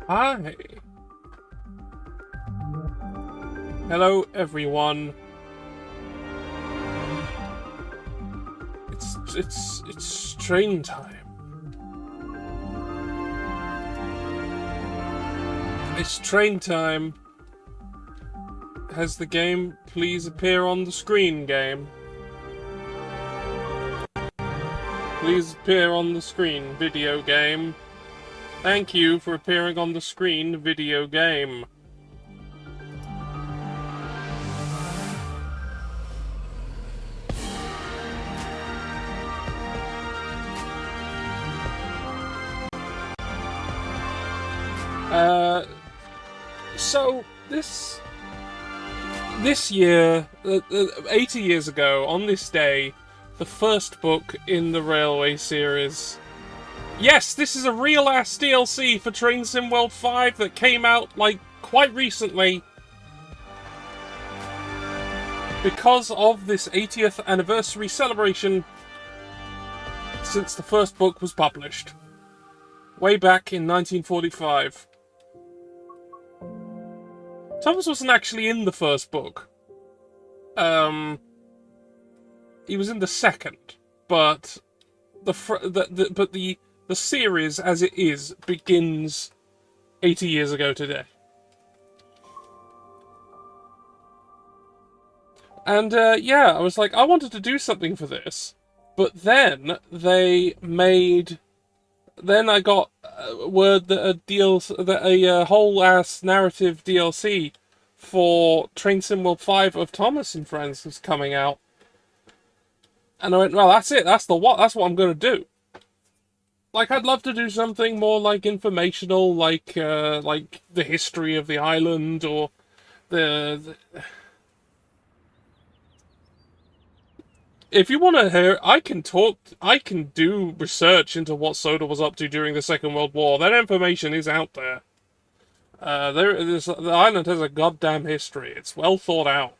Hi. Hello, everyone. It's train time. It's train time. Has the game please appear on the screen, game? Please appear on the screen, video game. Thank you for appearing on the screen, video game. So this year, 80 years ago, on this day, the first book in the Railway series. Yes, this is a real-ass DLC for Train Sim World 5 that came out, like, quite recently. Because of this 80th anniversary celebration since the first book was published. Way back in 1945. Thomas wasn't actually in the first book. He was in the second, but the series as it is begins 80 years ago today. And yeah, I was like, I wanted to do something for this, but then then I got word that a whole ass narrative DLC for Train Sim World 5 of Thomas and Friends was coming out. And I went, well, that's it. That's what I'm going to do. Like, I'd love to do something more like informational, like the history of the island, or If you want to hear, I can do research into what Soda was up to during the Second World War. That information is out there. The island has a goddamn history. It's well thought out.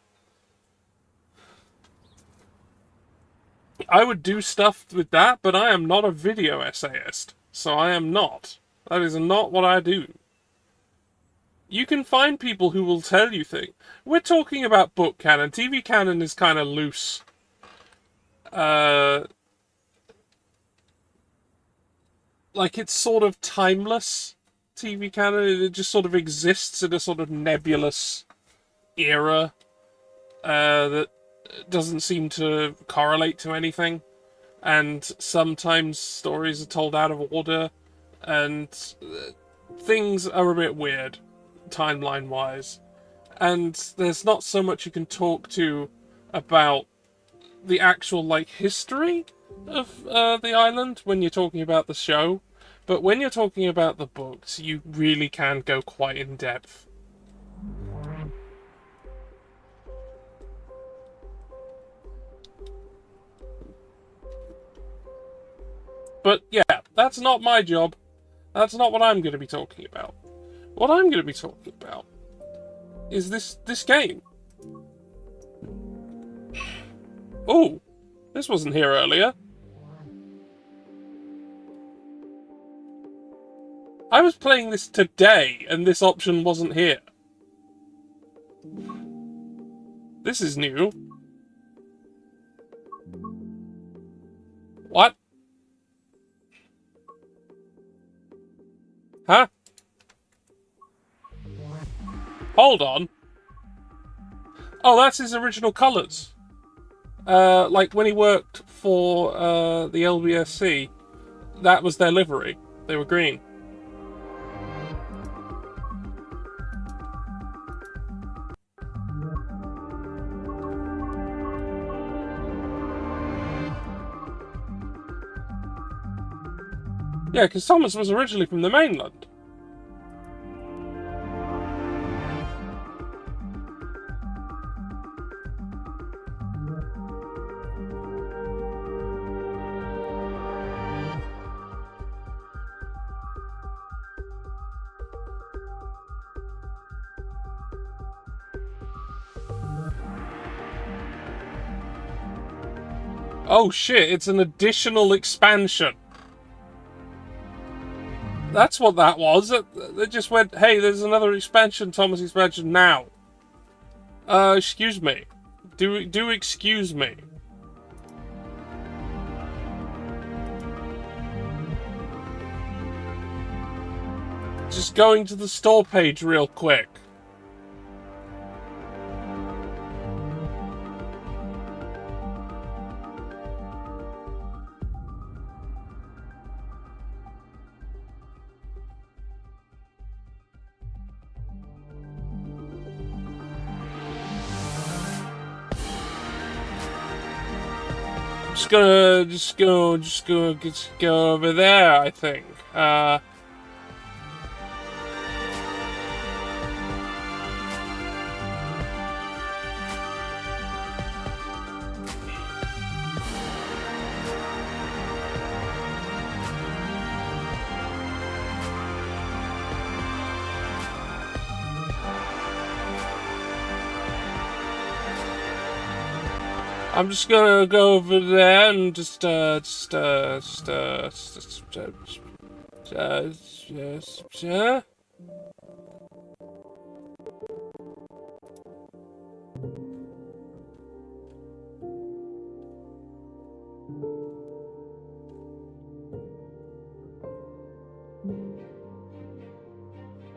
I would do stuff with that, but I am not a video essayist. So I am not. That is not what I do. You can find people who will tell you things. We're talking about book canon. TV canon is kind of loose. Uh, like it's sort of timeless. TV canon, it just sort of exists in a sort of nebulous era that doesn't seem to correlate to anything. And sometimes stories are told out of order, and things are a bit weird, timeline-wise. And there's not so much you can talk to about the actual, like, history of the island when you're talking about the show. But when you're talking about the books, you really can go quite in depth. But yeah, that's not my job. That's not what I'm going to be talking about. What I'm going to be talking about is this game. Oh, this wasn't here earlier. I was playing this today, and this option wasn't here. This is new. What? Huh? Hold on. Oh, that's his original colours. Like when he worked for the LBSC, that was their livery. They were green. Yeah, because Thomas was originally from the mainland. Oh shit, it's an additional expansion. That's what that was. They just went, hey, there's another expansion, Thomas expansion now. Excuse me. Do excuse me. Just going to the store page real quick. Just go over there, I think. I'm just gonna go over there and just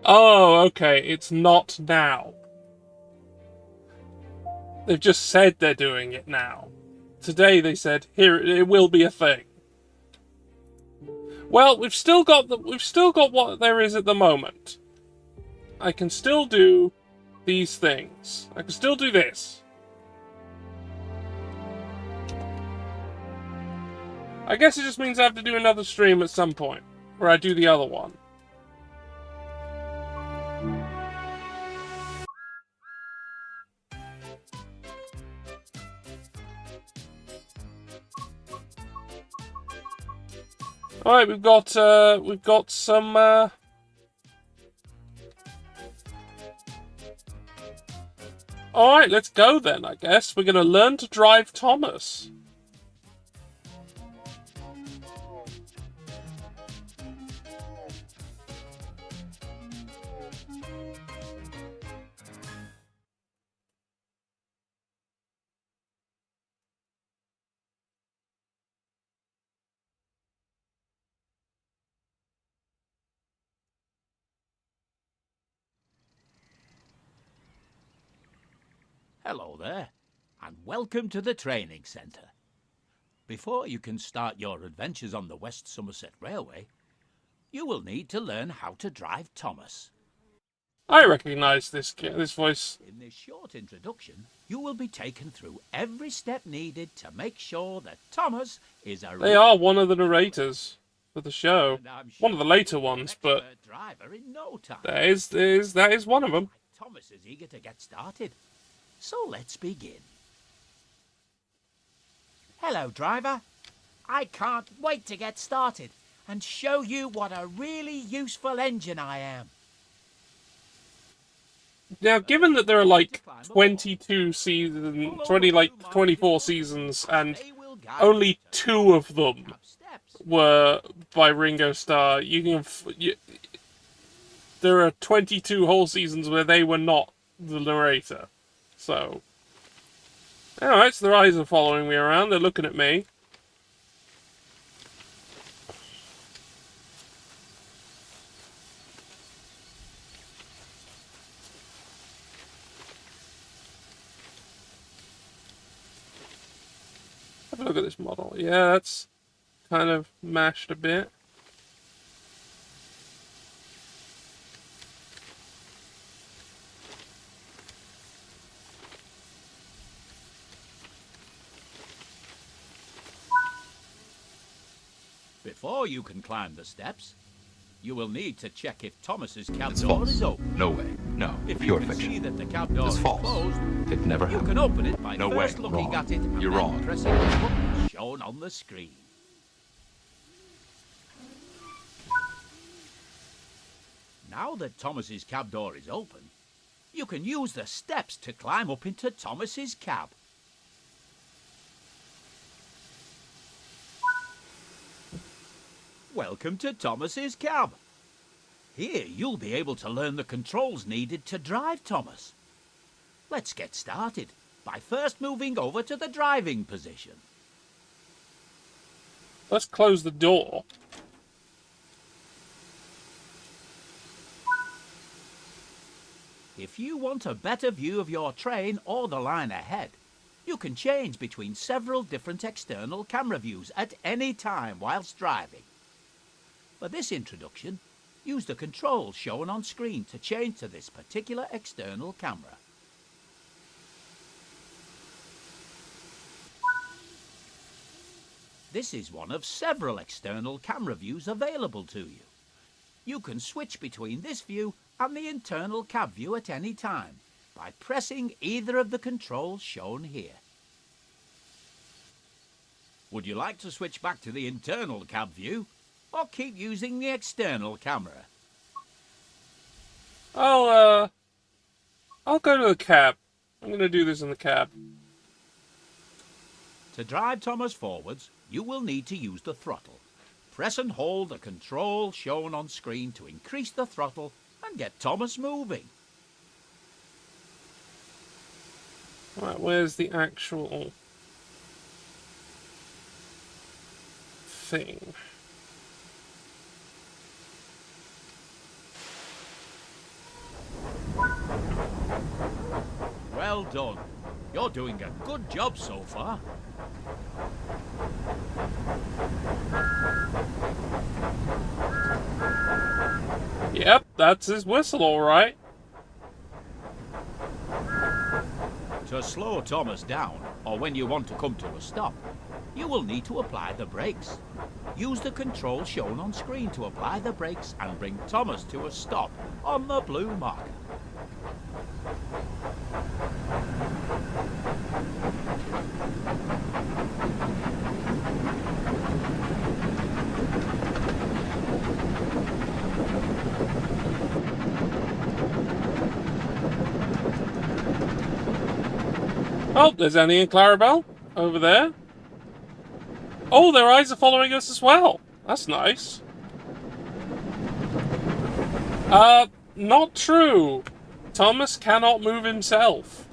Oh, okay, it's not now. They've just said they're doing it now. Today they said, here, it will be a thing. Well, we've still got what there is at the moment. I can still do these things. I can still do this. I guess it just means I have to do another stream at some point, where I do the other one. Alright, we've got some, Alright, let's go then, I guess. We're gonna learn to drive Thomas. Hello there, and welcome to the training centre. Before you can start your adventures on the West Somerset Railway, you will need to learn how to drive Thomas. I recognise this voice. In this short introduction, you will be taken through every step needed to make sure that Thomas is a They are one of the narrators for the show. One of the later ones, but driver in no time. that is one of them. Thomas is eager to get started, so let's begin. Hello, driver. I can't wait to get started and show you what a really useful engine I am. Now, given that there are like 22 seasons, 24 seasons, and only 2 of them were by Ringo Starr, there are 22 whole seasons where they were not the narrator. So, alright, so their eyes are following me around, they're looking at me. Have a look at this model. Yeah, that's kind of mashed a bit. Before you can climb the steps, you will need to check if Thomas's cab door is open. No way. No. If Pure you can fiction. see that the cab door is false. closed, It never you happened. can open it by No first way. looking Wrong. at it and You're then wrong. pressing the button shown on the screen. Now that Thomas's cab door is open, you can use the steps to climb up into Thomas's cab. Welcome to Thomas's cab. Here you'll be able to learn the controls needed to drive Thomas. Let's get started by first moving over to the driving position. Let's close the door. If you want a better view of your train or the line ahead, you can change between several different external camera views at any time whilst driving. For this introduction, use the controls shown on screen to change to this particular external camera. This is one of several external camera views available to you. You can switch between this view and the internal cab view at any time by pressing either of the controls shown here. Would you like to switch back to the internal cab view or keep using the external camera? I'll go to the cab. I'm gonna do this in the cab. To drive Thomas forwards, you will need to use the throttle. Press and hold the control shown on screen to increase the throttle and get Thomas moving. Right, where's the actual thing? Well done. You're doing a good job so far. Yep, that's his whistle, all right. To slow Thomas down, or when you want to come to a stop, you will need to apply the brakes. Use the control shown on screen to apply the brakes and bring Thomas to a stop on the blue marker. Oh, there's Annie and Clarabelle over there. Oh, their eyes are following us as well. That's nice. Not true. Thomas cannot move himself.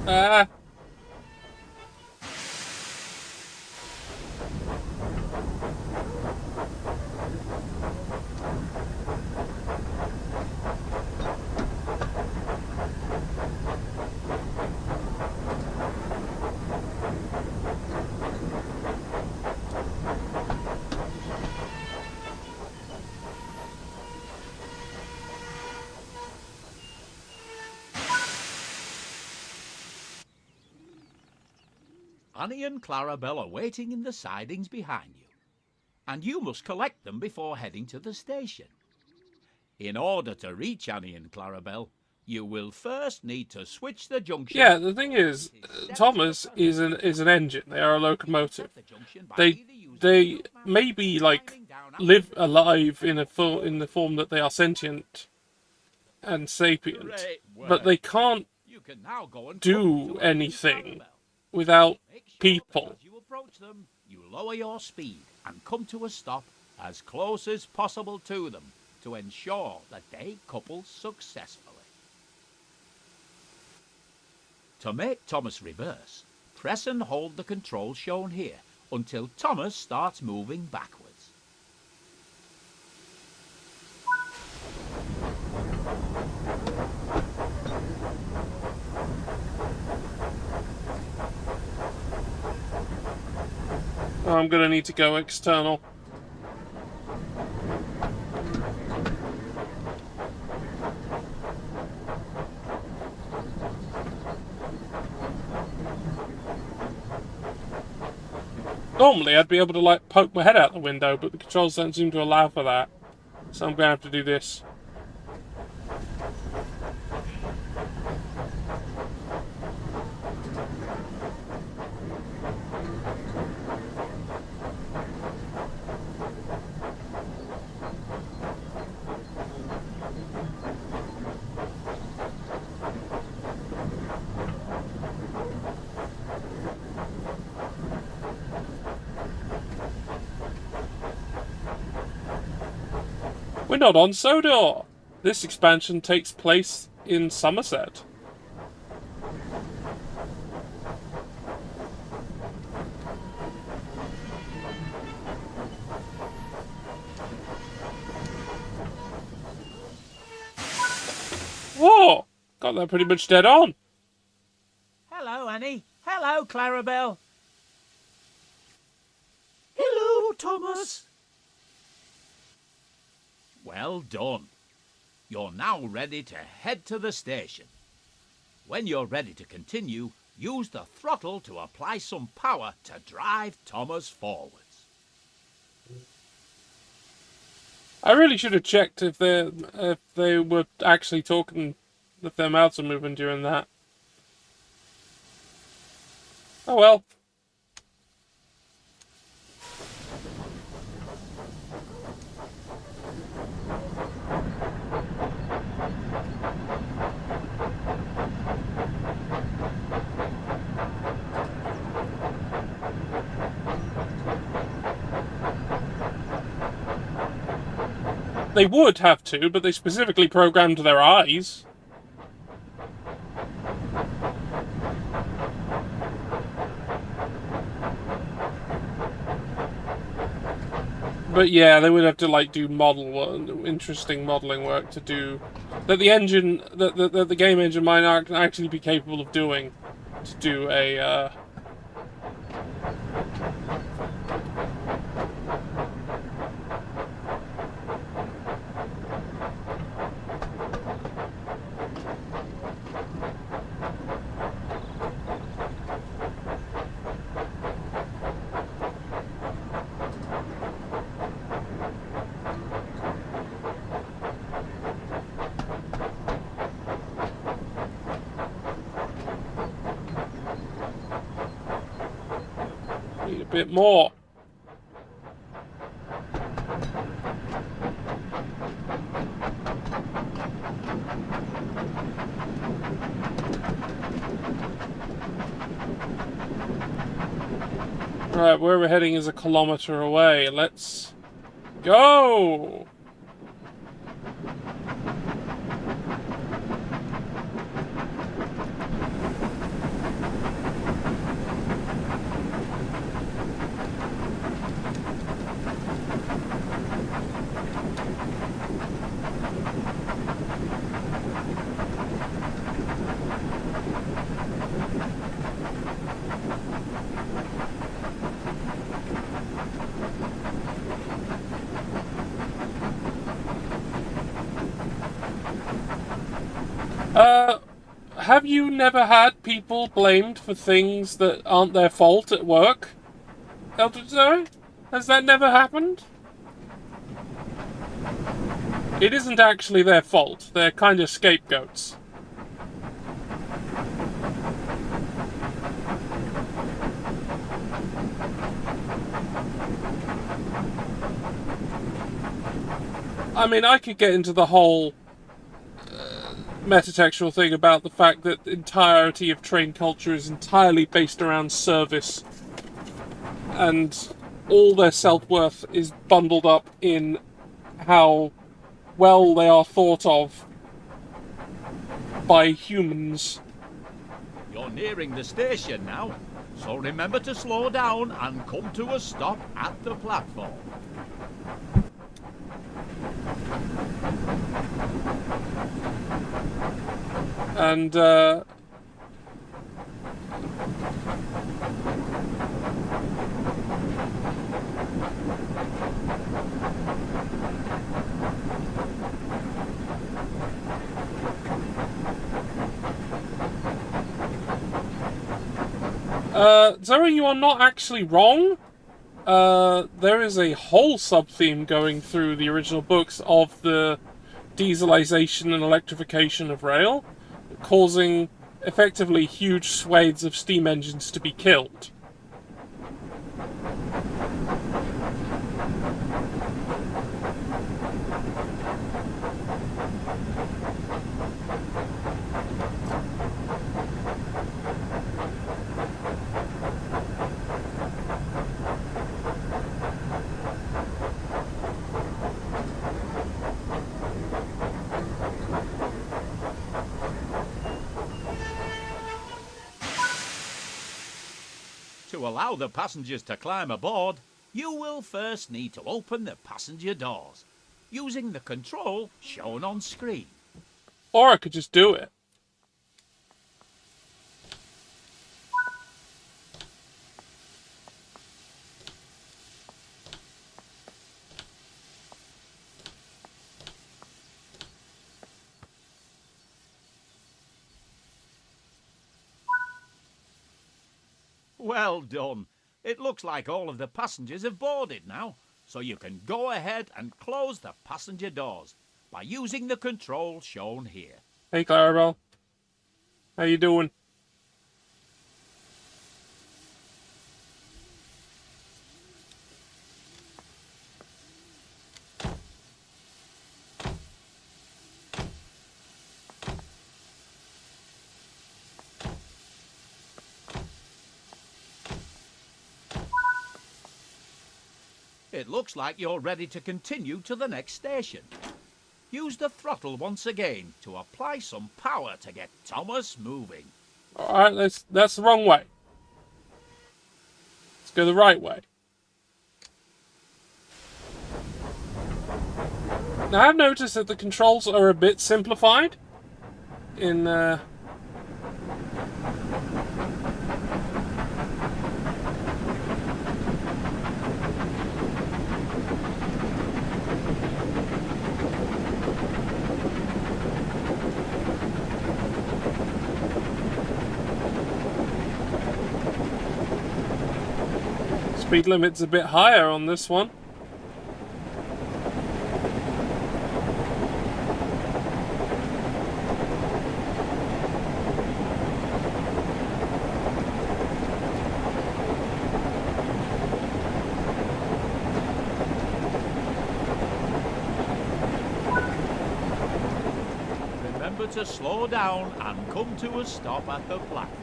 Ah. Annie and Clarabelle are waiting in the sidings behind you, and you must collect them before heading to the station. In order to reach Annie and Clarabelle, you will first need to switch the junction. Yeah, the thing is, Thomas is an engine. They are a locomotive. They maybe like live alive in the form that they are sentient and sapient, but they can't You can now go and do anything without Make sure people. that as you approach them, you lower your speed and come to a stop as close as possible to them to ensure that they couple successfully. To make Thomas reverse, press and hold the controls shown here until Thomas starts moving backwards. I'm gonna need to go external. Normally I'd be able to like poke my head out the window, but the controls don't seem to allow for that. So I'm gonna have to do this. We're not on Sodor! This expansion takes place in Somerset. Whoa! Got that pretty much dead on. Hello, Annie. Hello, Clarabelle. Hello, Thomas. Well done. You're now ready to head to the station. When you're ready to continue, use the throttle to apply some power to drive Thomas forwards. I really should have checked if they were actually talking, if their mouths were moving during that. Oh well. They would have to, but they specifically programmed their eyes. But yeah, they would have to like do interesting modeling work to do that. The engine, the game engine might not actually be capable of doing to do a. Need a bit more. Right, where we're heading is 1 kilometer away. Let's go! Have you never had people blamed for things that aren't their fault at work, Elder Zoe? Has that never happened? It isn't actually their fault. They're kind of scapegoats. I mean, I could get into the whole metatextual thing about the fact that the entirety of train culture is entirely based around service, and all their self-worth is bundled up in how well they are thought of by humans. You're nearing the station now, so remember to slow down and come to a stop at the platform. And, Zoe, you are not actually wrong. There is a whole sub-theme going through the original books of the dieselization and electrification of rail, causing effectively huge swathes of steam engines to be killed. To allow the passengers to climb aboard, you will first need to open the passenger doors, using the control shown on screen. Or I could just do it. Well done. It looks like all of the passengers have boarded now, so you can go ahead and close the passenger doors by using the control shown here. Hey, Clarabelle. How you doing? It looks like you're ready to continue to the next station. Use the throttle once again to apply some power to get Thomas moving. Alright, that's the wrong way. Let's go the right way. Now, I've noticed that the controls are a bit simplified in speed limit's a bit higher on this one. Remember to slow down and come to a stop at the platform.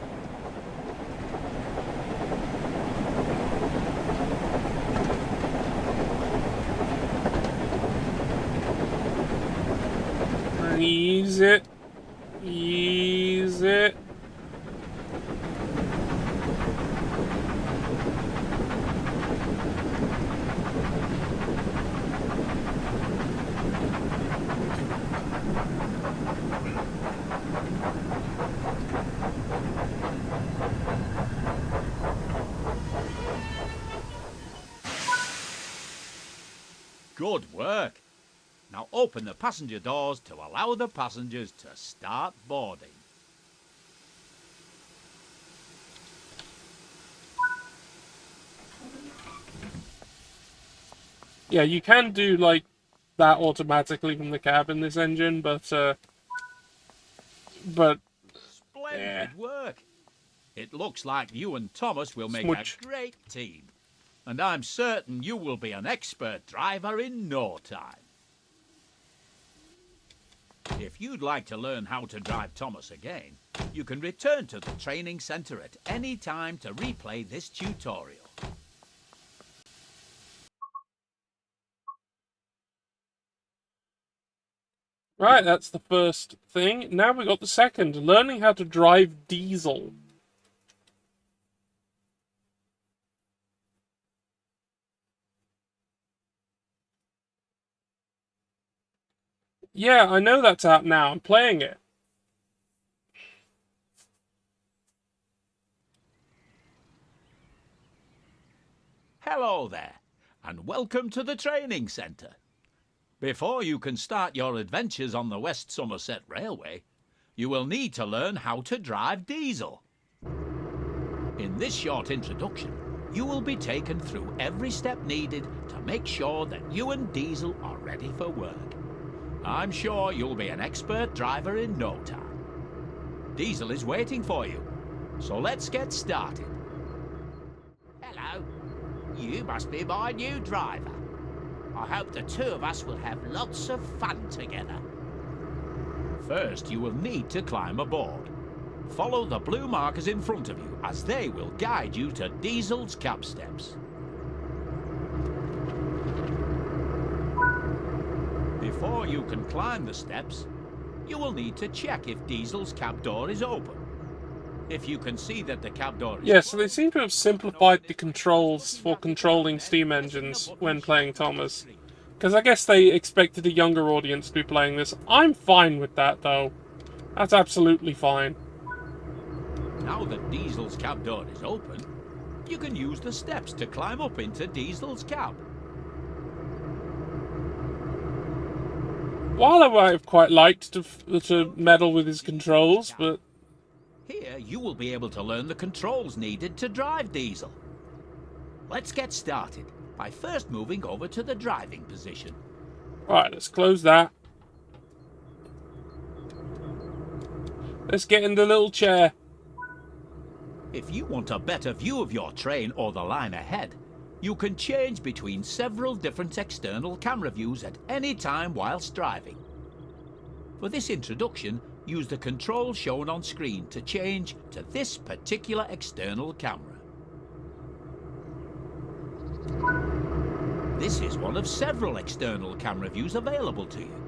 Ease it. Ease it. Good work. Now open the passenger doors to allow the passengers to start boarding. Yeah, you can do like that automatically from the cab in this engine, but yeah, Splendid work. It looks like you and Thomas will make a smudge. great team. And I'm certain you will be an expert driver in no time. If you'd like to learn how to drive Thomas again, you can return to the training centre at any time to replay this tutorial. Right, that's the first thing. Now we got the second, learning how to drive Diesel. Yeah, I know that's out now. I'm playing it. Hello there, and welcome to the training centre. Before you can start your adventures on the West Somerset Railway, you will need to learn how to drive Diesel. In this short introduction, you will be taken through every step needed to make sure that you and Diesel are ready for work. I'm sure you'll be an expert driver in no time. Diesel is waiting for you, so let's get started. Hello, you must be my new driver. I hope the two of us will have lots of fun together. First, you will need to climb aboard. Follow the blue markers in front of you as they will guide you to Diesel's cab steps. Before you can climb the steps, you will need to check if Diesel's cab door is open. If you can see that the cab door is Yeah, so they seem to have simplified the controls for controlling steam engines when playing Thomas. Because I guess they expected a younger audience to be playing this. I'm fine with that, though. That's absolutely fine. Now that Diesel's cab door is open, you can use the steps to climb up into Diesel's cab. While I might have quite liked to meddle with his controls, but Here you will be able to learn the controls needed to drive Diesel. Let's get started by first moving over to the driving position. right, let's close that. Let's get in the little chair. If you want a better view of your train or the line ahead, you can change between several different external camera views at any time whilst driving. For this introduction, use the controls shown on screen to change to this particular external camera. This is one of several external camera views available to you.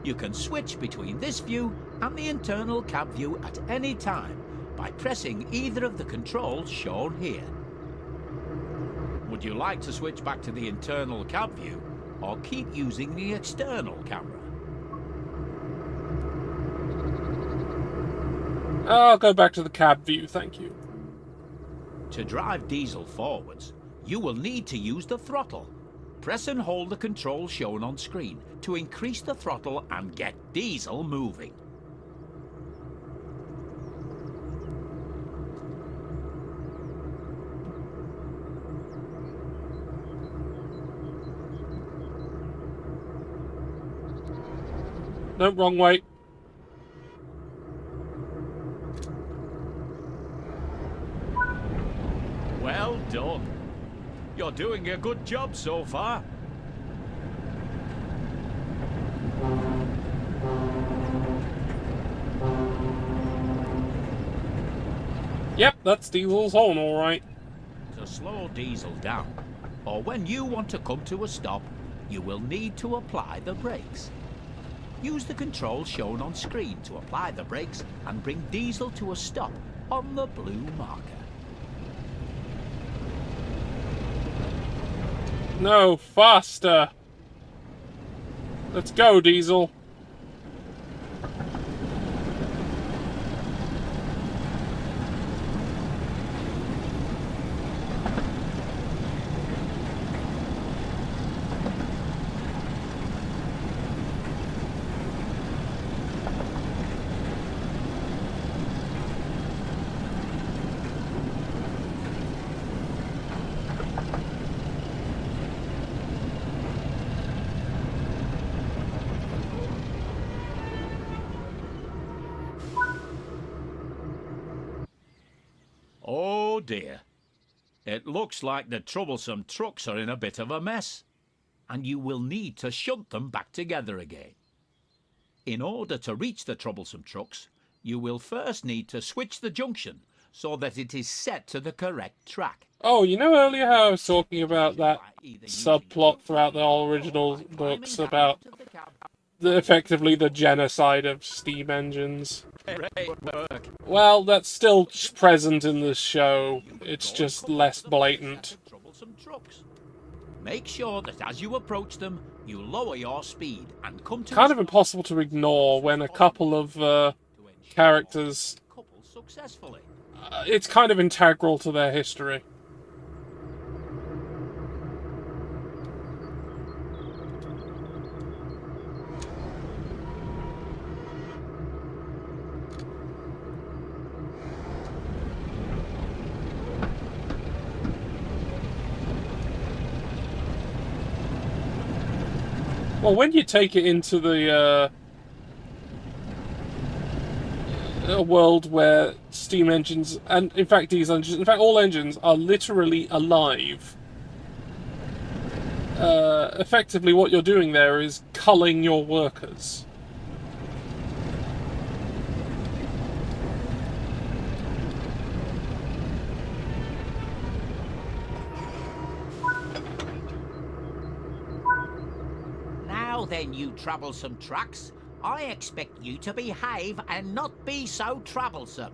You can switch between this view and the internal cab view at any time by pressing either of the controls shown here. Would you like to switch back to the internal cab view or keep using the external camera? I'll go back to the cab view, thank you. To drive Diesel forwards, you will need to use the throttle. Press and hold the controls shown on screen to increase the throttle and get Diesel moving. No, wrong way. Well done. You're doing a good job so far. Yep, that's Diesel's horn, alright. To slow Diesel down, or when you want to come to a stop, you will need to apply the brakes. Use the controls shown on screen to apply the brakes and bring Diesel to a stop on the blue marker. No, faster. Let's go, Diesel. Oh dear. It looks like the troublesome trucks are in a bit of a mess, and you will need to shunt them back together again. In order to reach the troublesome trucks, you will first need to switch the junction so that it is set to the correct track. Oh, you know earlier how I was talking about that subplot throughout the whole original books about effectively the genocide of steam engines? Well, that's still present in the show. It's just less blatant. Make sure that as you approach them, you lower your speed and come to Kind of impossible to ignore when a couple of characters. It's kind of integral to their history. Well, when you take it into the a world where steam engines, and in fact diesel engines, in fact all engines are literally alive, effectively what you're doing there is culling your workers. Now then, you troublesome trucks, I expect you to behave and not be so troublesome.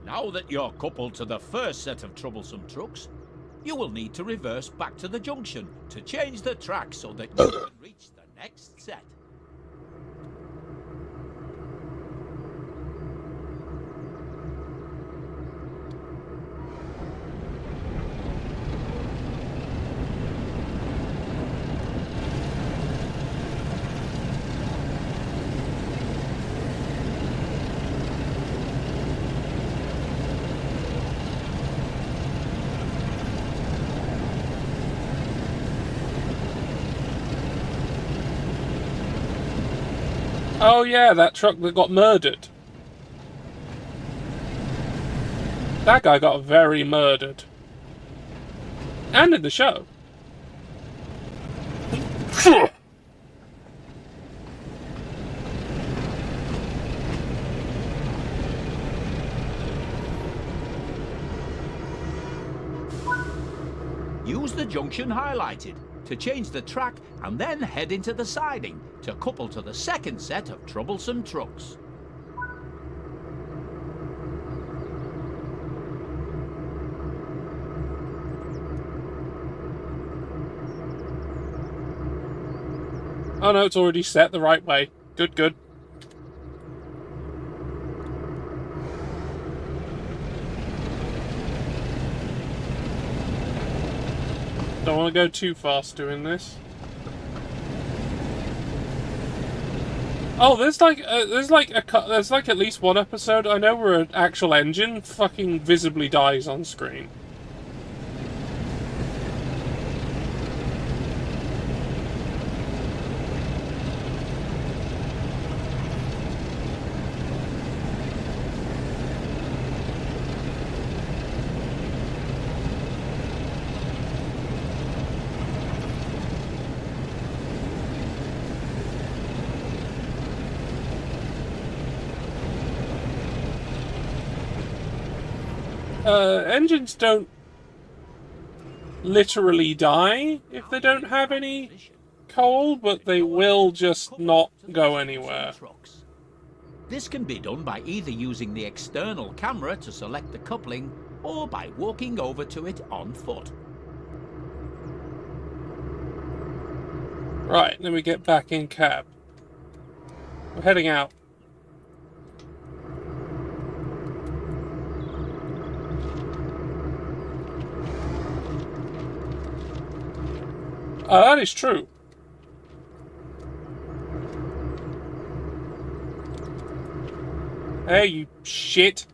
Now that you're coupled to the first set of troublesome trucks, you will need to reverse back to the junction to change the track so that you can reach the next set. Oh yeah, that truck that got murdered. That guy got very murdered. And in the show. Use the junction highlighted to change the track and then head into the siding to couple to the second set of troublesome trucks. Oh no, it's already set the right way. Good, good. Don't want to go too fast doing this. Oh, there's like at least one episode I know where an actual engine fucking visibly dies on screen. Engines don't literally die if they don't have any coal, but they will just not go anywhere. This can be done by either using the external camera to select the coupling or by walking over to it on foot. Right, then we get back in cab. We're heading out. That is true. Hey, you shit.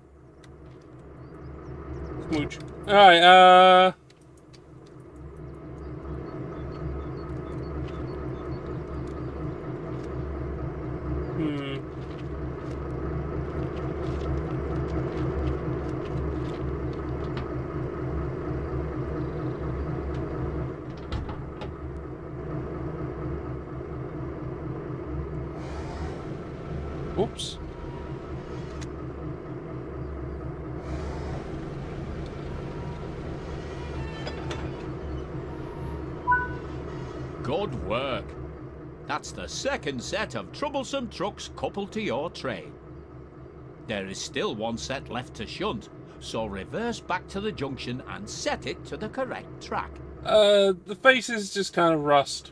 Smooch. Alright, Whoops. Good work. That's the second set of troublesome trucks coupled to your train. There is still one set left to shunt, so reverse back to the junction and set it to the correct track. The faces just kind of rust.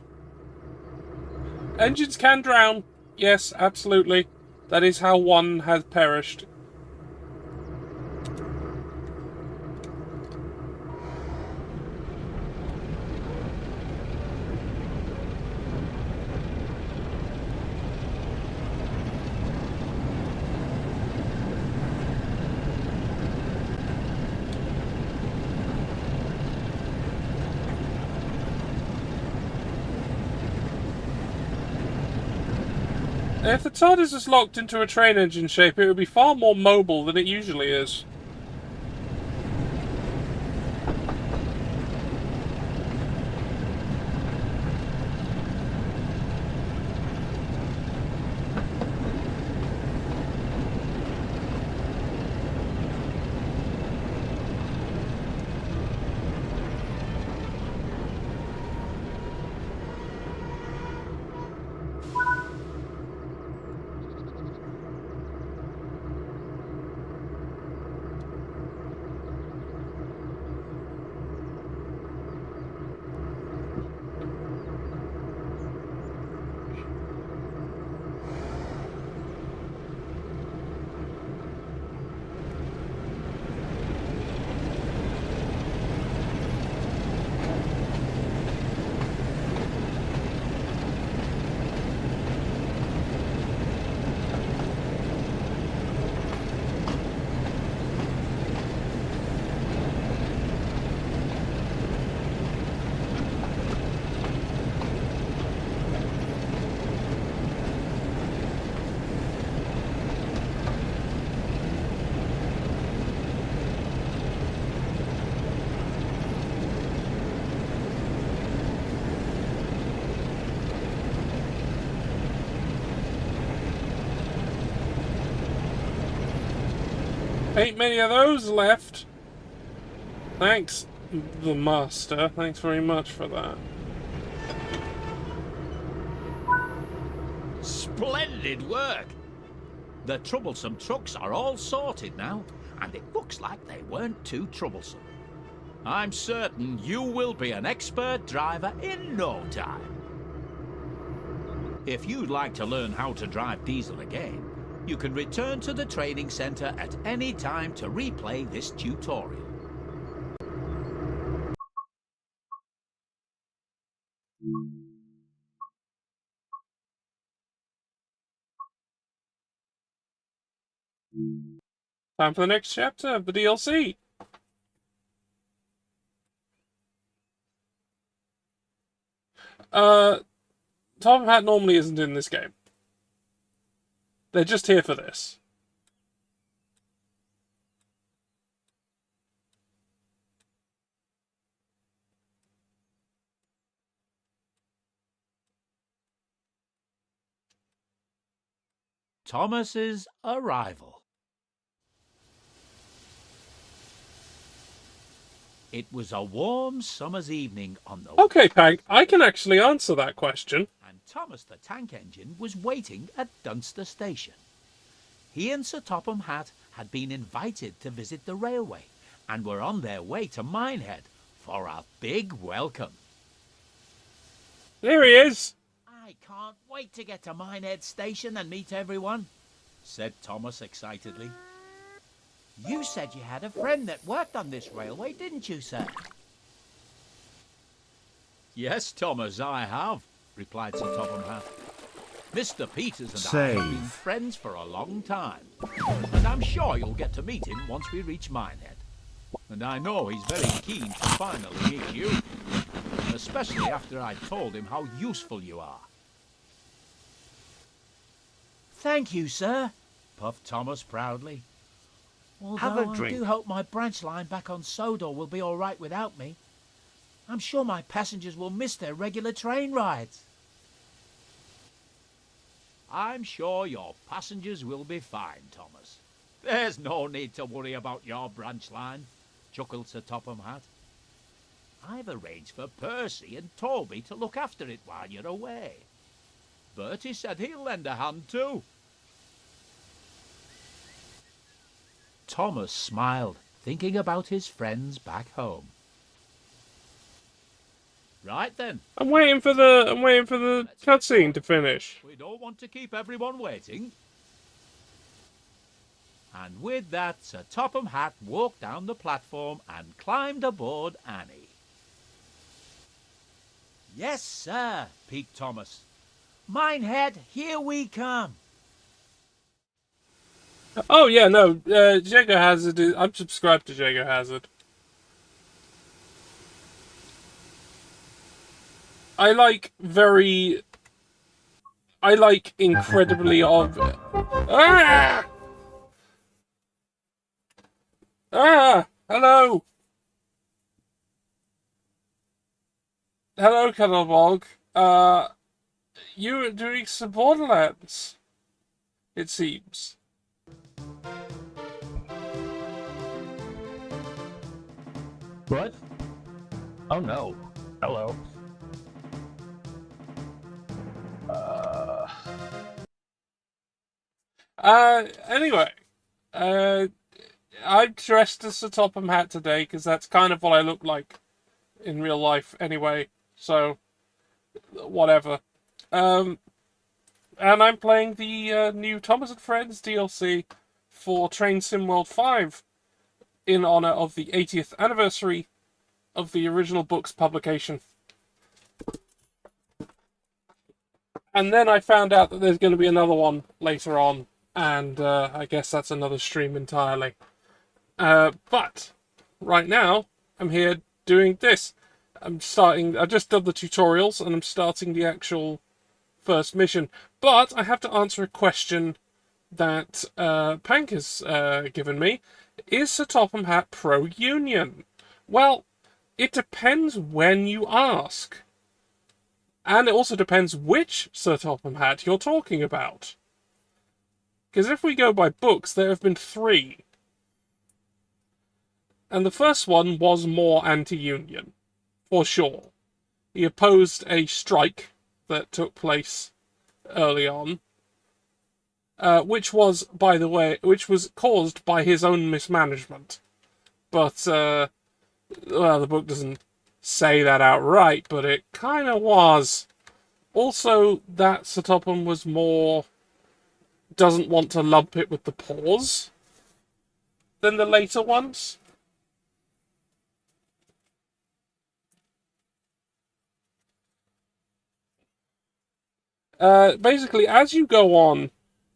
Engines can drown. Yes, absolutely. That is how one has perished. If the TARDIS is locked into a train engine shape, it would be far more mobile than it usually is. Ain't many of those left. Thanks, the master. Thanks very much for that. Splendid work! The troublesome trucks are all sorted now, and it looks like they weren't too troublesome. I'm certain you will be an expert driver in no time. If you'd like to learn how to drive diesel again, you can return to the training centre at any time to replay this tutorial. Time for the next chapter of the DLC. Topham Hatt normally isn't in this game. They're just here for this. Thomas's arrival. It was a warm summer's evening on the... Okay, Peg, I can actually answer that question. And Thomas the Tank Engine was waiting at Dunster Station. He and Sir Topham Hatt had been invited to visit the railway and were on their way to Minehead for a big welcome. There he is. I can't wait to get to Minehead Station and meet everyone, said Thomas excitedly. You said you had a friend that worked on this railway, didn't you, sir? Yes, Thomas, I have, replied Sir Topham Hatt. Mr. Peters and I have been friends for a long time, and I'm sure you'll get to meet him once we reach Minehead. And I know he's very keen to finally meet you, especially after I told him how useful you are. Thank you, sir, puffed Thomas proudly. Although I do hope my branch line back on Sodor will be all right without me. I'm sure my passengers will miss their regular train rides. I'm sure your passengers will be fine, Thomas. There's no need to worry about your branch line, chuckled Sir Topham Hatt. I've arranged for Percy and Toby to look after it while you're away. Bertie said he'll lend a hand too. Thomas smiled, thinking about his friends back home. Right then. I'm waiting for the cutscene to finish. We don't want to keep everyone waiting. And with that, Sir Topham Hatt walked down the platform and climbed aboard Annie. Yes, sir, peeped Thomas. Minehead, here we come. Oh yeah, no, Jago Hazard. I'm subscribed to Jago Hazard. I like incredibly obvious. Ah! Ah! Hello! Hello, Cuddlebog. You were doing some Borderlands, it seems. What? Oh no. Hello. Anyway, I'm dressed as a Topham Hatt today because that's kind of what I look like in real life anyway, so whatever. And I'm playing the new Thomas and Friends DLC for Train Sim World 5 in honor of the 80th anniversary of the original book's publication. And then I found out that there's going to be another one later on, and I guess that's another stream entirely. But right now, I'm here doing this. I just done the tutorials, and I'm starting the actual first mission. But I have to answer a question that Pank has given me. Is Sir Topham Hatt pro-union? Well, it depends when you ask. And it also depends which Sir Topham Hatt you're talking about. Because if we go by books, there have been 3. And the first one was more anti-union, for sure. He opposed a strike that took place early on, which was, by the way, caused by his own mismanagement. But, well, the book doesn't say that outright, but it kind of was. Also, that Sir Topham was more doesn't want to lump it with the paws than the later ones. Basically, as you go on,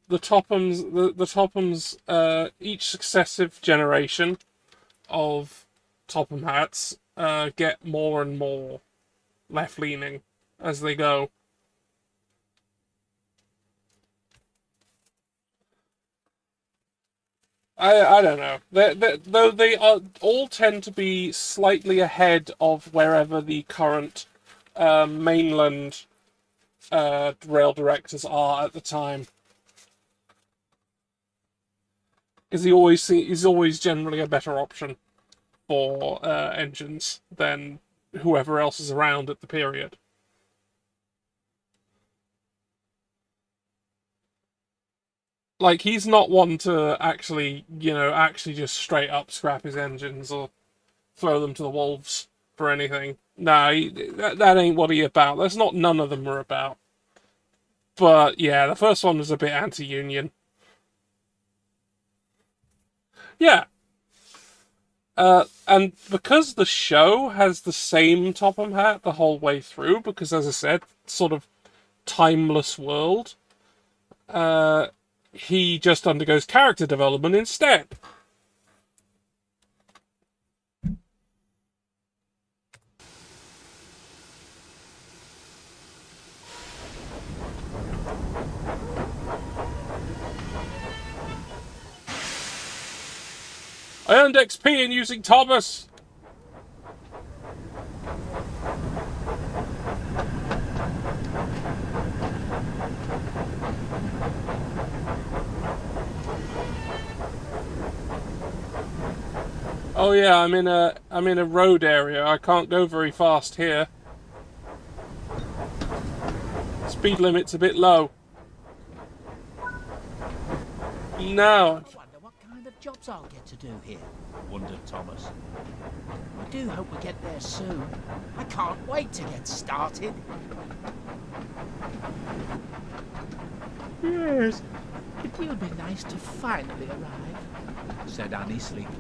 the Tophams, each successive generation of Topham Hats get more and more left-leaning as they go. I don't know. Though they all tend to be slightly ahead of wherever the current mainland rail directors are at the time. Because he's always generally a better option for engines than whoever else is around at the period. Like, he's not one to actually just straight up scrap his engines or throw them to the wolves for anything. No, that ain't what he's about. That's not none of them are about. But, yeah, the first one was a bit anti-union. Yeah. And because the show has the same Topham Hatt the whole way through, because, as I said, sort of timeless world, he just undergoes character development instead. I earned XP in using Thomas. Oh yeah, I'm in a road area. I can't go very fast here. Speed limit's a bit low. No. I wonder what kind of jobs I'll get to do here, wondered Thomas. I do hope we get there soon. I can't wait to get started. Yes, it will be nice to finally arrive, said Annie sleepily.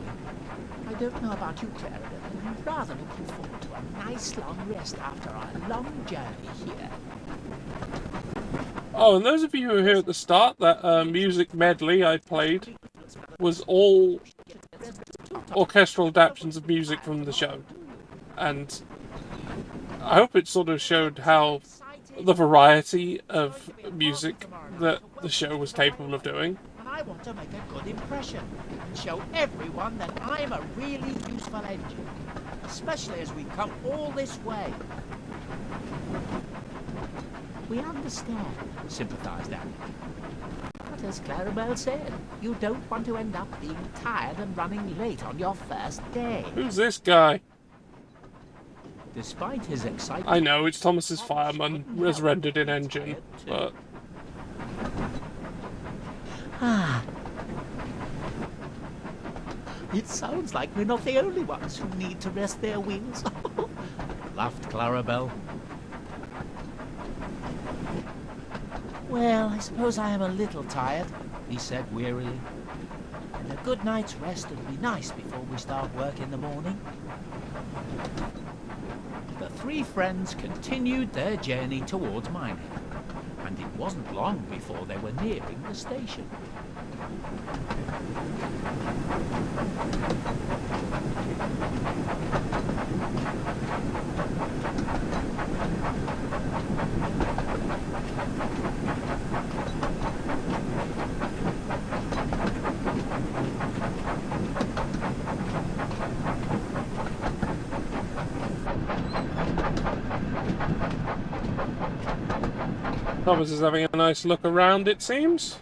I don't know about you, Clara, but I'm rather looking forward to a nice long rest after our long journey here. Oh, and those of you who were here at the start, that music medley I played was all orchestral adaptations of music from the show. And I hope it sort of showed how the variety of music that the show was capable of doing. And I want to make a good impression and show everyone that I'm a really useful engine, especially as we've come all this way. We understand, sympathised Annie. But as Clarabelle said, you don't want to end up being tired and running late on your first day. Who's this guy? Despite his excitement... I know, it's Thomas's fireman, as rendered in engine, but... It sounds like we're not the only ones who need to rest their wings, laughed Clarabelle. Well, I suppose I am a little tired, he said wearily. And a good night's rest would be nice before we start work in the morning. The three friends continued their journey towards Minehead, and it wasn't long before they were nearing the station. Thomas is having a nice look around, it seems.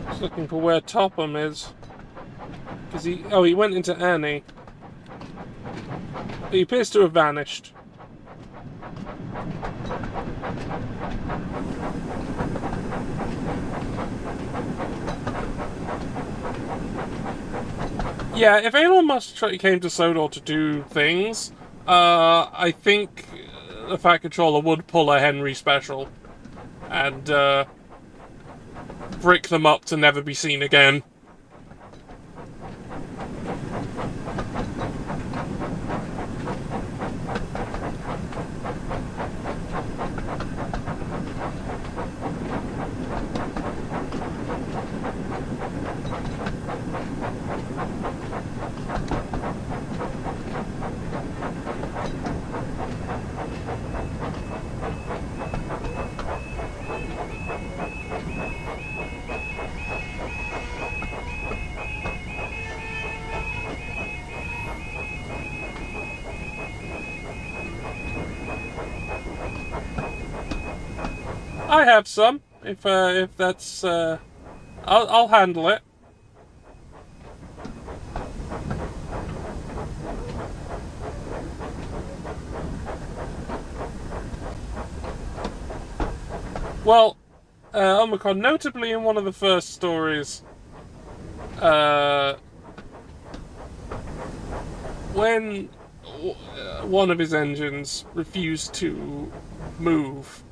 Just looking for where Topham is. Because he went into Annie. He appears to have vanished. Yeah, if Elon Musk came to Sodor to do things, I think the Fat Controller would pull a Henry special and brick them up to never be seen again. I have some. If that's I'll handle it. Well, Omicron, notably in one of the first stories, when one of his engines refused to move.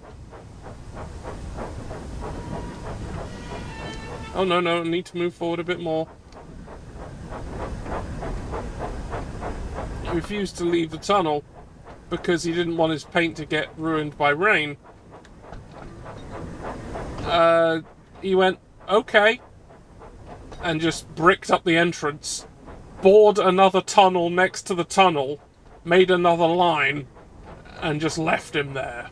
Oh no, I need to move forward a bit more. He refused to leave the tunnel because he didn't want his paint to get ruined by rain. He went, okay, and just bricked up the entrance, bored another tunnel next to the tunnel, made another line, and just left him there.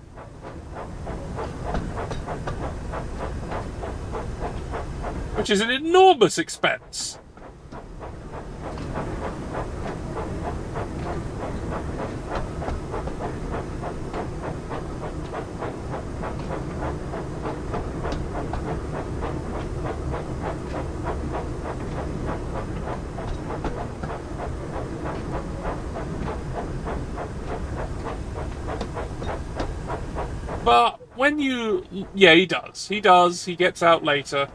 which is an enormous expense. But when you... Yeah, he does. He does. He gets out later.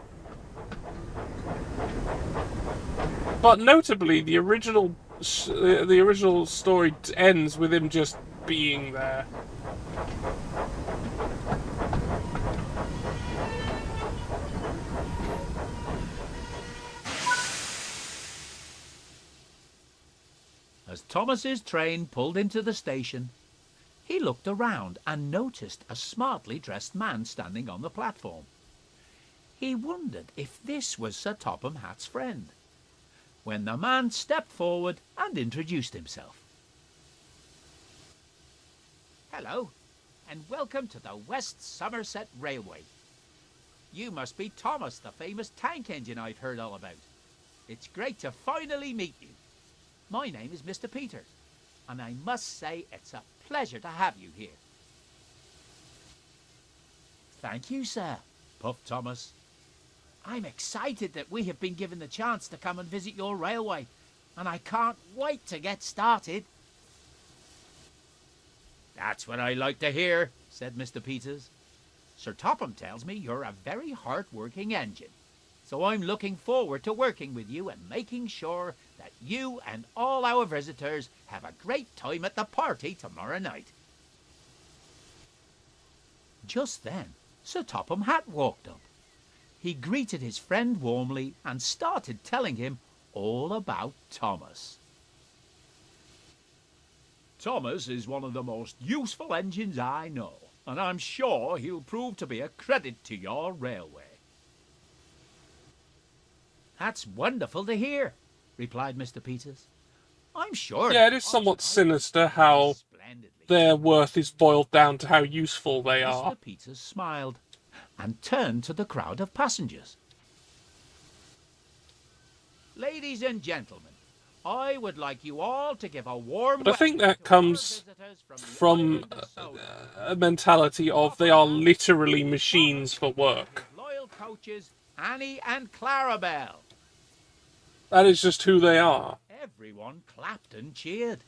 But notably, the original story ends with him just being there. As Thomas's train pulled into the station, he looked around and noticed a smartly dressed man standing on the platform. He wondered if this was Sir Topham Hatt's friend, when the man stepped forward and introduced himself. "Hello, and welcome to the West Somerset Railway. You must be Thomas, the famous tank engine I've heard all about. It's great to finally meet you. My name is Mr. Peters, and I must say it's a pleasure to have you here." "Thank you, sir," puffed Thomas. "I'm excited that we have been given the chance to come and visit your railway, and I can't wait to get started." "That's what I like to hear," said Mr. Peters. "Sir Topham tells me you're a very hard-working engine, so I'm looking forward to working with you and making sure that you and all our visitors have a great time at the party tomorrow night." Just then, Sir Topham Hatt walked up. He greeted his friend warmly and started telling him all about Thomas. "Thomas is one of the most useful engines I know, and I'm sure he'll prove to be a credit to your railway." "That's wonderful to hear," replied Mr. Peters. "I'm sure..." Yeah, it is somewhat sinister how their worth is boiled down to how useful they are. Mr. Peters smiled and turned to the crowd of passengers. "Ladies and gentlemen, I would like you all to give a warm But I think welcome that to comes our visitors the from island of Soda. a mentality of they are literally machines for work. His loyal coaches, Annie and Clarabelle." That is just who they are. Everyone clapped and cheered,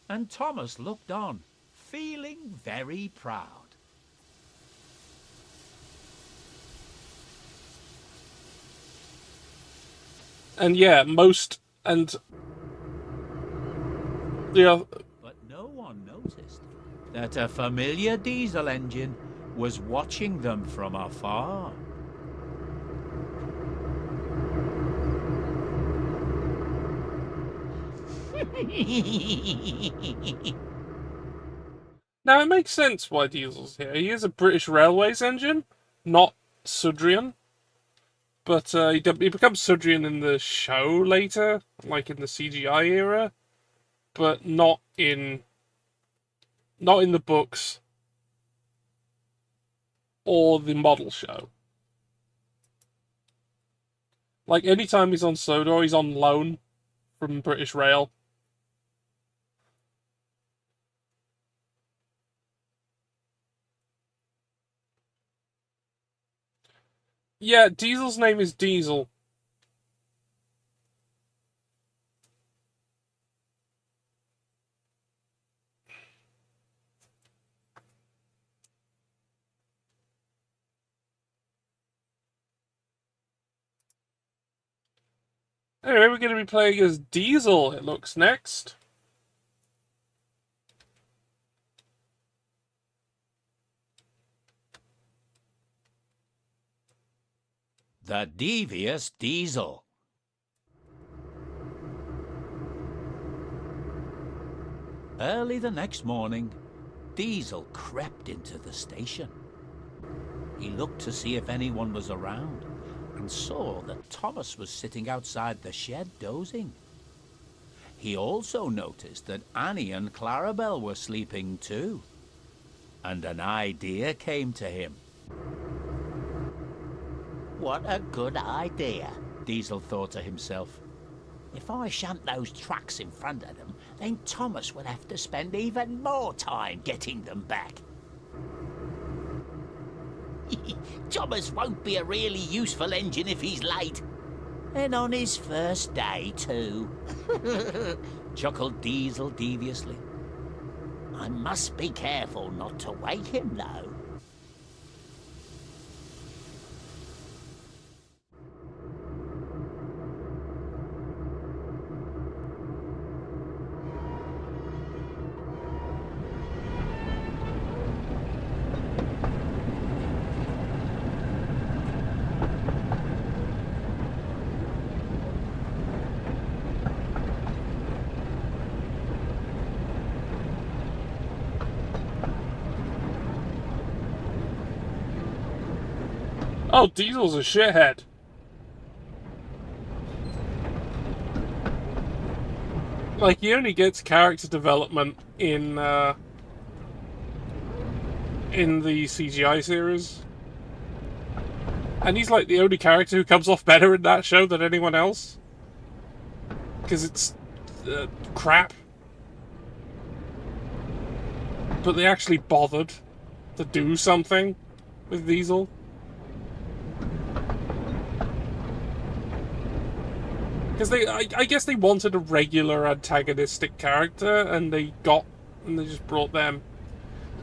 and Thomas looked on, feeling very proud. And yeah, But no one noticed that a familiar diesel engine was watching them from afar. Now it makes sense why Diesel's here. He is a British Railways engine, not Sudrian. But he becomes Sudrian in the show later, like in the CGI era, but not in the books or the model show. Like anytime he's on Sodor, he's on loan from British Rail. Yeah, Diesel's name is Diesel. Anyway, we're going to be playing as Diesel, it looks, next. The devious Diesel. Early the next morning, Diesel crept into the station. He looked to see if anyone was around and saw that Thomas was sitting outside the shed dozing. He also noticed that Annie and Clarabelle were sleeping too, and an idea came to him. What a good idea, Diesel thought to himself. If I shunt those trucks in front of them, then Thomas will have to spend even more time getting them back. Thomas won't be a really useful engine if he's late. And on his first day, too. Chuckled Diesel deviously. I must be careful not to wake him, though. Oh, Diesel's a shithead. Like, he only gets character development in the CGI series. And he's like the only character who comes off better in that show than anyone else. Because it's crap. But they actually bothered to do something with Diesel. Because I guess they wanted a regular antagonistic character, and they just brought them.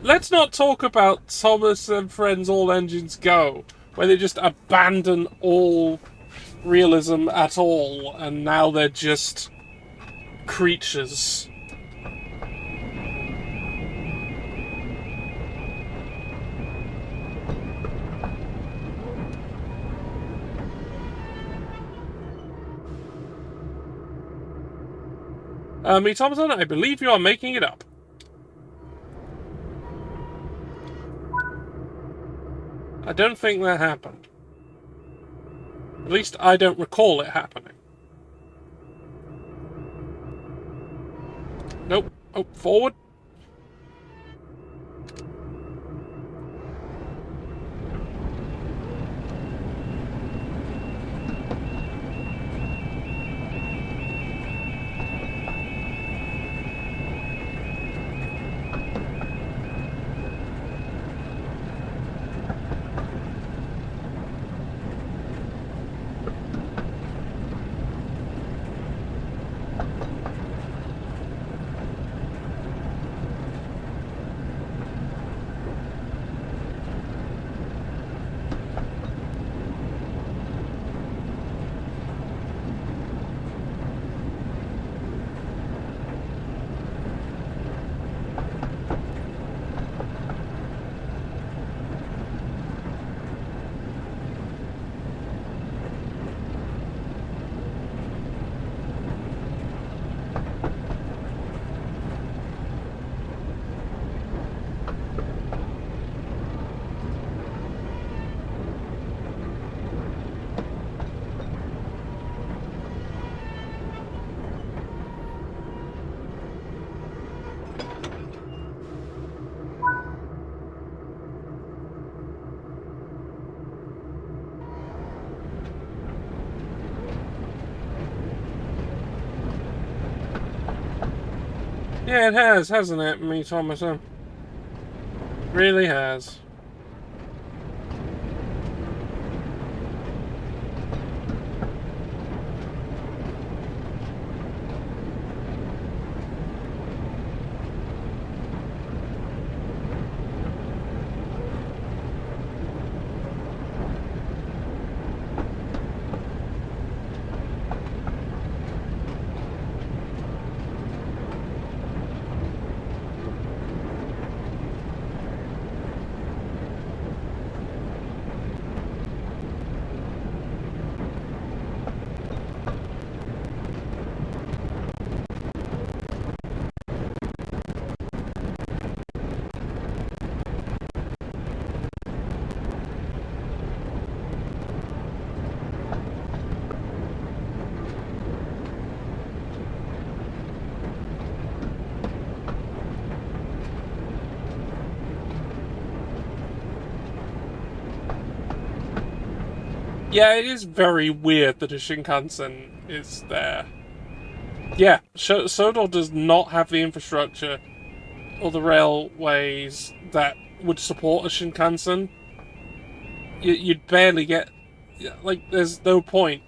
Let's not talk about Thomas and Friends All Engines Go, where they just abandon all realism at all, and now they're just creatures. Me, Thomason, I believe you are making it up. I don't think that happened. At least I don't recall it happening. Nope. Oh, forward. Yeah, it has, hasn't it, me, Thomason? Really has. Yeah, it is very weird that a Shinkansen is there. Yeah, Sodor does not have the infrastructure or the railways that would support a Shinkansen. You'd barely get... Like, there's no point.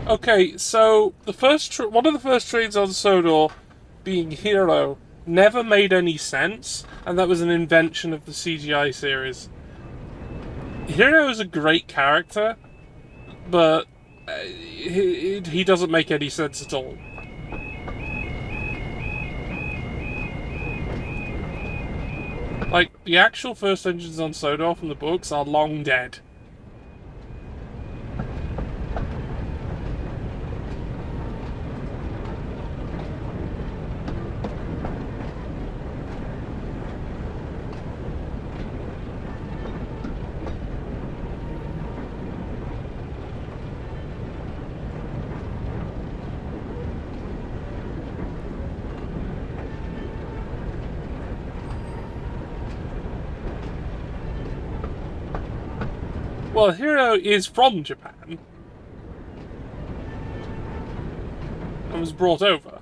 Okay, so one of the first trains on Sodor, being Hero, never made any sense, and that was an invention of the CGI series. Hero is a great character, but he doesn't make any sense at all. Like, the actual first engines on Sodor from the books are long dead. Well, Hero is from Japan and was brought over.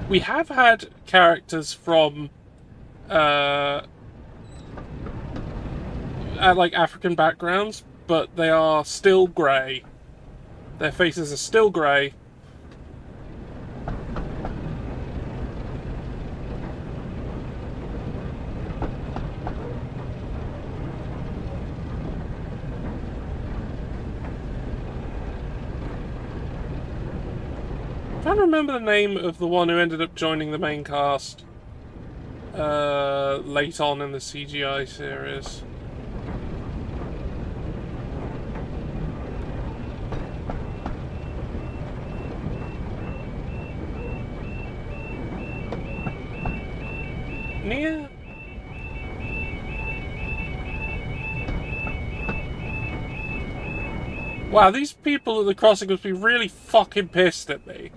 We have had characters from like African backgrounds, but they are still grey. Their faces are still grey. I can't remember the name of the one who ended up joining the main cast late on in the CGI series. Nia? Wow, these people at the crossing must be really fucking pissed at me.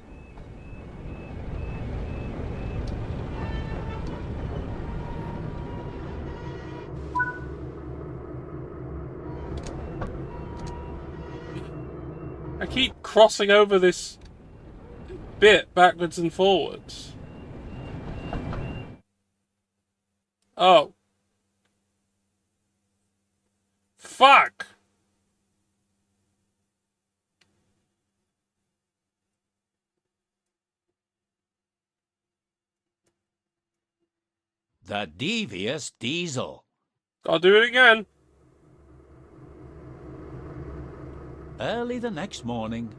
I keep crossing over this bit backwards and forwards. Oh. Fuck! The devious Diesel. I'll do it again. Early the next morning,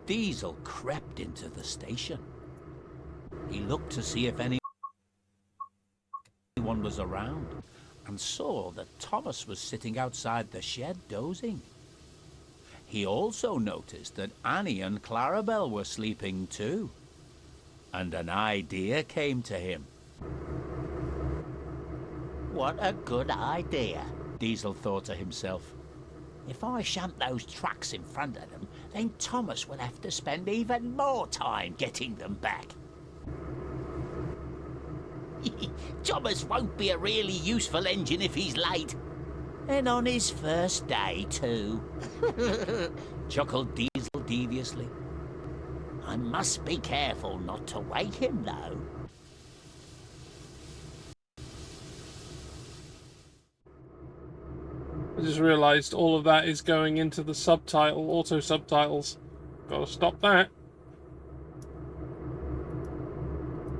Diesel crept into the station. He looked to see if anyone was around and saw that Thomas was sitting outside the shed dozing. He also noticed that Annie and Clarabelle were sleeping too. And an idea came to him. What a good idea, Diesel thought to himself. If I shunt those trucks in front of them, then Thomas will have to spend even more time getting them back. Thomas won't be a really useful engine if he's late. And on his first day, too. Chuckled Diesel deviously. I must be careful not to wake him, though. I just realised all of that is going into the auto subtitles. Gotta stop that.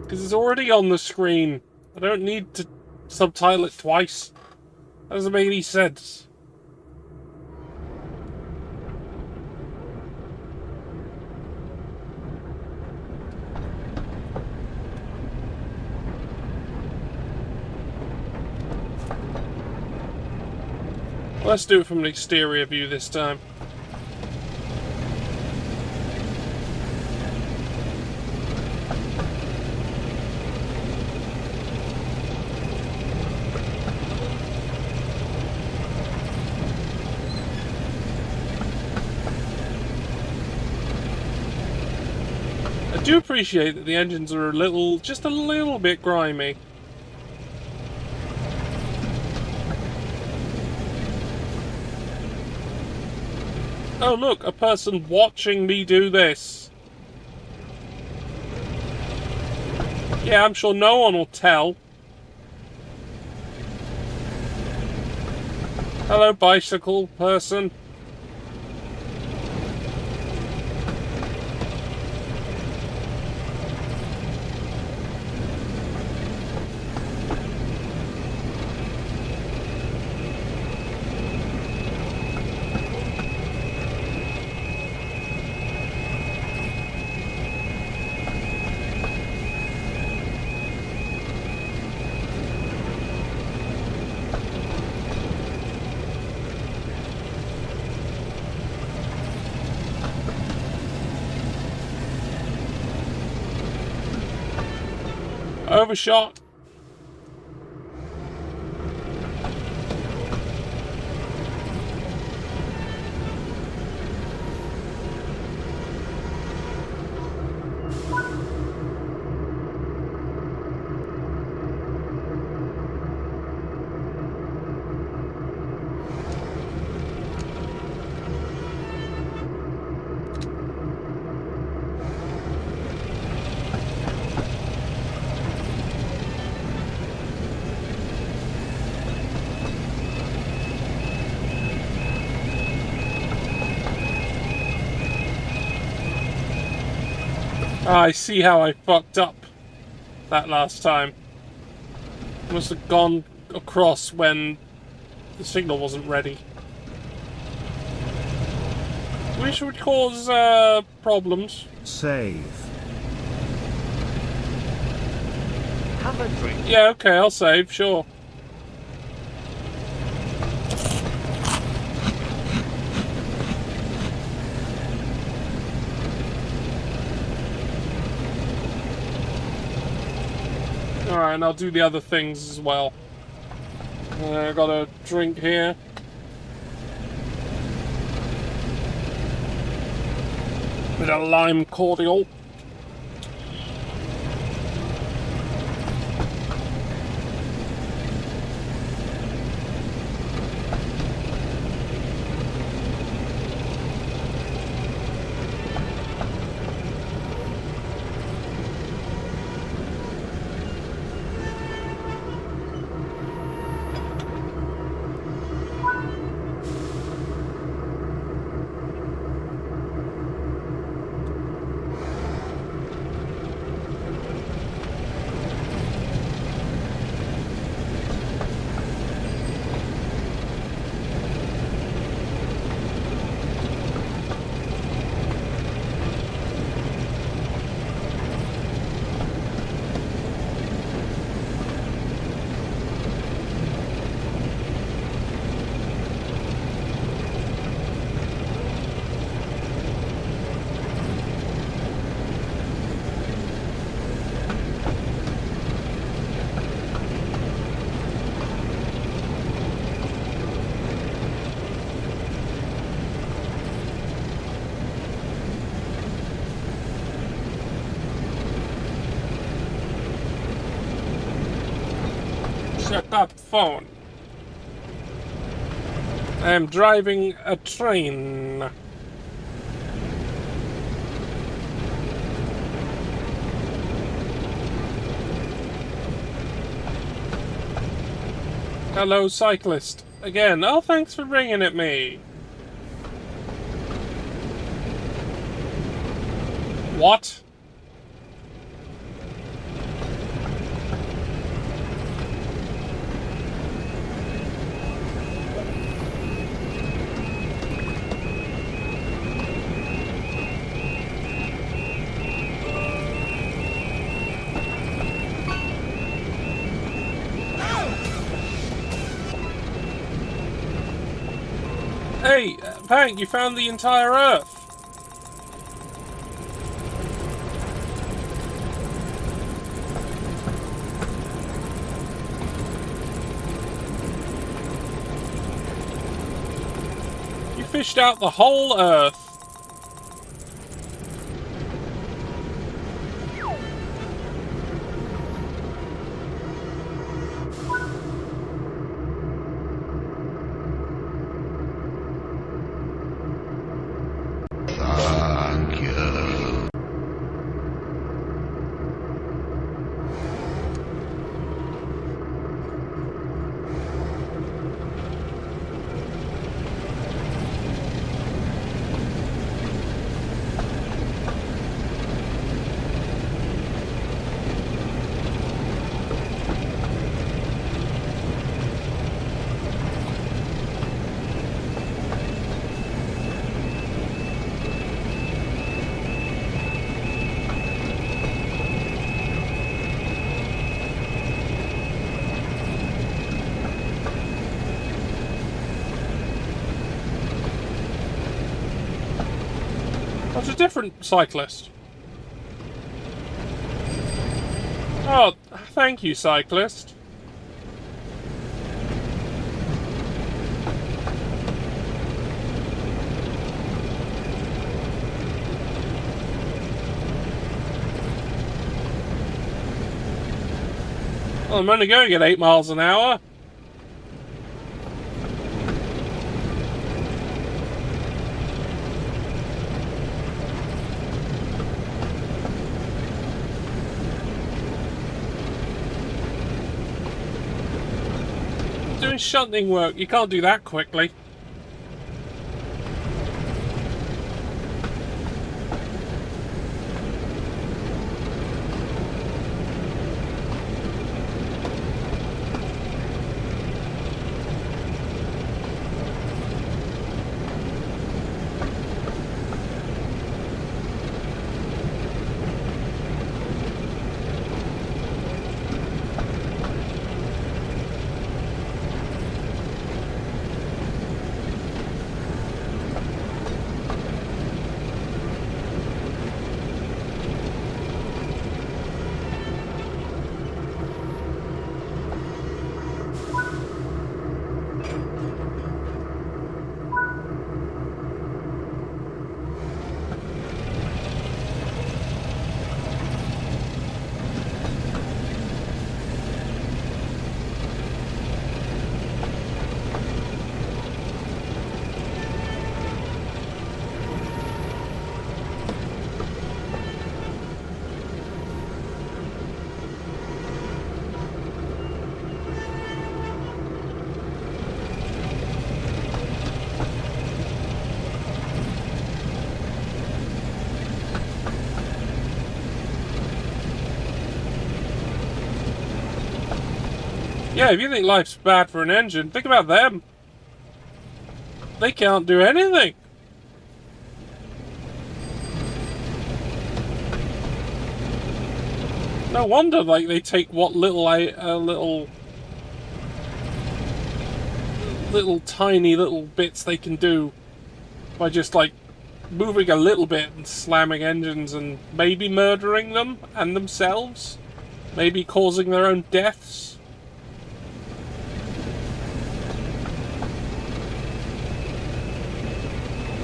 Because it's already on the screen. I don't need to subtitle it twice. That doesn't make any sense. Let's do it from an exterior view this time. I do appreciate that the engines are just a little bit grimy. Oh look, a person watching me do this. Yeah, I'm sure no one will tell. Hello, bicycle person. Overshot. I see how I fucked up that last time. Must have gone across when the signal wasn't ready. Which would cause problems. Save. Have a drink. Yeah, okay, I'll save, sure. Alright, and I'll do the other things as well. I got a drink here. Bit of lime cordial. up phone. I am driving a train. Hello, cyclist. Again, oh, thanks for ringing at me. What? Hey, Hank, you found the entire Earth. You fished out the whole Earth. Thank you. That's a different cyclist. Oh, thank you, cyclist. Well, I'm only going at 8 miles an hour. Doing shunting work, you can't do that quickly. Yeah, if you think life's bad for an engine, think about them. They can't do anything. No wonder, like, they take what little tiny little bits they can do by just, like, moving a little bit and slamming engines and maybe murdering them and themselves. Maybe causing their own deaths.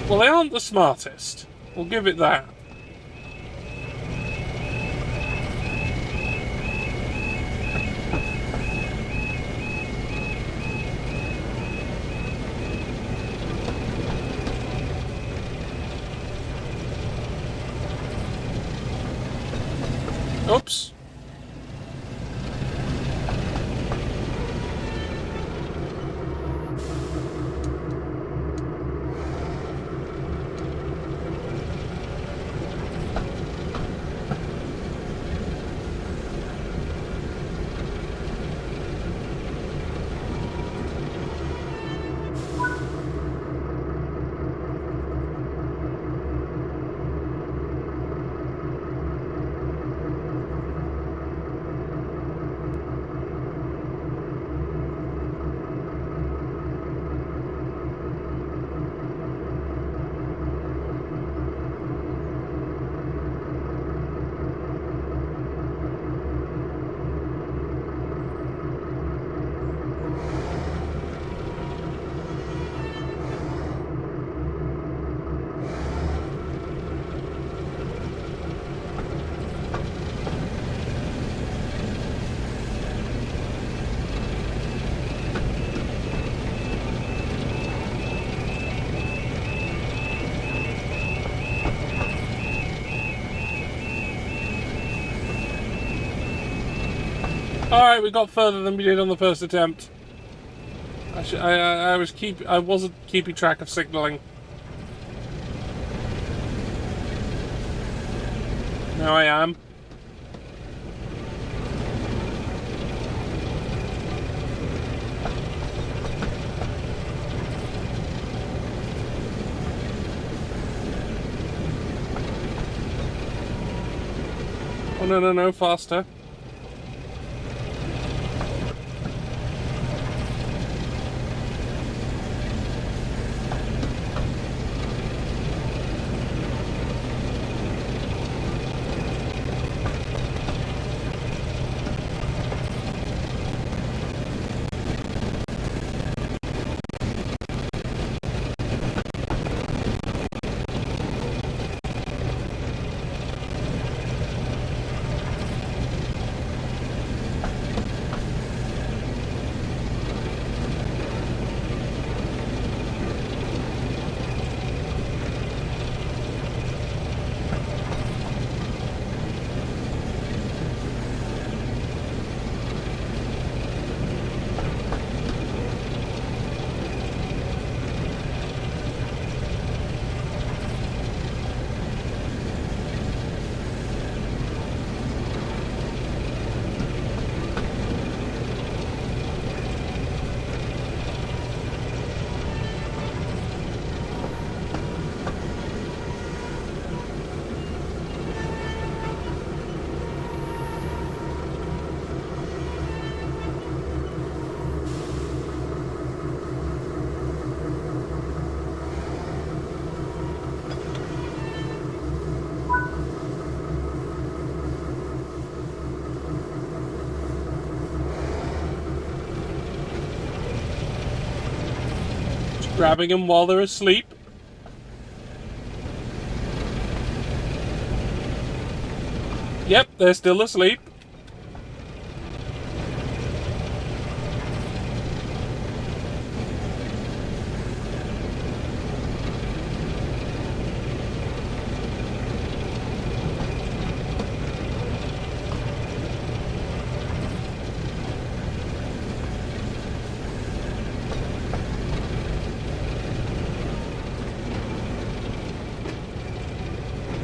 Well, they aren't the smartest. We'll give it that. Oops. Alright, we got further than we did on the first attempt. I wasn't keeping track of signaling. Now I am. Oh no, faster. Grabbing them while they're asleep. Yep, they're still asleep.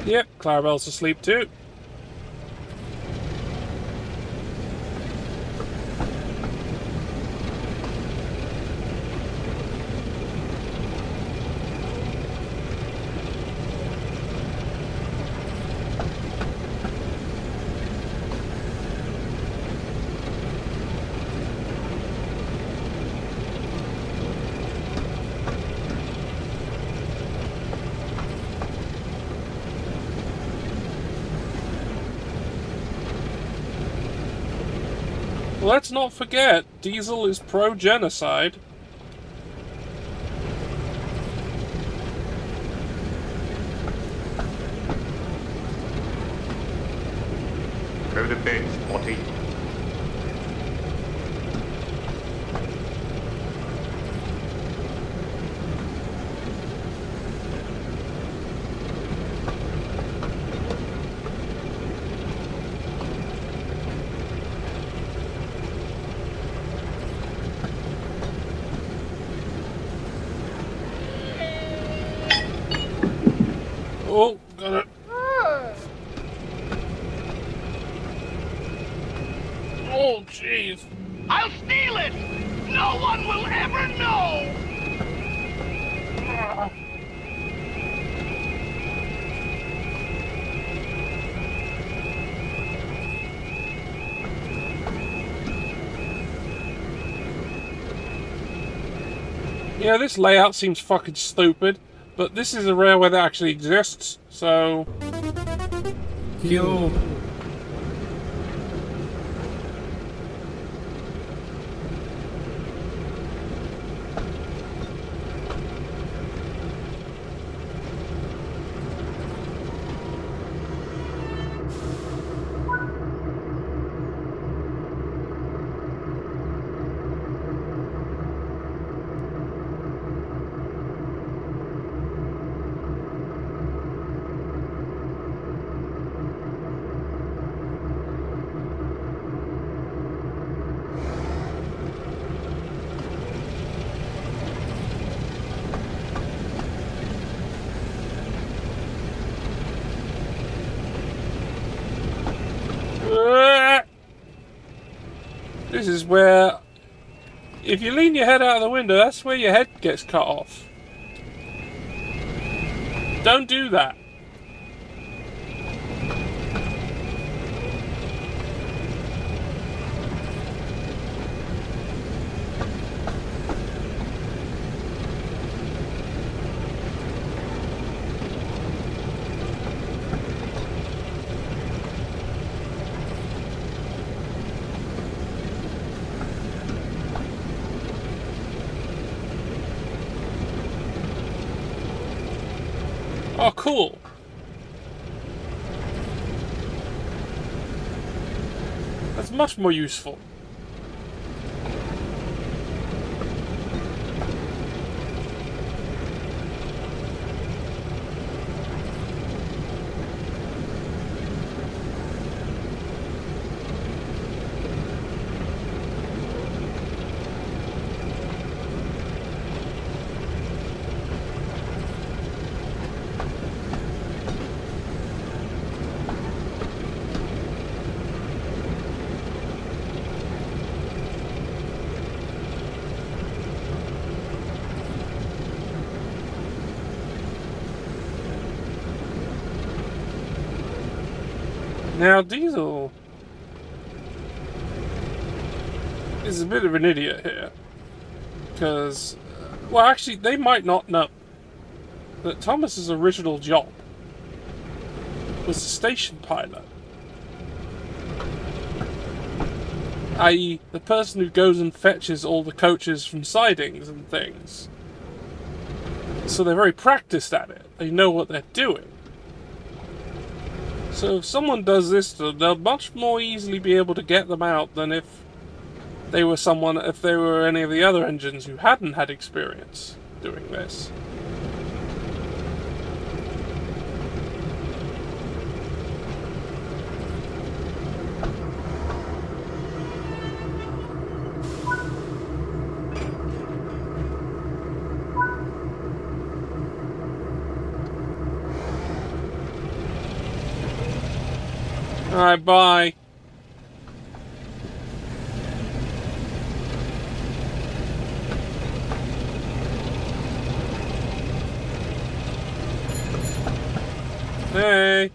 Yep, Clarabelle's asleep too. Let's not forget, Diesel is pro-genocide. Go to bed, Spotty. Oh, got it. Oh, jeez. I'll steal it! No one will ever know! Yeah, this layout seems fucking stupid, but this is a railway that actually exists, so... Yo. This is where... If you lean your head out of the window, that's where your head gets cut off. Don't do that. Oh, cool. That's much more useful. Now, Diesel is a bit of an idiot here. Because, well, actually, they might not know that Thomas's original job was a station pilot. I.e., the person who goes and fetches all the coaches from sidings and things. So they're very practiced at it. They know what they're doing. So if someone does this to them, they'll much more easily be able to get them out than if they were any of the other engines who hadn't had experience doing this. Alright, bye. Hey.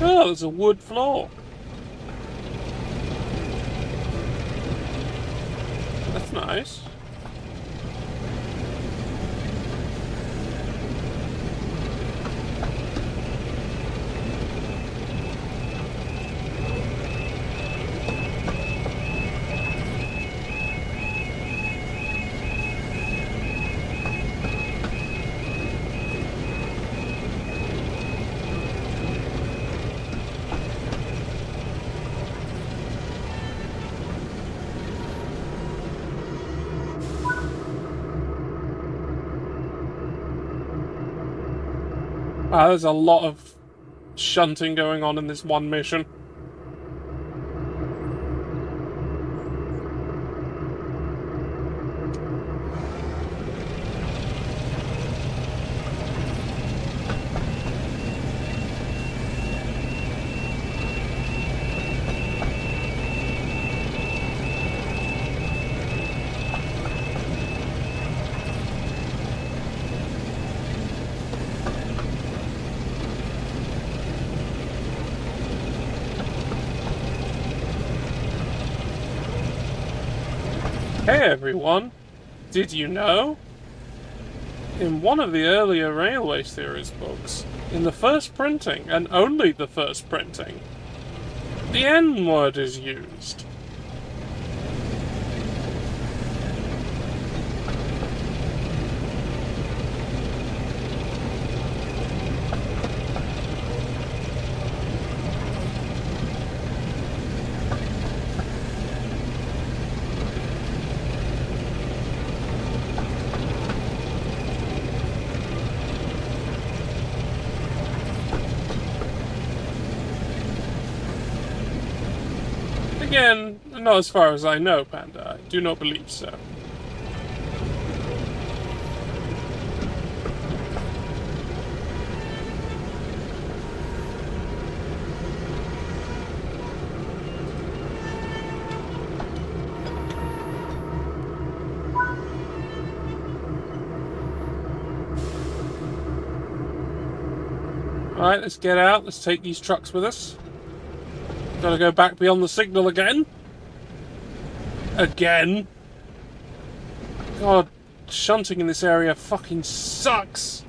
Oh, there's a wood floor. That's nice. There's a lot of shunting going on in this one mission. Hey everyone, did you know? In one of the earlier Railway Series books, in the first printing, and only the first printing, the N word is used. Again, not as far as I know, Panda. I do not believe so. Alright, let's get out. Let's take these trucks with us. Gotta go back beyond the signal again. Again. God, shunting in this area fucking sucks.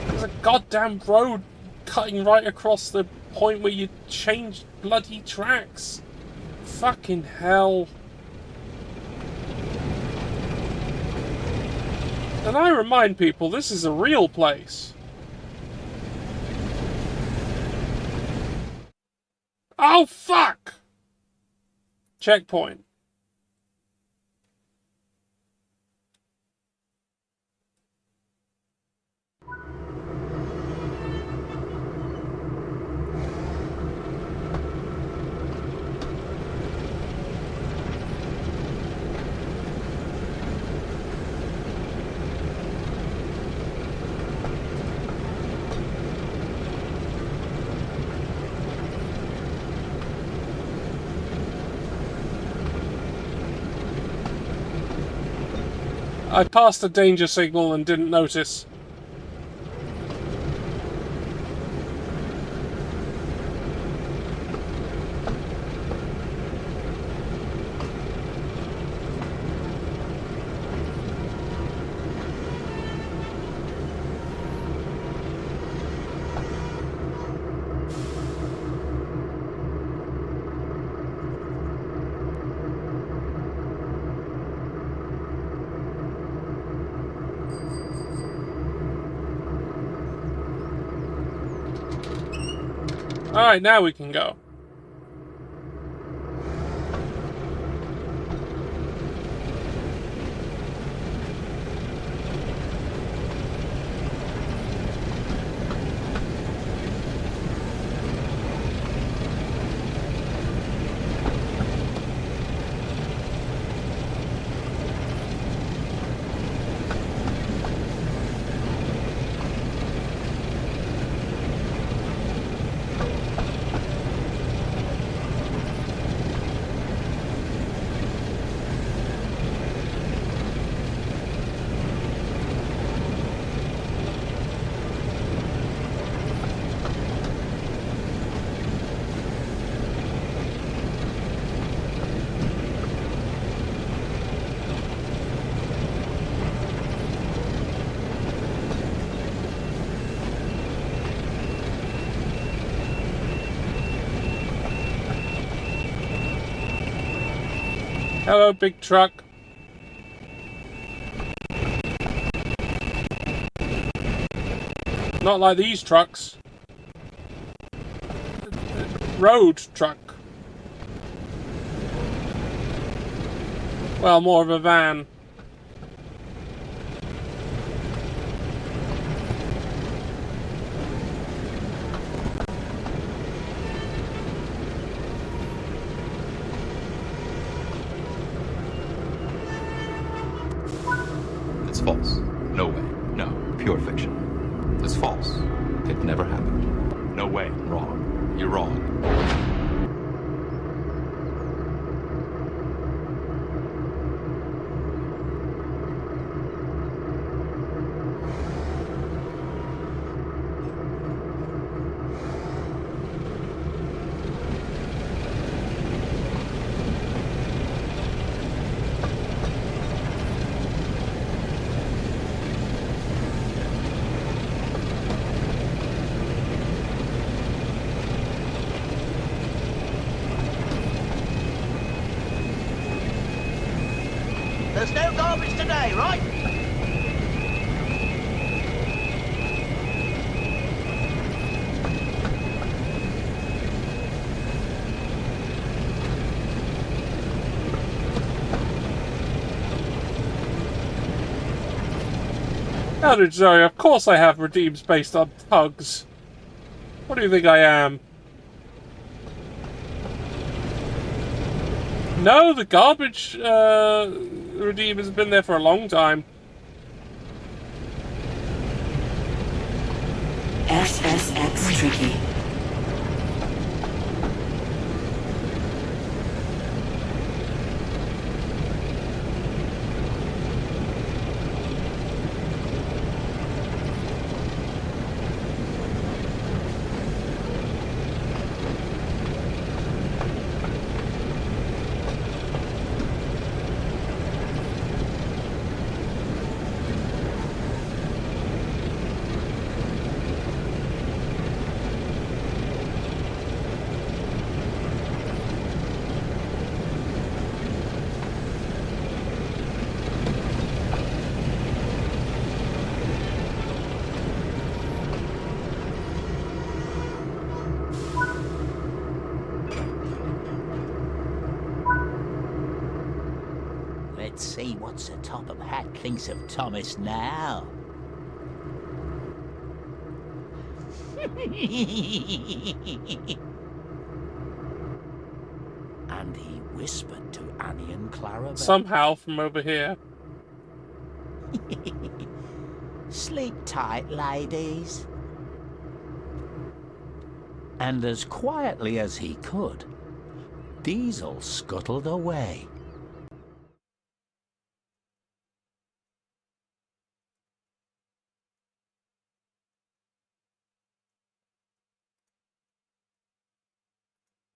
There's a goddamn road cutting right across the point where you change bloody tracks. Fucking hell. And I remind people, this is a real place. Oh, fuck! Checkpoint. I passed a danger signal and didn't notice. Alright, now we can go. Hello, big truck. Not like these trucks. Road truck. Well, more of a van. false. No way. No. Pure fiction. It's false. It never happened. No way. Wrong. You're wrong. There's no garbage today, right? How did Zoe? Of course I have redeems based on tugs. What do you think I am? No, the garbage redeem has been there for a long time. SSX tricky. Let's see what Sir Topham Hatt thinks of Thomas now. And he whispered to Annie and Clarabelle. Somehow from over here. Sleep tight, ladies. And as quietly as he could, Diesel scuttled away.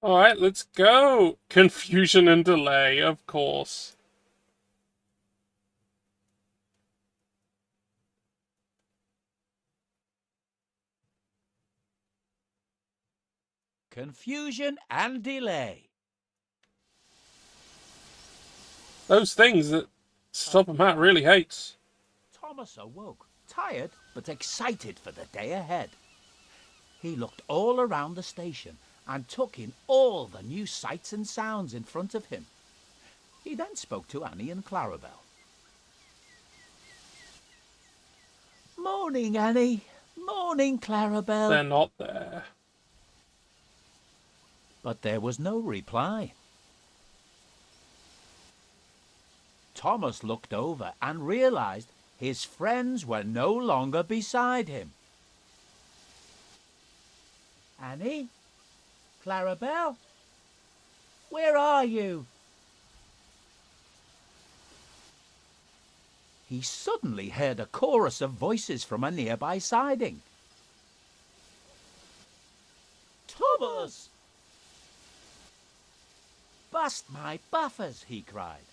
Alright, let's go! Confusion and delay, of course. Confusion and delay. Those things that Stop 'em Hat really hates. Thomas awoke, tired but excited for the day ahead. He looked all around the station and took in all the new sights and sounds in front of him. He then spoke to Annie and Clarabelle. Morning, Annie. Morning, Clarabelle. They're not there. But there was no reply. Thomas looked over and realized his friends were no longer beside him. Annie? Clarabelle? Where are you? He suddenly heard a chorus of voices from a nearby siding. Thomas! Bust my buffers, he cried.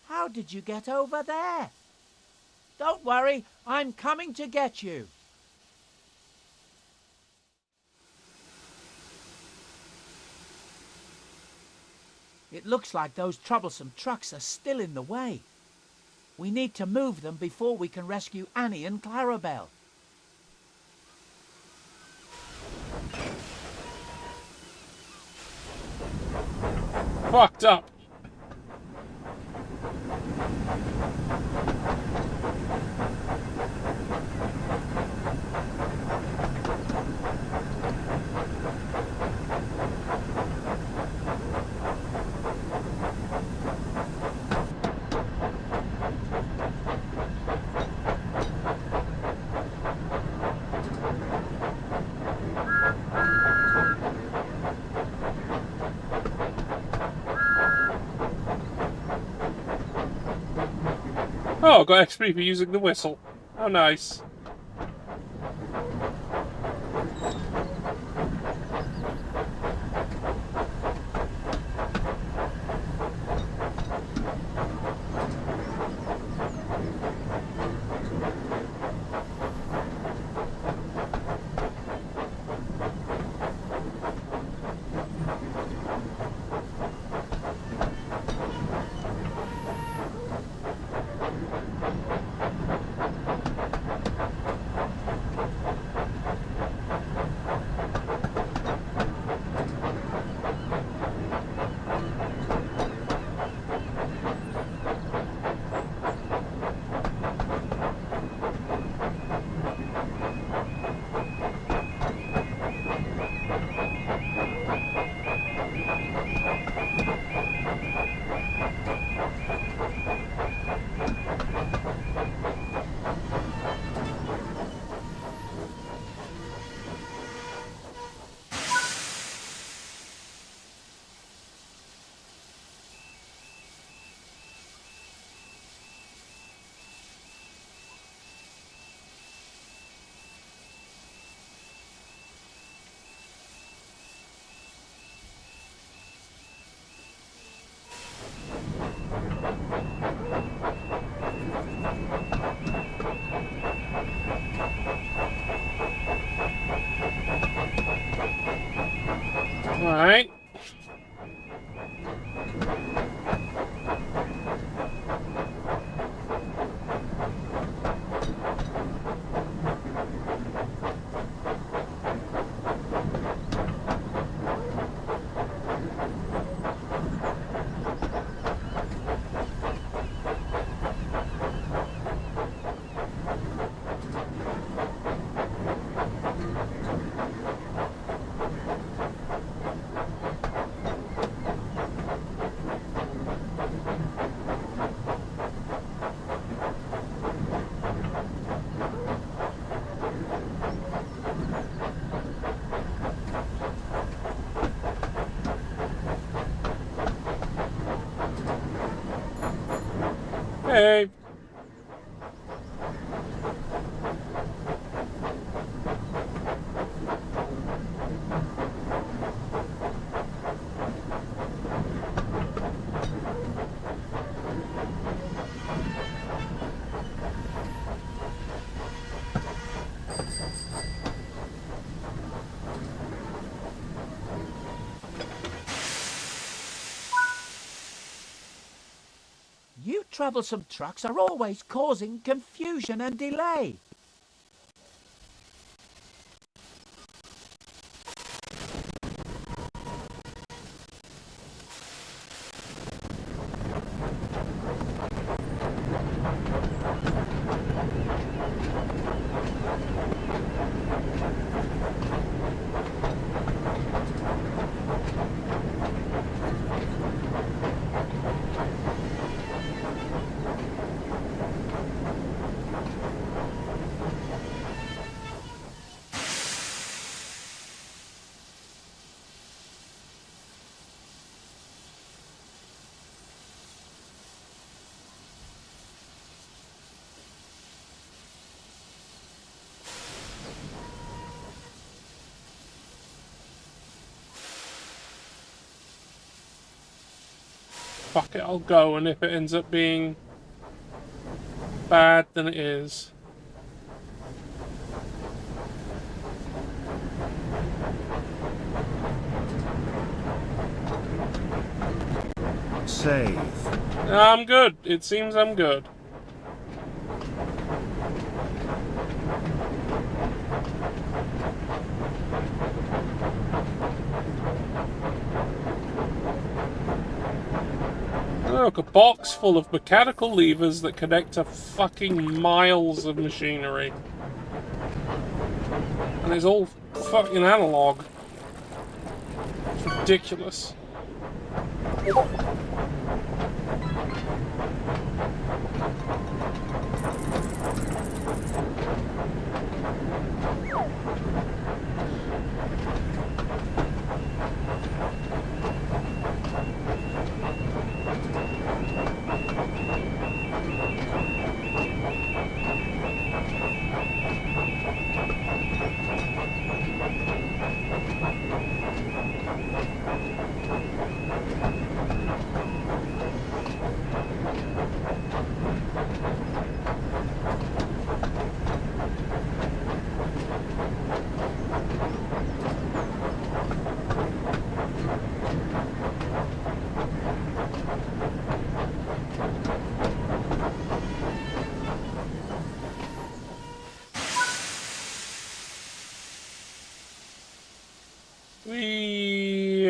How did you get over there? Don't worry, I'm coming to get you. It looks like those troublesome trucks are still in the way. We need to move them before we can rescue Annie and Clarabelle. Fucked up. Oh, I got XP for using the whistle. Oh, nice. Alright. Hey. You troublesome trucks are always causing confusion and delay. Fuck it, I'll go, and if it ends up being bad, then it is. Save. I'm good. It seems I'm good. Look, a box full of mechanical levers that connect to fucking miles of machinery. And it's all fucking analog. It's ridiculous.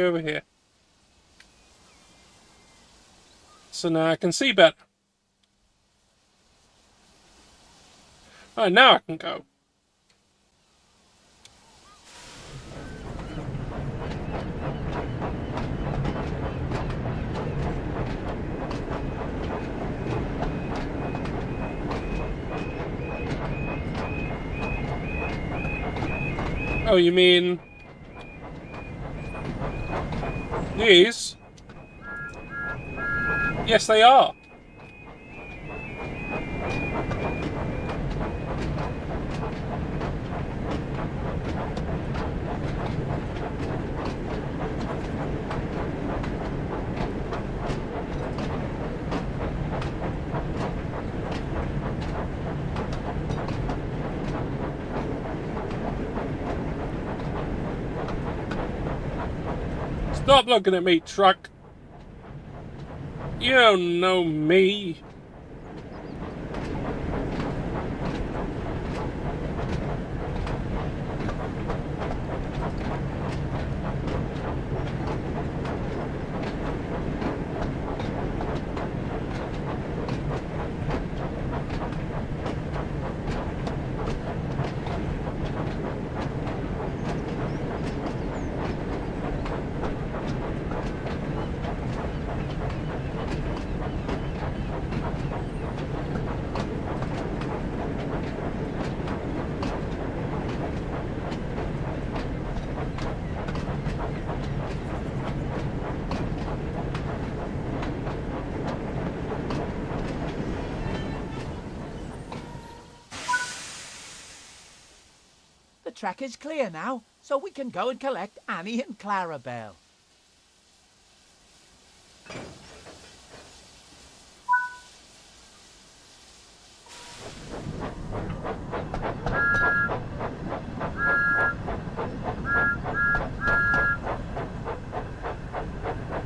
over here. So now I can see better. Alright, now I can go. Oh, you mean... these? Yes, they are. Stop looking at me, truck. You don't know me. The track is clear now, so we can go and collect Annie and Clarabelle.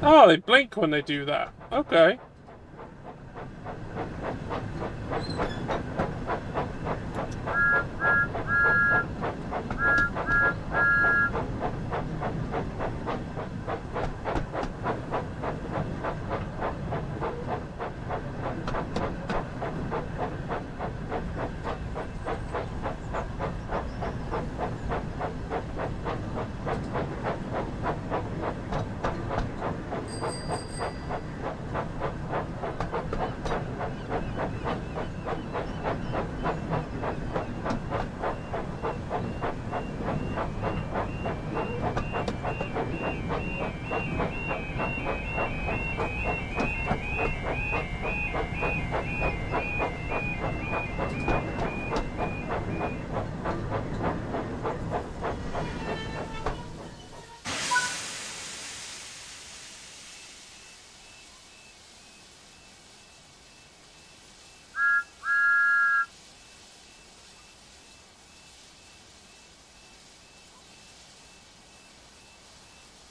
Oh, they blink when they do that. Okay.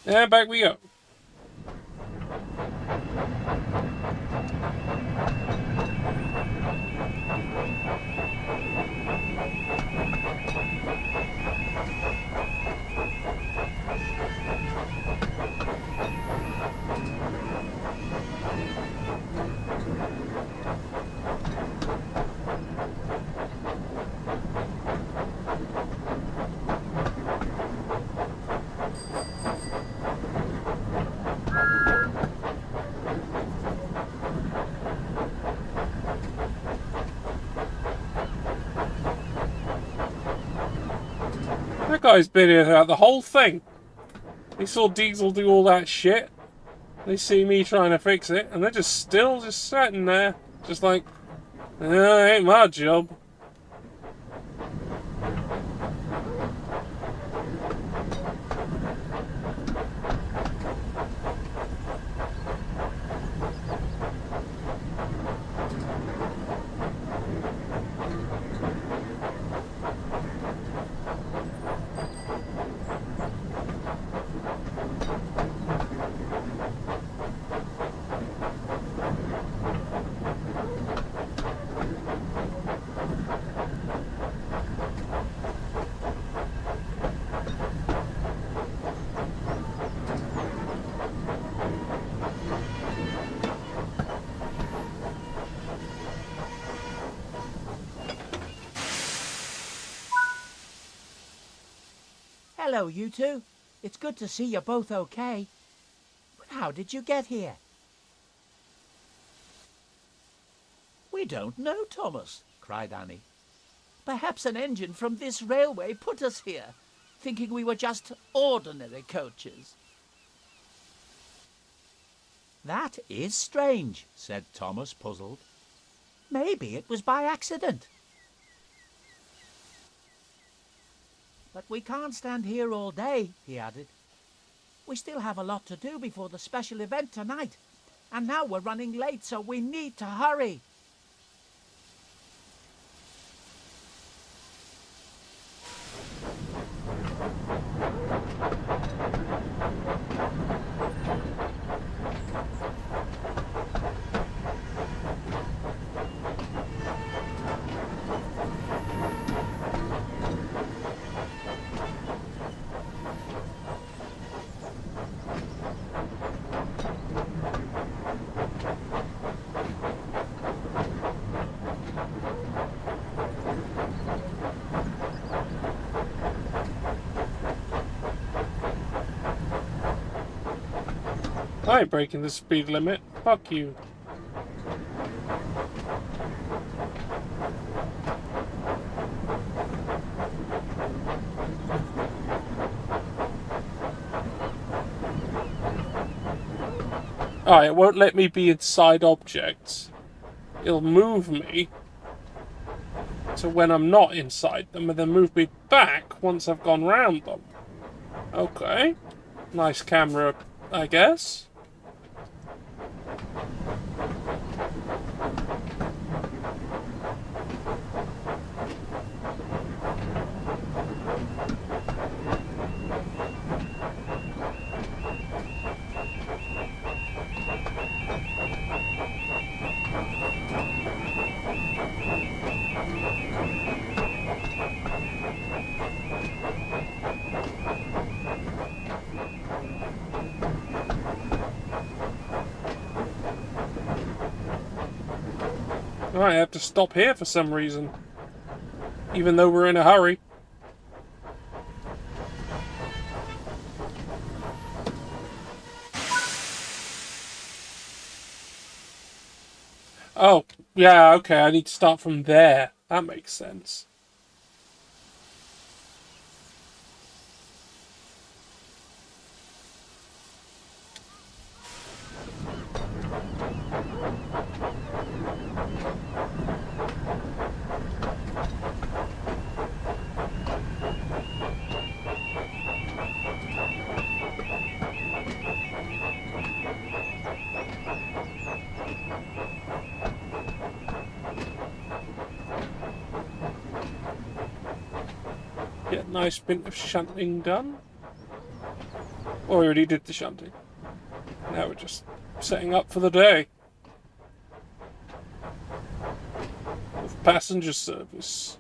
And back we go. That guy's been here throughout the whole thing. They saw Diesel do all that shit. They see me trying to fix it, and they're just still just sitting there. Just like, ain't my job. Hello, you two. It's good to see you're both okay. But how did you get here? We don't know, Thomas, cried Annie. Perhaps an engine from this railway put us here, thinking we were just ordinary coaches. That is strange, said Thomas, puzzled. Maybe it was by accident. But we can't stand here all day, he added. We still have a lot to do before the special event tonight, and now we're running late, so we need to hurry. I ain't breaking the speed limit. Fuck you. Oh, it won't let me be inside objects. It'll move me to when I'm not inside them, and then move me back once I've gone round them. Okay. Nice camera, I guess. I have to stop here for some reason, even though we're in a hurry. Oh, yeah, okay, I need to start from there. That makes sense. Get a nice bit of shunting done. Oh, we already did the shunting. Now we're just setting up for the day. With passenger service.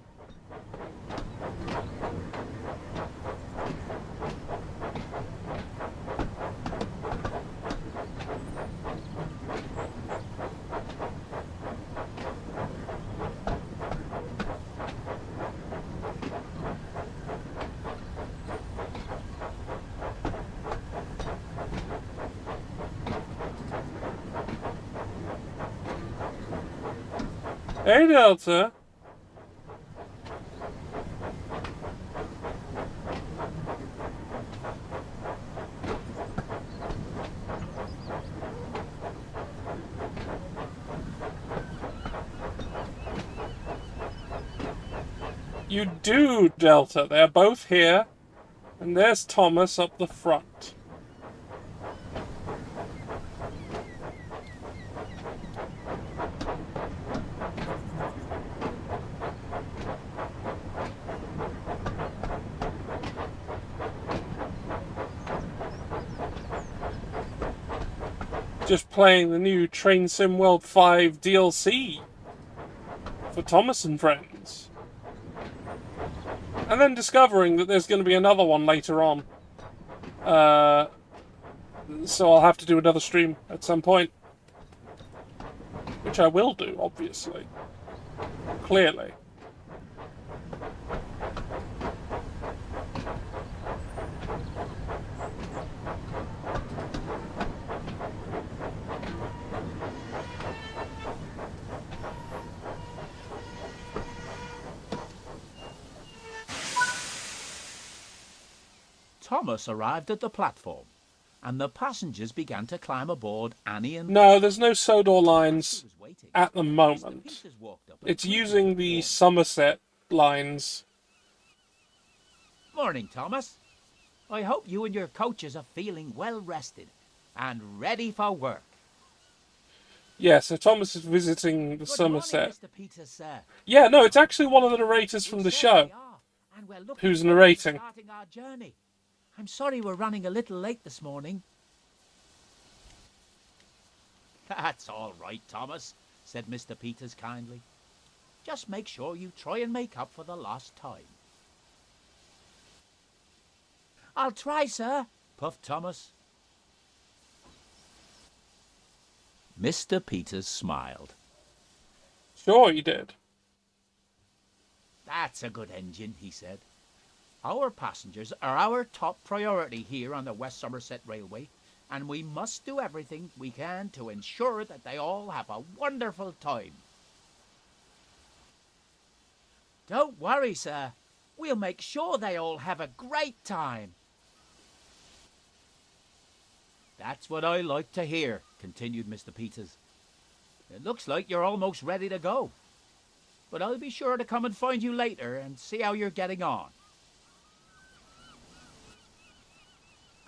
Hey, Delta. You do, Delta. They're both here. And there's Thomas up the front. Just playing the new Train Sim World 5 DLC for Thomas and Friends. And then discovering that there's going to be another one later on. So I'll have to do another stream at some point. Which I will do, obviously. Clearly. Thomas arrived at the platform, and the passengers began to climb aboard Annie and... No, there's no Sodor He lines was waiting. at the Mr. moment. Peters walked up and It's greeted using him the warmly. Somerset lines. Morning, Thomas. I hope you and your coaches are feeling well rested and ready for work. Yeah, so Thomas is visiting the Good Somerset. morning, Mr. Peters, sir. Yeah, no, it's actually one of the narrators from You the certainly show. are, and we're looking Who's forward to narrating. starting our journey. I'm sorry we're running a little late this morning. That's all right, Thomas, said Mr. Peters kindly. Just make sure you try and make up for the lost time. I'll try, sir, puffed Thomas. Mr. Peters smiled. Sure, he did. That's a good engine, he said. Our passengers are our top priority here on the West Somerset Railway, and we must do everything we can to ensure that they all have a wonderful time. Don't worry, sir. We'll make sure they all have a great time. That's what I like to hear, continued Mr. Peters. It looks like you're almost ready to go. But I'll be sure to come and find you later and see how you're getting on.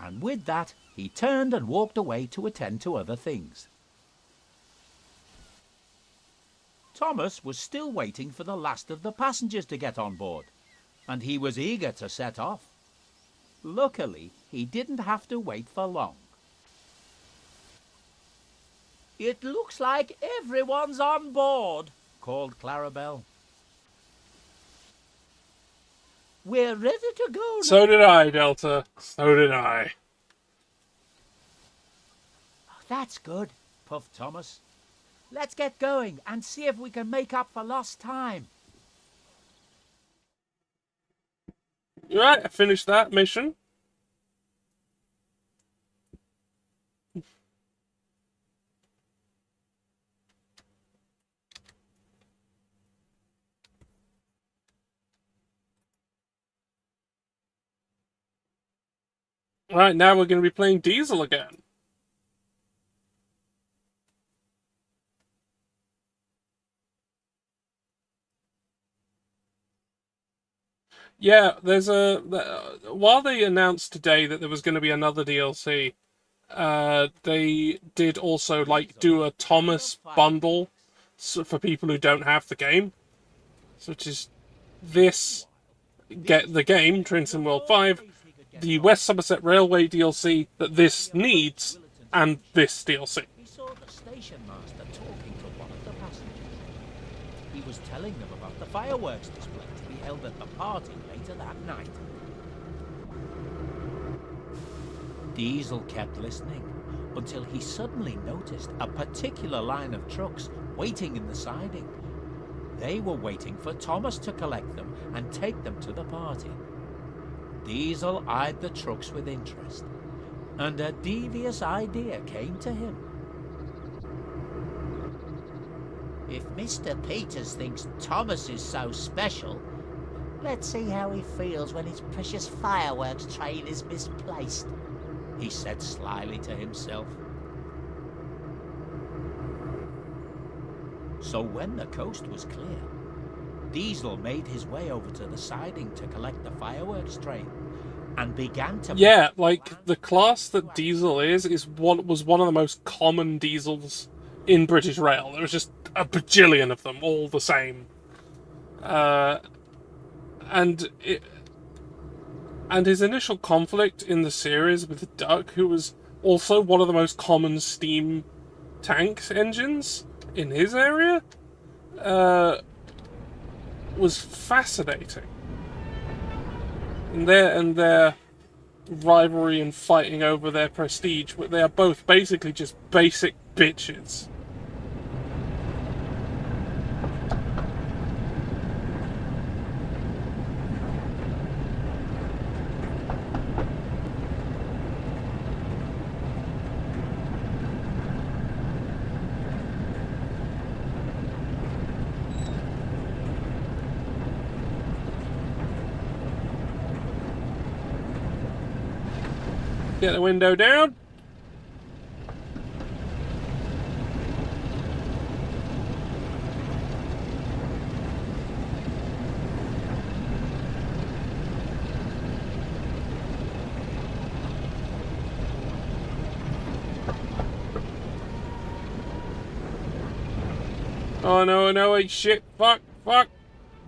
And with that, he turned and walked away to attend to other things. Thomas was still waiting for the last of the passengers to get on board, and he was eager to set off. Luckily, he didn't have to wait for long. It looks like everyone's on board, called Clarabelle. We're ready to go now. So did I, Delta. So did I. That's good, puffed Thomas. Let's get going and see if we can make up for lost time. Right, I finished that mission. Right, now we're going to be playing Diesel again. Yeah, there's while they announced today that there was going to be another DLC, they did also do a Thomas bundle for people who don't have the game, such as this, get the game, Train World 5, the West Somerset Railway DLC that this needs, and this DLC. He saw the station master talking to one of the passengers. He was telling them about the fireworks display to be held at the party later that night. Diesel kept listening until he suddenly noticed a particular line of trucks waiting in the siding. They were waiting for Thomas to collect them and take them to the party. Diesel eyed the trucks with interest, and a devious idea came to him. If Mr. Peters thinks Thomas is so special, let's see how he feels when his precious fireworks train is misplaced, he said slyly to himself. So when the coast was clear, Diesel made his way over to the siding to collect the fireworks train and began to... Yeah, the class that Diesel was one of the most common Diesels in British Rail. There was just a bajillion of them, all the same. And his initial conflict in the series with Duck, who was also one of the most common steam tank engines in his area, was fascinating. And their rivalry and fighting over their prestige, they are both basically just basic bitches. Get the window down. Oh no, no, wait, shit, fuck,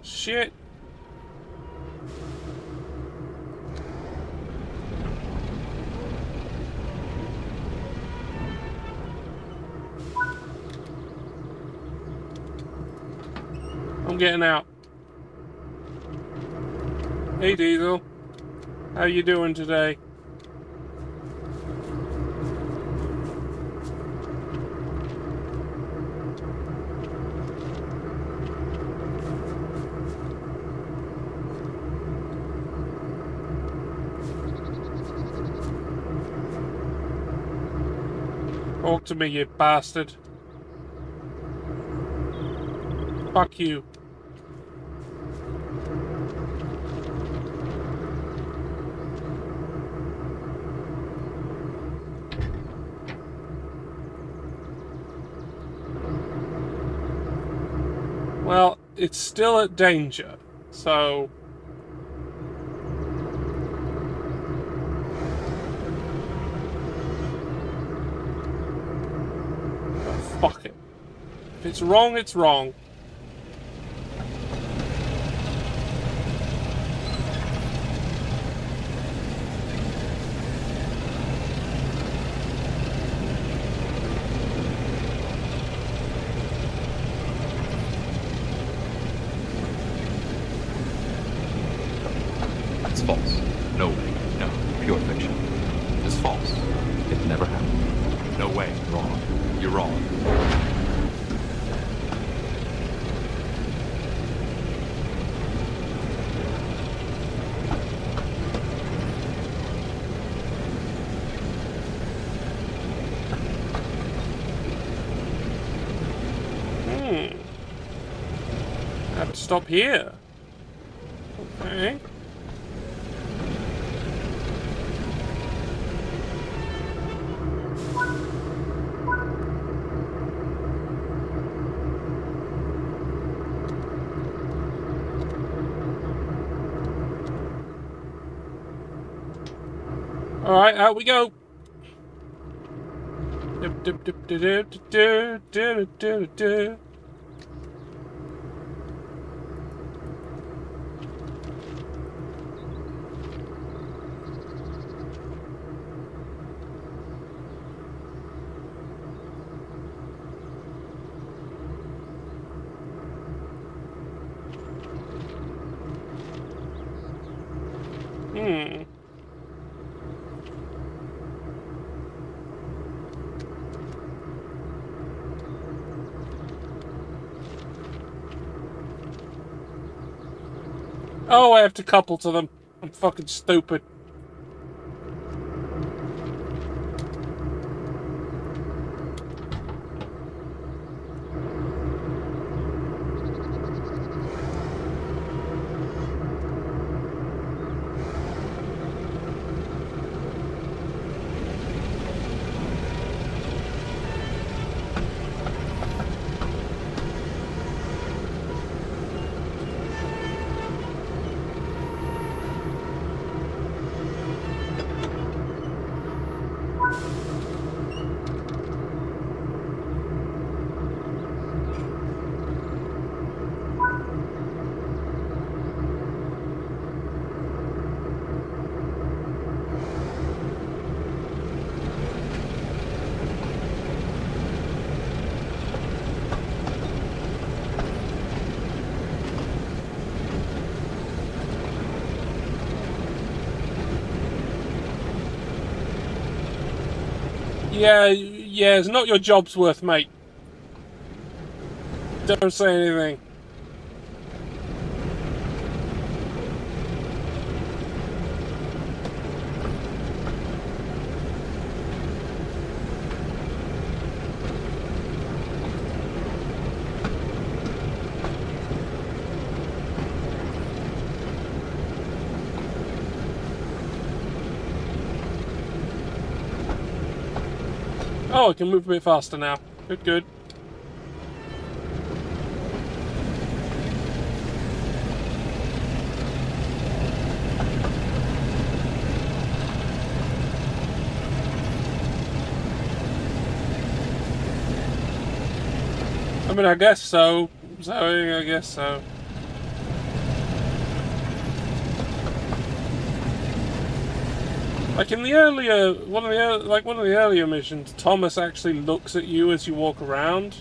shit. I'm getting out. Hey Diesel, how you doing today? Talk to me, you bastard. Fuck you. Well, it's still at danger, so... Oh, fuck it. If it's wrong, it's wrong. It's false. No way. No. Pure fiction. It's false. It never happened. No way. Wrong. You're wrong. I have to stop here. Okay. Alright, out we go. Oh, I have to couple to them. I'm fucking stupid. Yeah, it's not your job's worth, mate. Don't say anything. Oh, I can move a bit faster now. Good, good. I mean, I guess so. Zoe, I guess so. Like in the earlier, one of the earlier missions, Thomas actually looks at you as you walk around.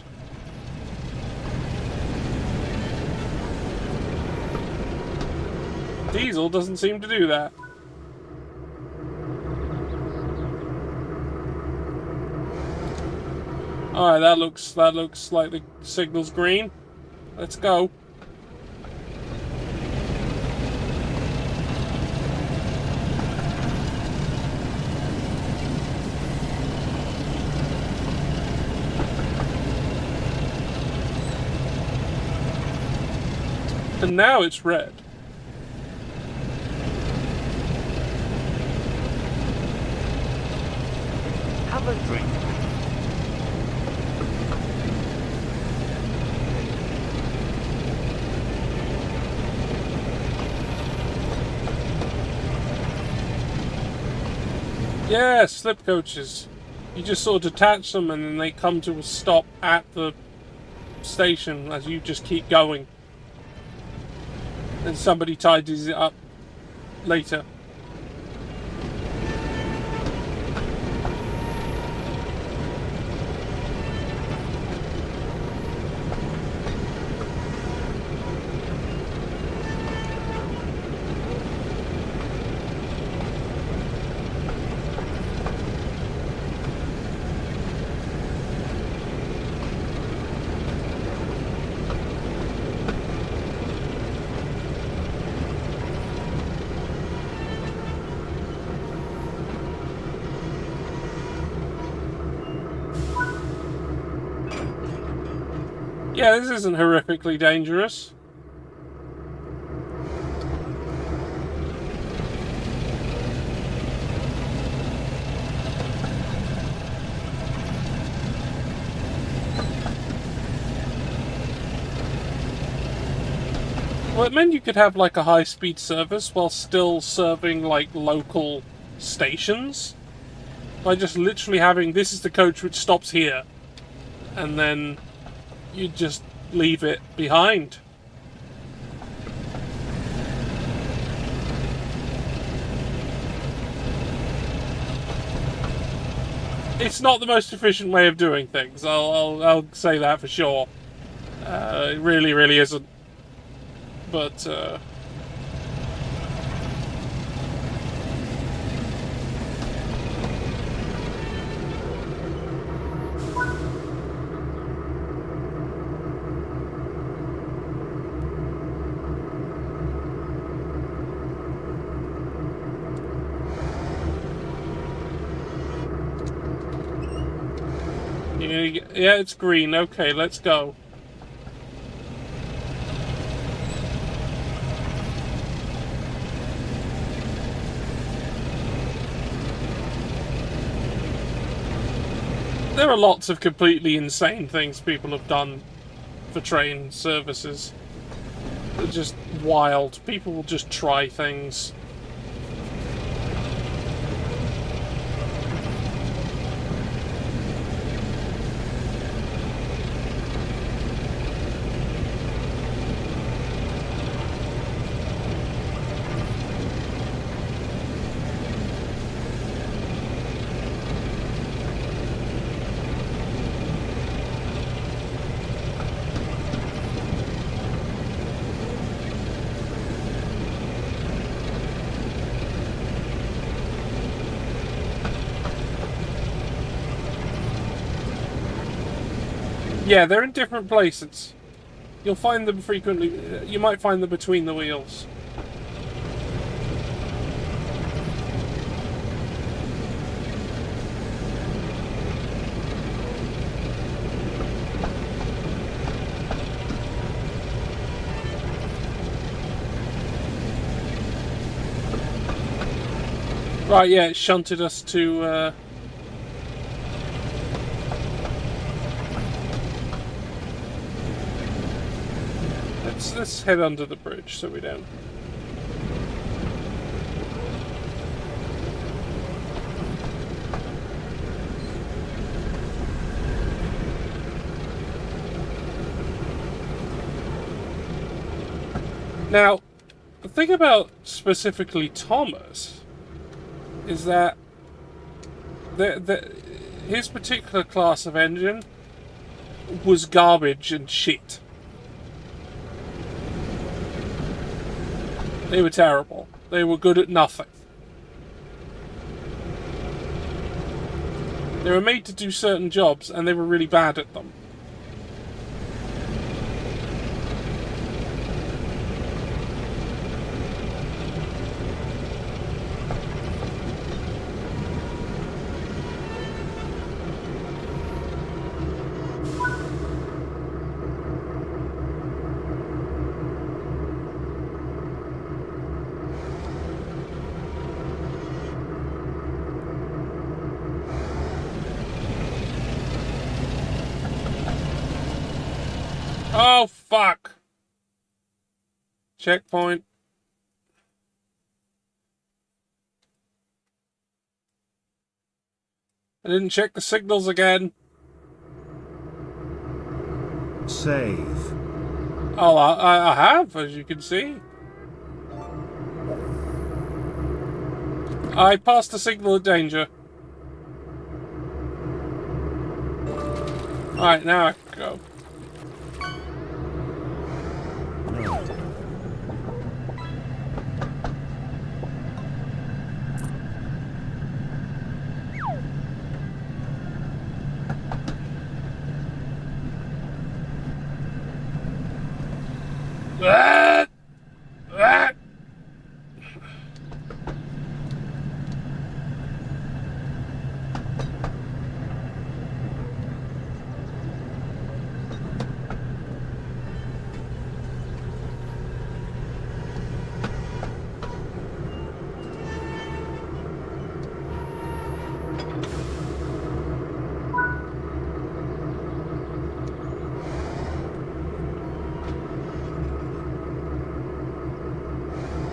Diesel doesn't seem to do that. Alright, that looks like the signal's green. Let's go. And now it's red. Have a drink. Yeah, slip coaches. You just sort of detach them and then they come to a stop at the station as you just keep going. And somebody tidies it up later. Yeah, this isn't horrifically dangerous. Well, it meant you could have like a high-speed service while still serving like local stations. By just literally having, this is the coach which stops here. And then you just leave it behind. It's not the most efficient way of doing things. I'll say that for sure. It really isn't. But yeah, it's green. Okay, let's go. There are lots of completely insane things people have done for train services. They're just wild. People will just try things. Yeah, they're in different places. You'll find them frequently. You might find them between the wheels. Right, yeah, it shunted us to let's head under the bridge so we don't. Now, the thing about specifically Thomas is that his particular class of engine was garbage and shit. They were terrible. They were good at nothing. They were made to do certain jobs, and they were really bad at them. Oh, fuck. Checkpoint. I didn't check the signals again. Save. Oh, I have, as you can see. I passed the signal of danger. Alright, now I can go. Ah! Ah!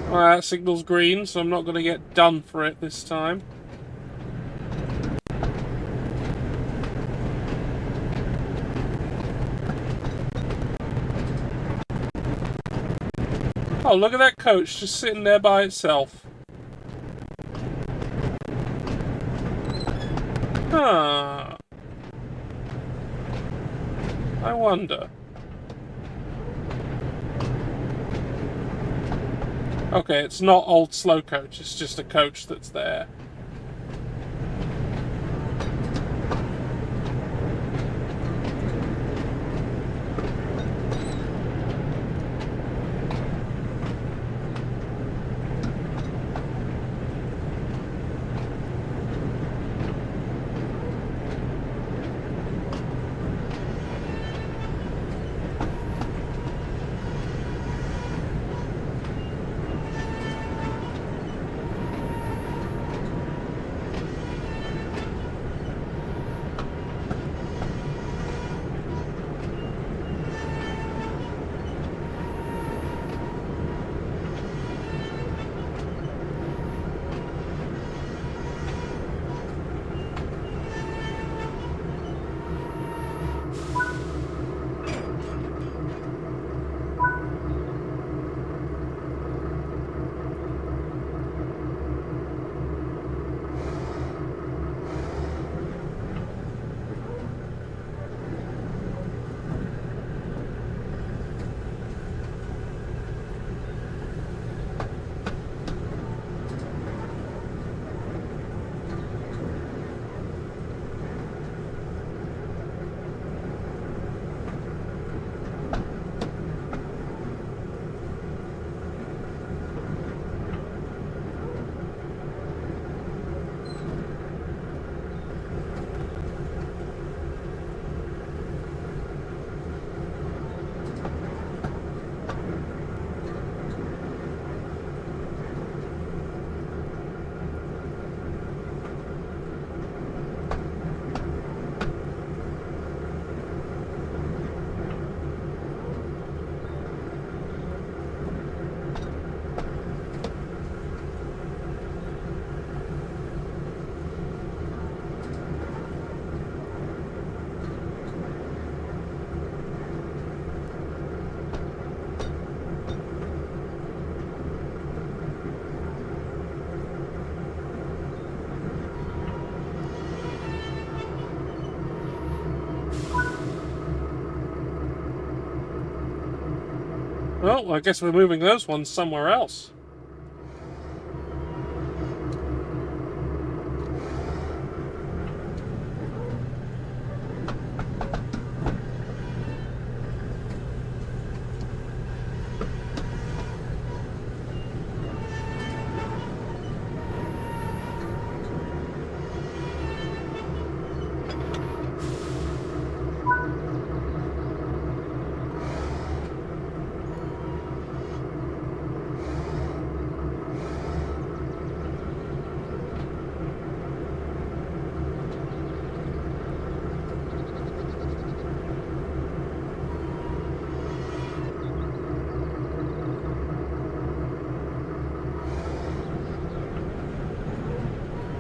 Alright, that signal's green, so I'm not going to get done for it this time. Oh, look at that coach just sitting there by itself. Huh. I wonder. Okay, it's not old slow coach, it's just a coach that's there. Well, I guess we're moving those ones somewhere else.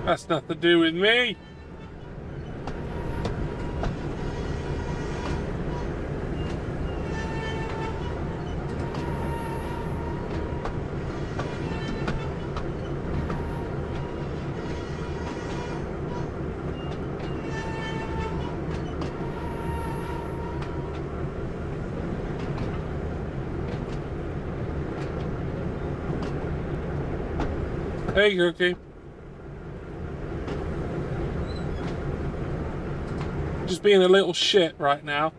That's nothing to do with me. Hey, Cookie. Just being a little shit right now.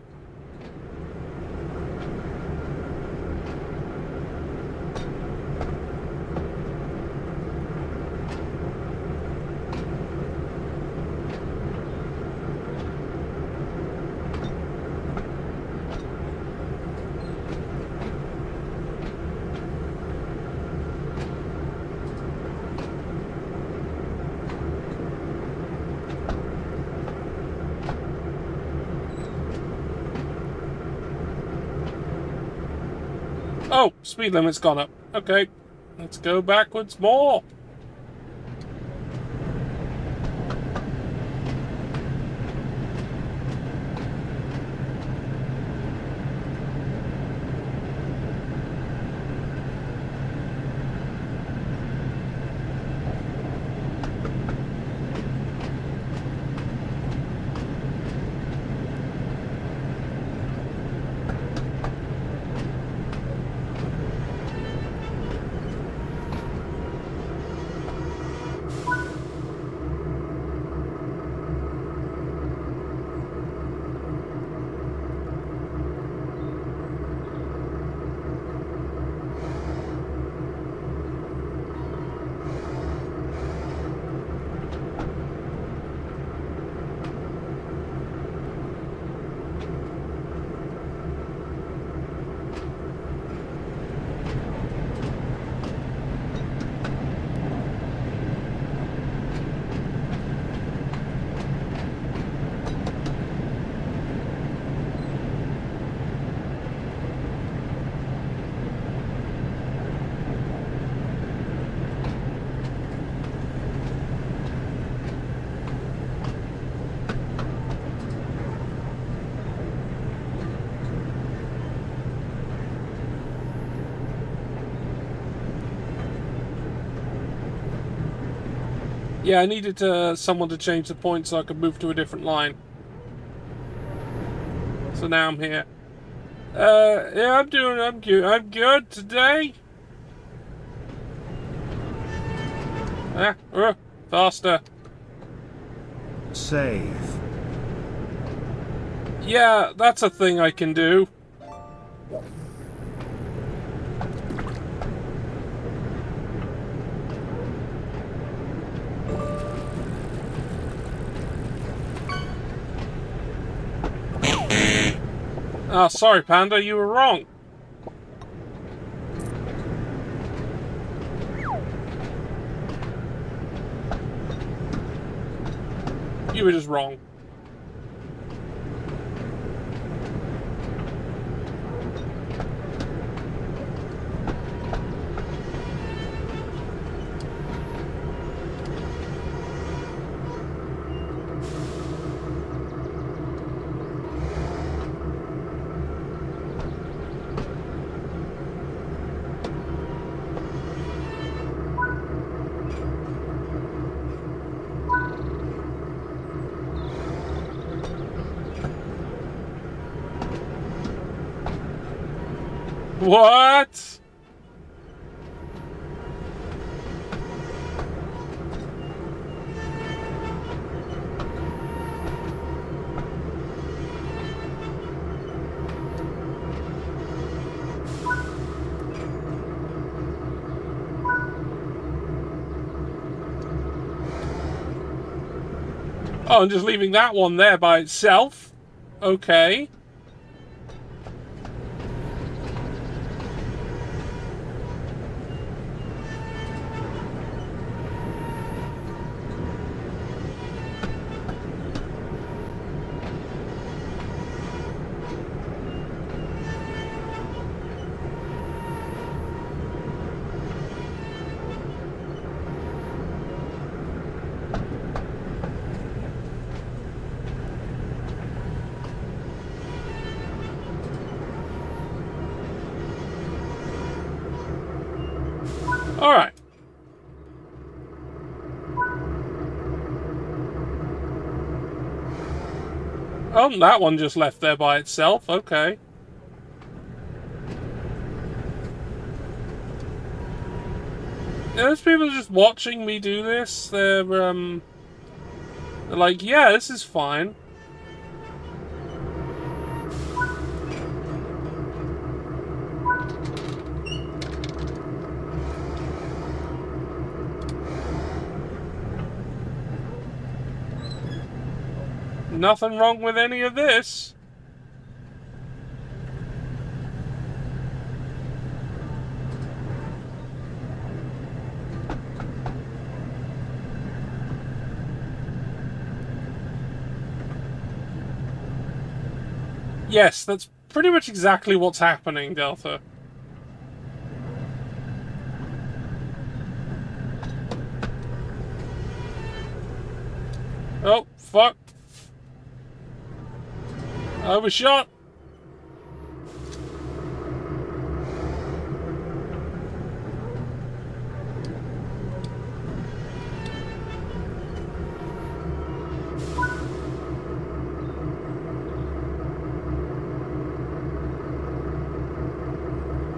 Oh, speed limit's gone up. Okay, let's go backwards more. Yeah, I needed someone to change the point so I could move to a different line. So now I'm here. Yeah, I'm good today. Faster. Save. Yeah, that's a thing I can do. Ah, sorry, Panda, you were wrong. You were just wrong. What? Oh, I'm just leaving that one there by itself. Okay. All right. Oh, that one just left there by itself. Okay. There's people just watching me do this. They're like, yeah, this is fine. Nothing wrong with any of this. Yes, that's pretty much exactly what's happening, Delta. Oh, fuck. Overshot.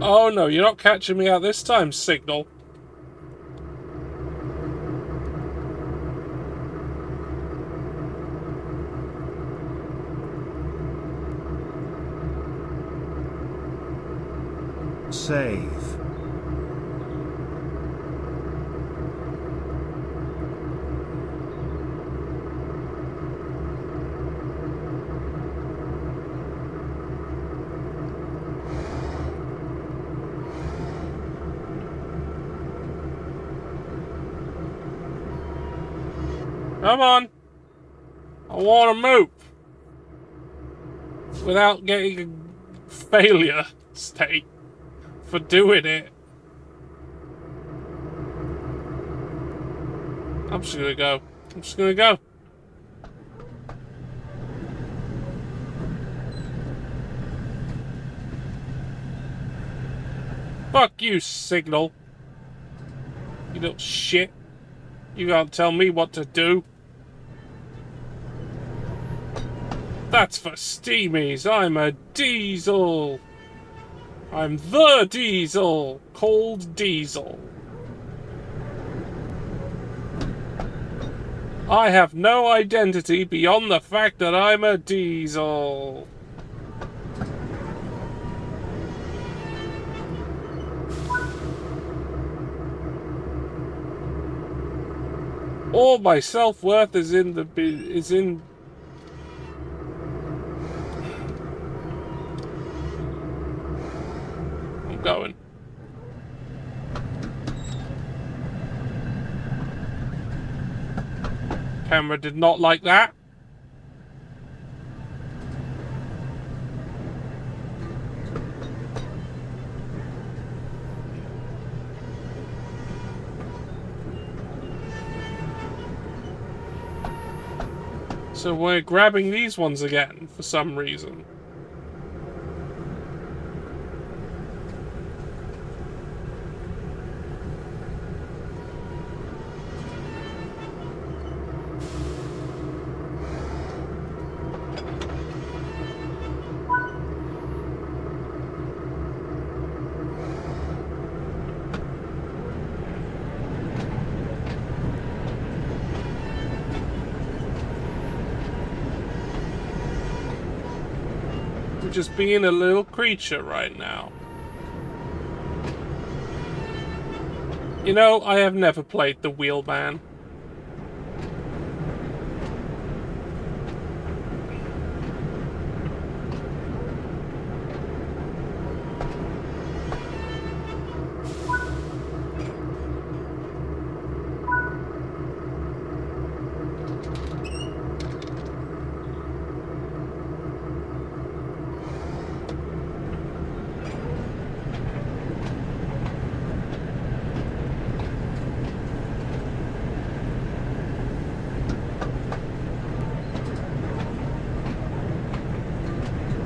Oh no, you're not catching me out this time, Signal. Save. Come on. I want to move. Without getting a failure state for doing it. I'm just gonna go. I'm just gonna go. Fuck you, Signal. You little shit. You can't tell me what to do. That's for steamies. I'm a diesel. I'm the diesel. Called Diesel. I have no identity beyond the fact that I'm a diesel. All my self-worth is in the I'm going. Camera did not like that. So we're grabbing these ones again for some reason. We're just being a little creature right now. You know, I have never played the Wheelman.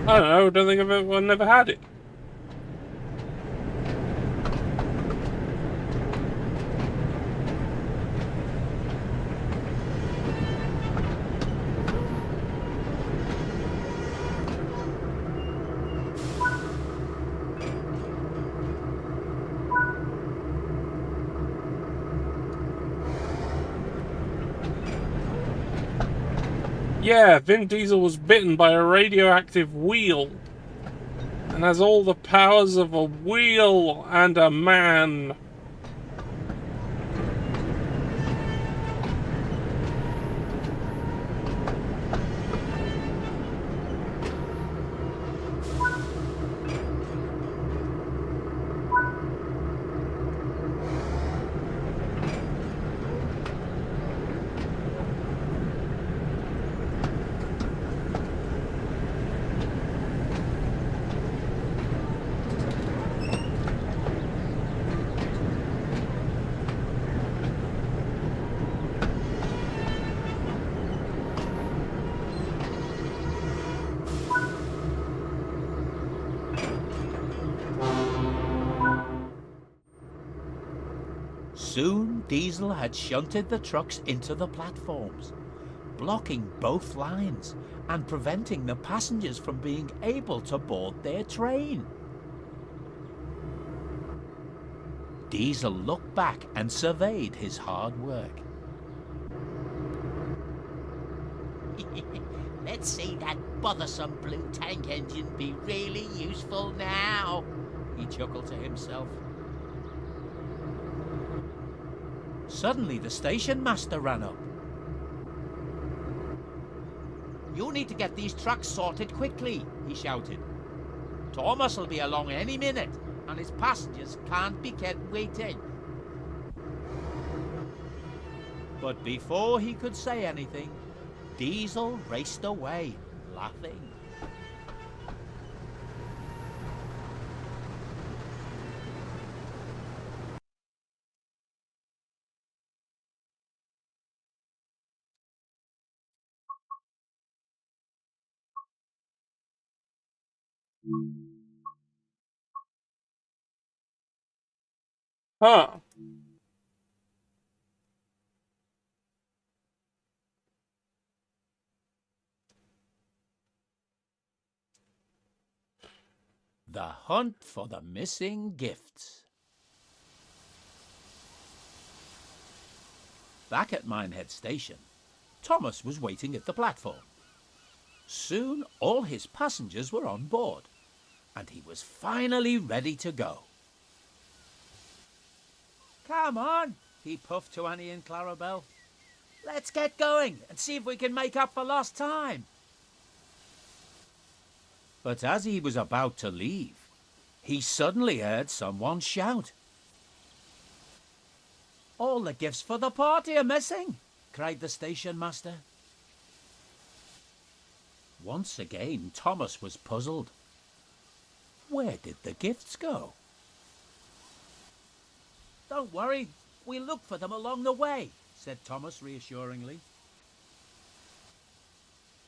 I don't know, I don't think I've never had it. Yeah, Vin Diesel was bitten by a radioactive wheel and has all the powers of a wheel and a man. Soon Diesel had shunted the trucks into the platforms, blocking both lines and preventing the passengers from being able to board their train. Diesel looked back and surveyed his hard work. Let's see that bothersome blue tank engine be really useful now, he chuckled to himself. Suddenly the station master ran up. You need to get these trucks sorted quickly, he shouted. Thomas will be along any minute, and his passengers can't be kept waiting. But before he could say anything, Diesel raced away, laughing. Huh. The hunt for the missing gifts. Back at Minehead Station, Thomas was waiting at the platform. Soon all his passengers were on board, and he was finally ready to go. Come on, he puffed to Annie and Clarabelle. Let's get going and see if we can make up for lost time. But as he was about to leave, he suddenly heard someone shout. All the gifts for the party are missing, cried the station master. Once again, Thomas was puzzled. Where did the gifts go? Don't worry, we'll look for them along the way, said Thomas reassuringly.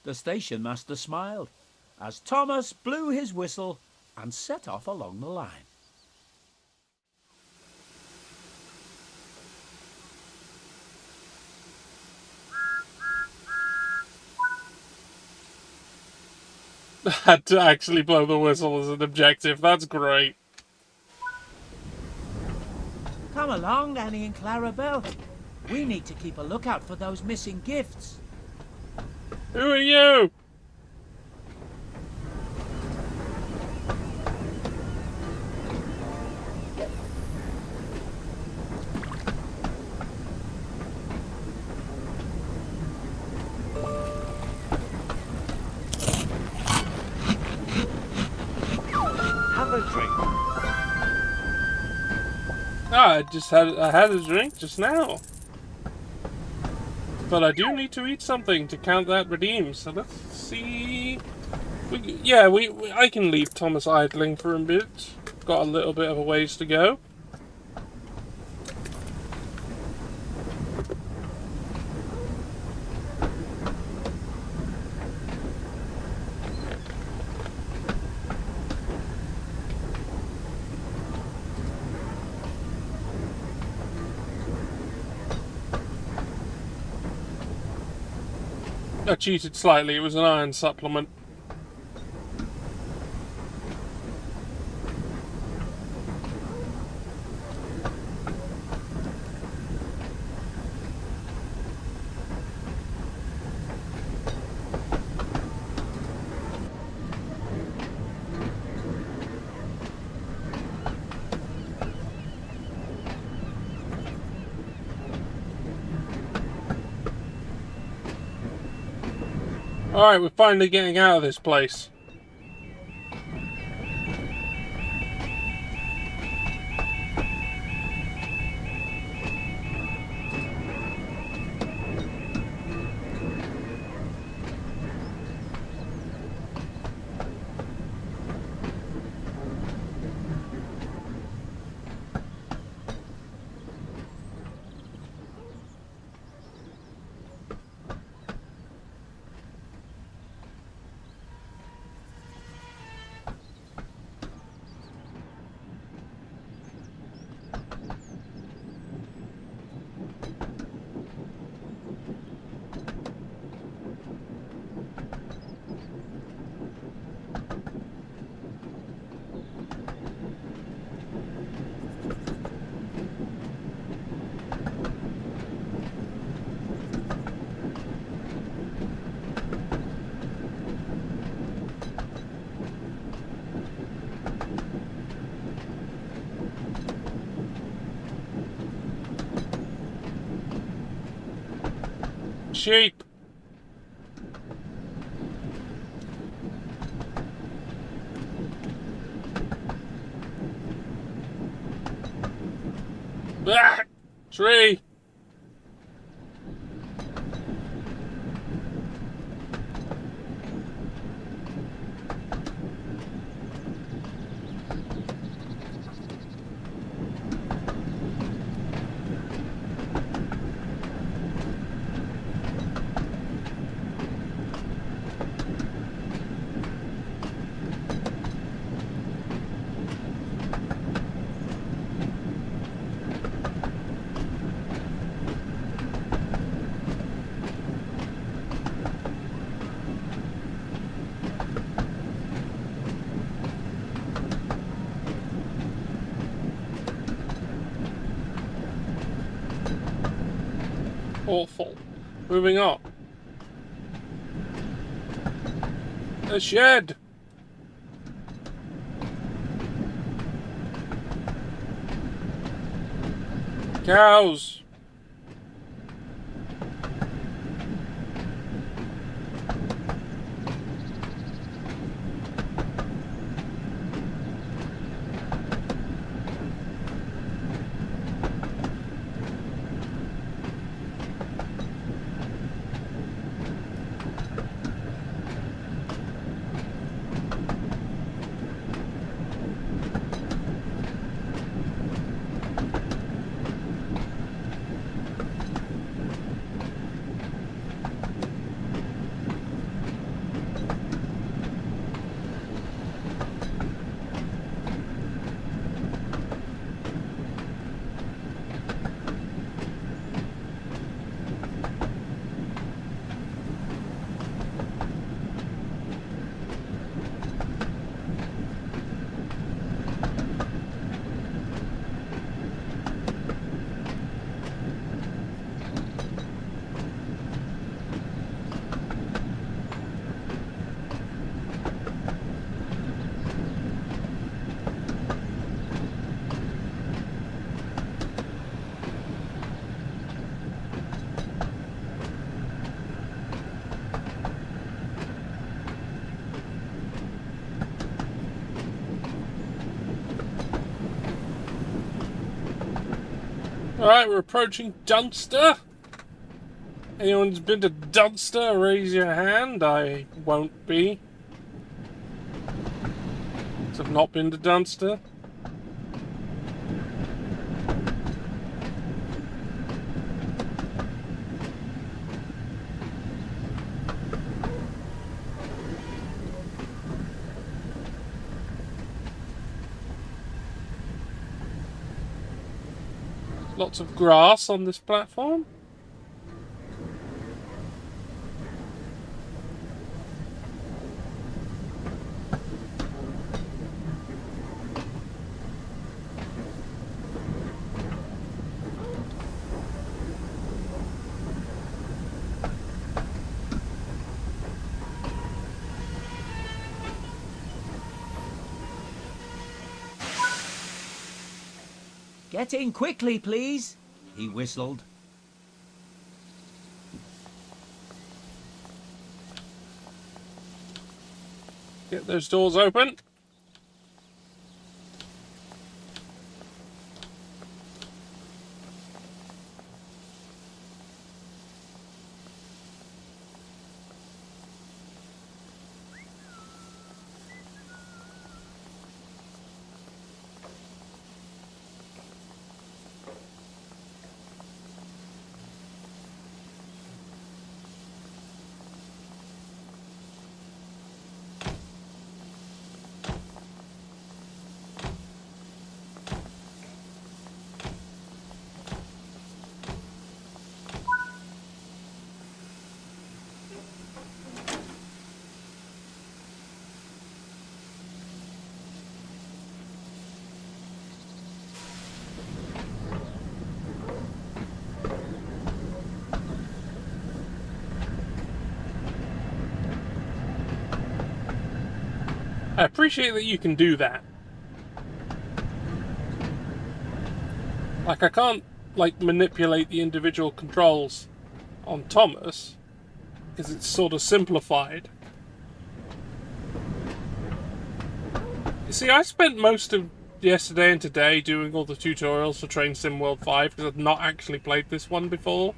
The station master smiled as Thomas blew his whistle and set off along the line. Had to actually blow the whistle as an objective. That's great. Come along, Annie and Clarabelle. We need to keep a lookout for those missing gifts. Who are you? a drink? Ah, I had a drink just now. But I do need to eat something to count that redeem. So let's see. I can leave Thomas idling for a bit. Got a little bit of a ways to go. I cheated slightly, it was an iron supplement. Alright, we're finally getting out of this place. Sheep! Ah! Tree! Awful. Moving on. A shed! Cows! Alright, we're approaching Dunster. Anyone's been to Dunster, raise your hand. I won't be. I've not been to Dunster. Lots of grass on this platform. Get in quickly, please, he whistled. Get those doors open. I appreciate that you can do that. Like, I can't, like, manipulate the individual controls on Thomas, because it's sort of simplified. You see, I spent most of yesterday and today doing all the tutorials for Train Sim World 5, because I've not actually played this one before.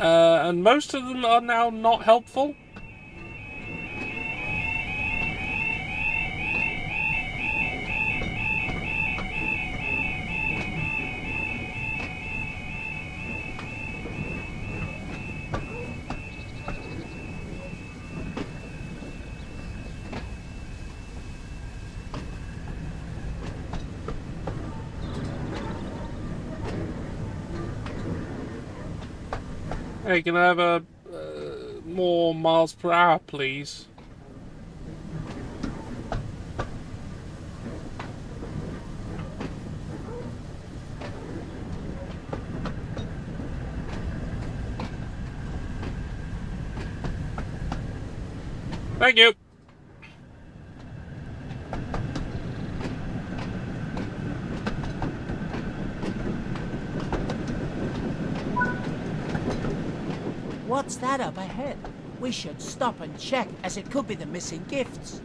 And most of them are now not helpful. Hey, can I have a more miles per hour, please? Thank you. What's that up ahead? We should stop and check, as it could be the missing gifts.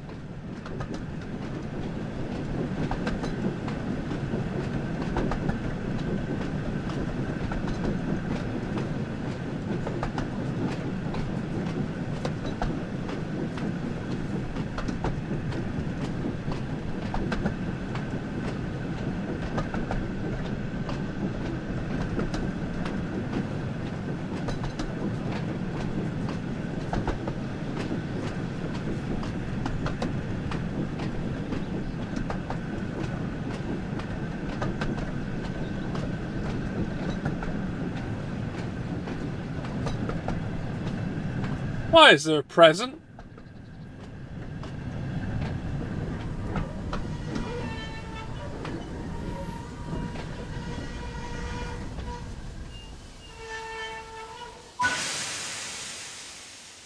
Why is there a present?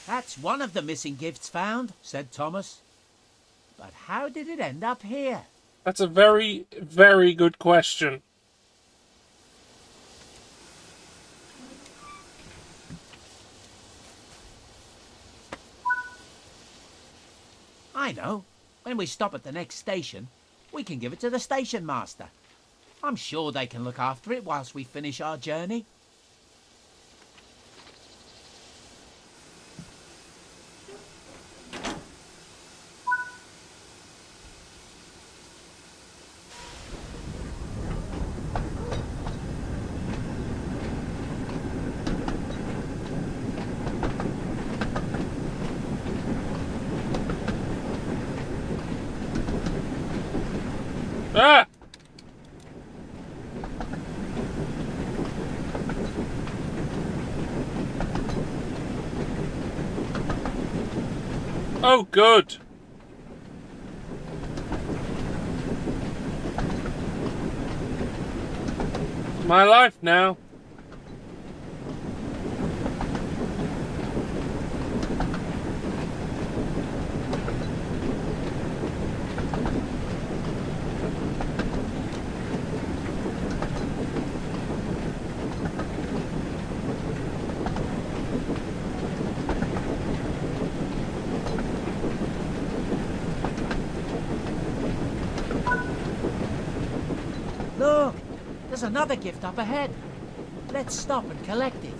That's one of the missing gifts found, said Thomas. But how did it end up here? That's a very, very good question. I know. When we stop at the next station, we can give it to the station master. I'm sure they can look after it whilst we finish our journey. Ah! Oh, good. My life now. Look, there's another gift up ahead. Let's stop and collect it.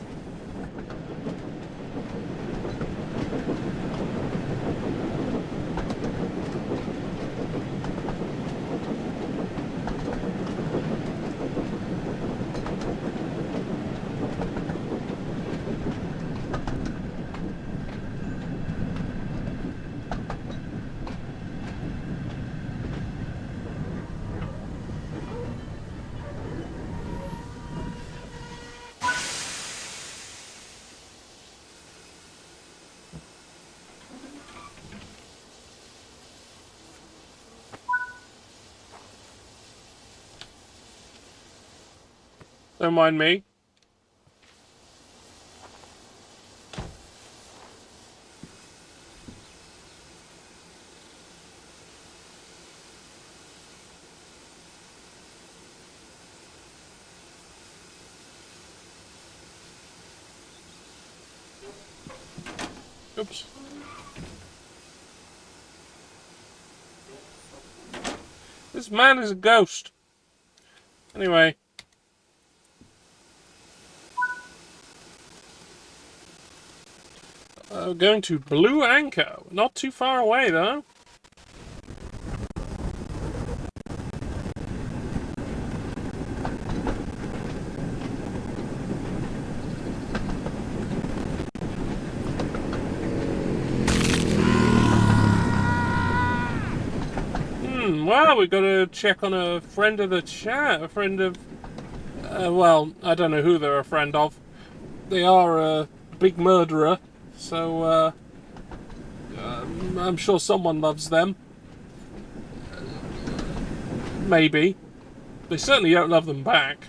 Don't mind me. Oops. This man is a ghost. Anyway. Going to Blue Anchor. Not too far away, though. Well, we've got to check on a friend of the chat. A friend of... well, I don't know who they're a friend of. They are a big murderer. So, I'm sure someone loves them. Maybe. They certainly don't love them back.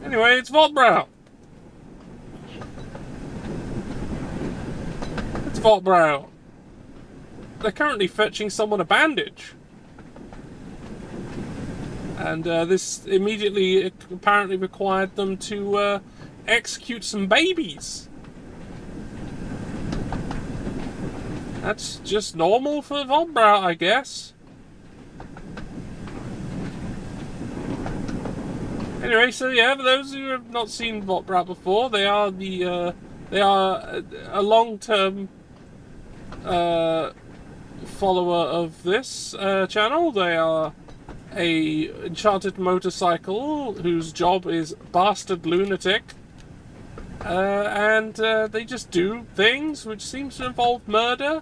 Anyway, it's Voltbrow. It's Voltbrow. They're currently fetching someone a bandage. And this immediately apparently required them to execute some babies. That's just normal for Voltbrow, I guess. Anyway, so yeah, for those who have not seen Voltbrow before, they are a long-term follower of this channel. They are a enchanted motorcycle whose job is bastard lunatic, and they just do things which seems to involve murder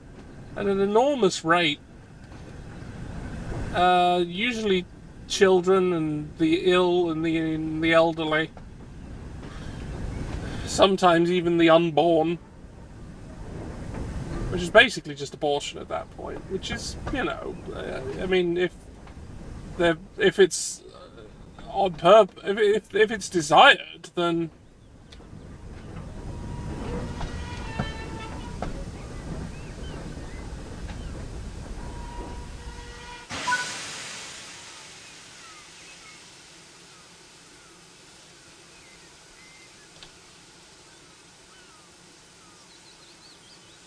at an enormous rate. Usually children and the ill and the elderly. Sometimes even the unborn. Which is basically just abortion at that point. Which is, you know, I mean, if it's on purpose, if it's desired, then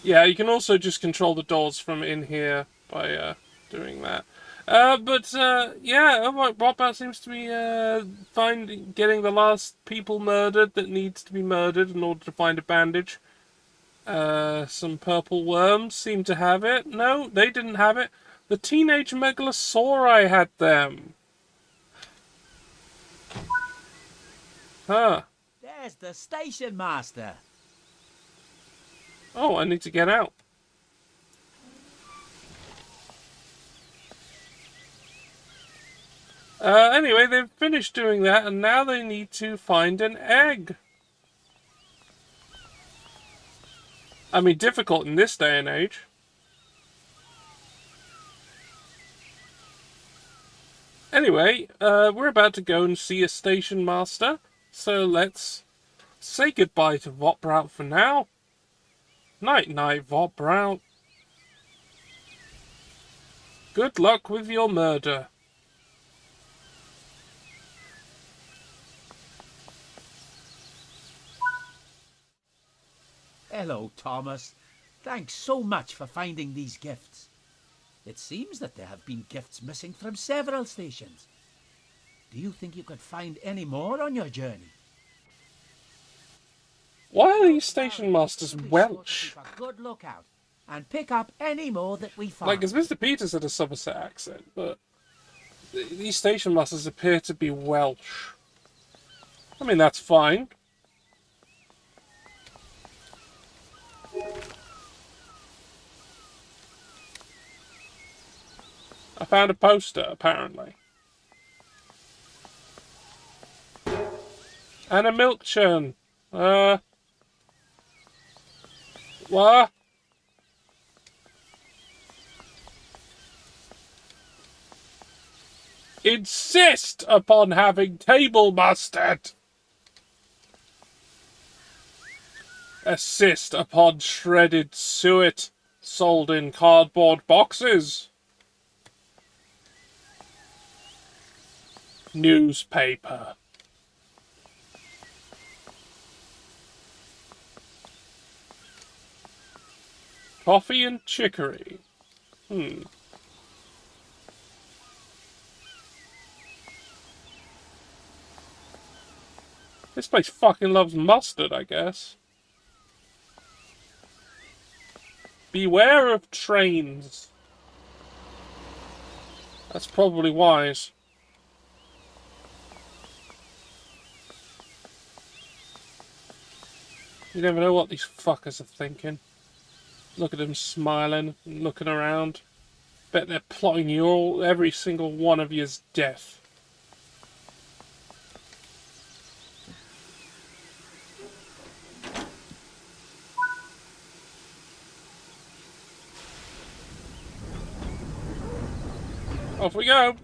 yeah, you can also just control the doors from in here by doing that. Yeah, Robot seems to be getting the last people murdered that needs to be murdered in order to find a bandage. Some purple worms seem to have it. No, they didn't have it. The teenage megalosauri had them. Huh. There's the station master. Oh, I need to get out. Anyway, they've finished doing that, and now they need to find an egg. I mean, difficult in this day and age. Anyway, we're about to go and see a station master, so let's say goodbye to Vopbrout for now. Night-night, Vopbrout. Good luck with your murder. Hello, Thomas. Thanks so much for finding these gifts. It seems that there have been gifts missing from several stations. Do you think you could find any more on your journey? Why are these station masters Welsh? Keep a good lookout and pick up any more that we find. Like, as Mr. Peters had a Somerset accent, but these station masters appear to be Welsh. I mean, that's fine. I found a poster, apparently. And a milk churn. What? Insist upon having table mustard. Assist upon shredded suet sold in cardboard boxes. Newspaper. Coffee and chicory. This place fucking loves mustard, I guess. Beware of trains. That's probably wise. You never know what these fuckers are thinking. Look at them smiling and looking around. Bet they're plotting every single one of you's death. Off we go!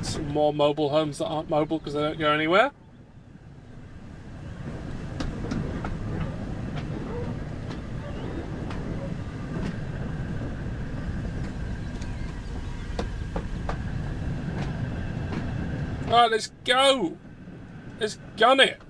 Some more mobile homes that aren't mobile because they don't go anywhere. Alright, let's go! Let's gun it!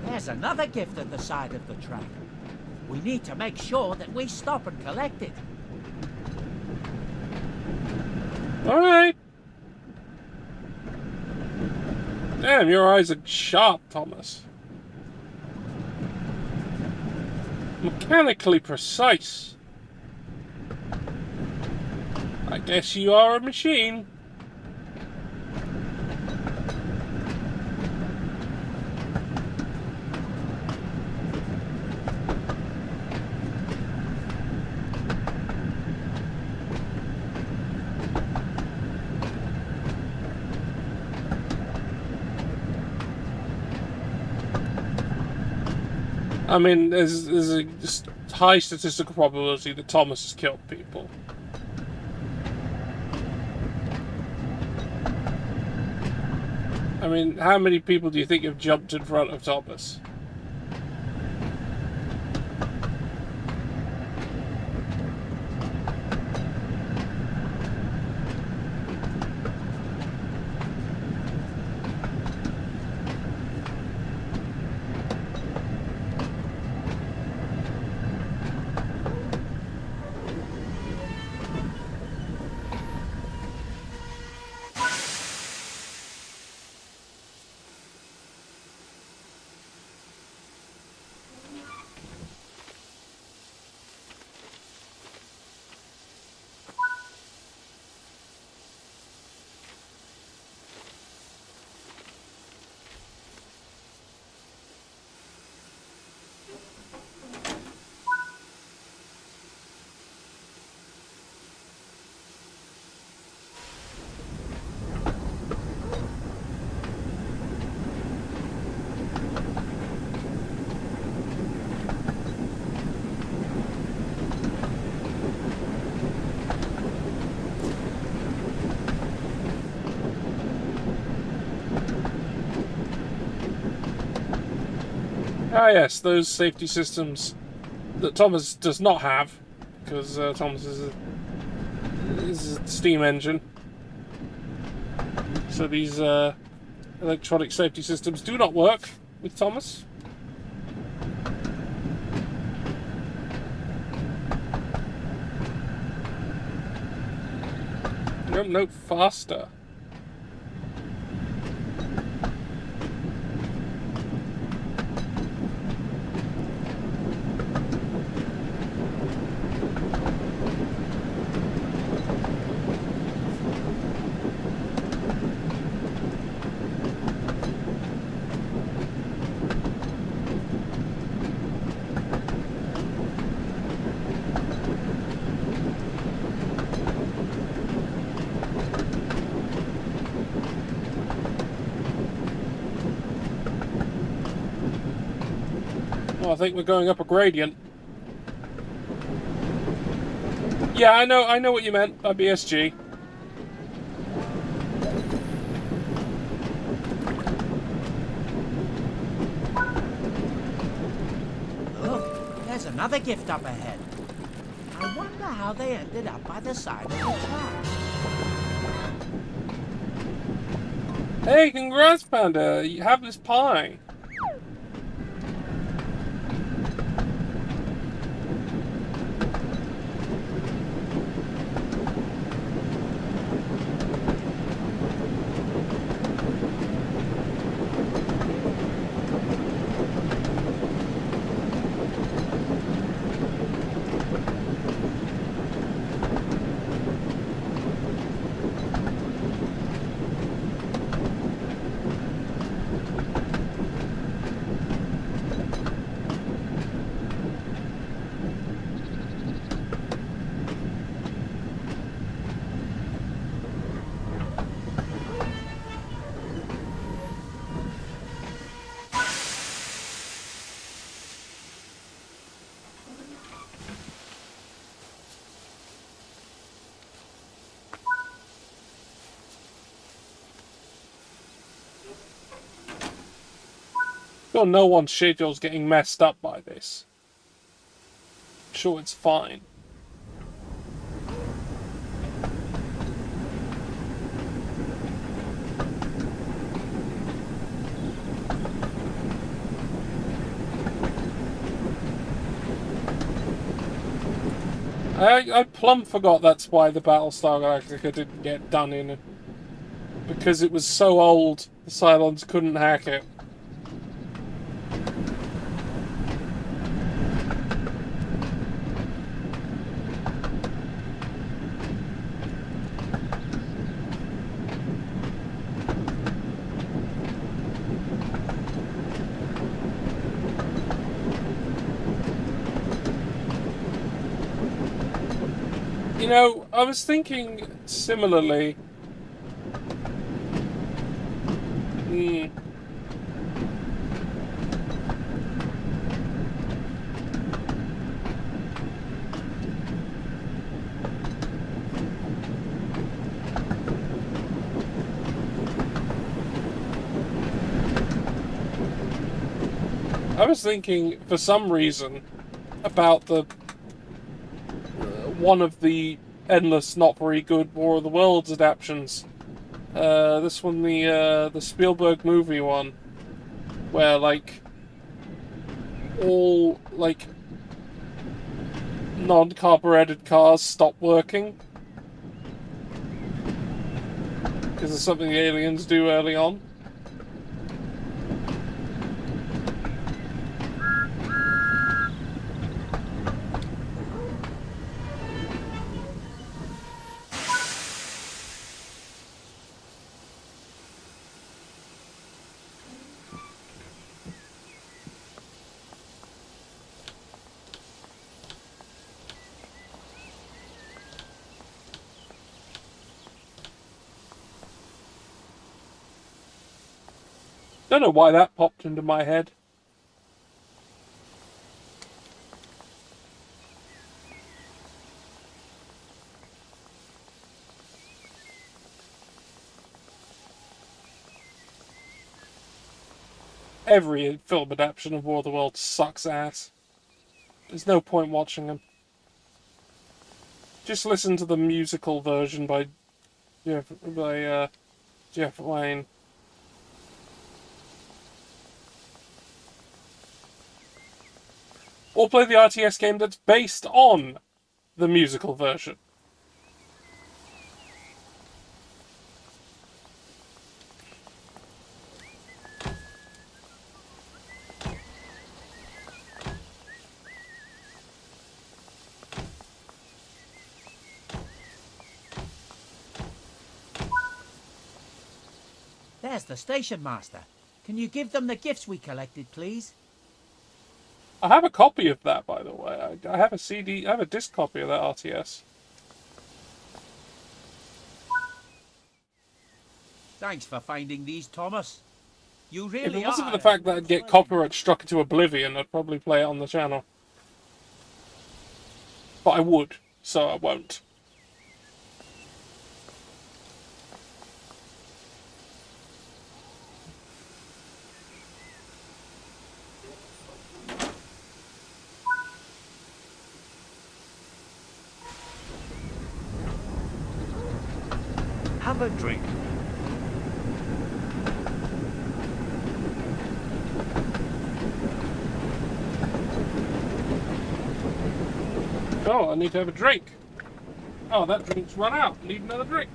There's another gift at the side of the track. We need to make sure that we stop and collect it. Alright. Damn, your eyes are sharp, Thomas. Mechanically precise. I guess you are a machine. I mean, there's a just high statistical probability that Thomas has killed people. I mean, how many people do you think have jumped in front of Thomas? Ah yes, those safety systems that Thomas does not have, because Thomas is a steam engine. So these electronic safety systems do not work with Thomas. Nope, faster. Well, I think we're going up a gradient. Yeah, I know what you meant by BSG. Look, there's another gift up ahead. I wonder how they ended up by the side of the track. Hey, congrats, Panda! You have this pie. Sure, no one's schedule's getting messed up by this. I'm sure it's fine. I plumb forgot that's why the Battlestar Galactica didn't get done in it. Because it was so old, the Cylons couldn't hack it. You know, I was thinking similarly. Hmm. I was thinking, for some reason, about the one of the endless, not very good War of the Worlds adaptations. This one, the Spielberg movie one, where like all like non-carbureted cars stop working because of something the aliens do early on. Don't know why that popped into my head. Every film adaptation of War of the Worlds sucks ass. There's no point watching them. Just listen to the musical version by Jeff Wayne. Or play the RTS game that's based on the musical version. There's the station master. Can you give them the gifts we collected, please? I have a copy of that, by the way. I have a CD, I have a disc copy of that RTS. Thanks for finding these, Thomas. You If really it wasn't are. for the fact that I'd get copyright struck into oblivion, I'd probably play it on the channel. But I would, so I won't. Have a drink. Oh, I need to have a drink. Oh, that drink's run out. I need another drink.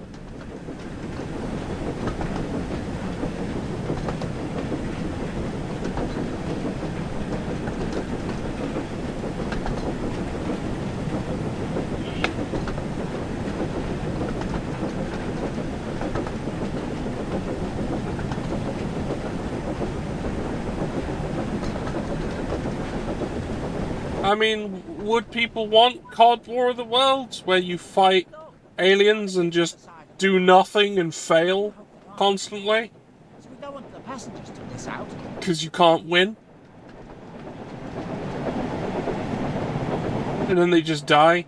I mean, would people want COD War of the Worlds, where you fight aliens and just do nothing and fail constantly? We don't want the passengers to miss out. Because you can't win? And then they just die?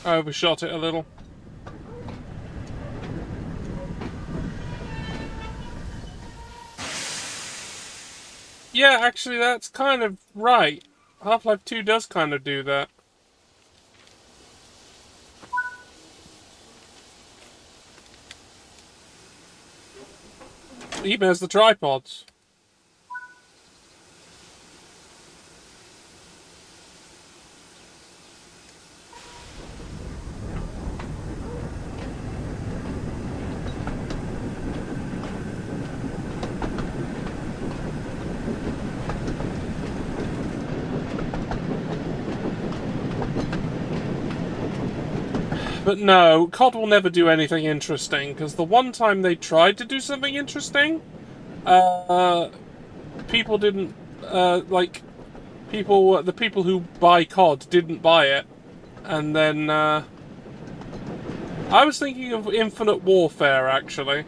I overshot it a little. Yeah, actually, that's kind of right. Half-Life 2 does kind of do that. even has the tripods. But no, COD will never do anything interesting, because the one time they tried to do something interesting, people didn't, the people who buy COD didn't buy it. And then, I was thinking of Infinite Warfare, actually.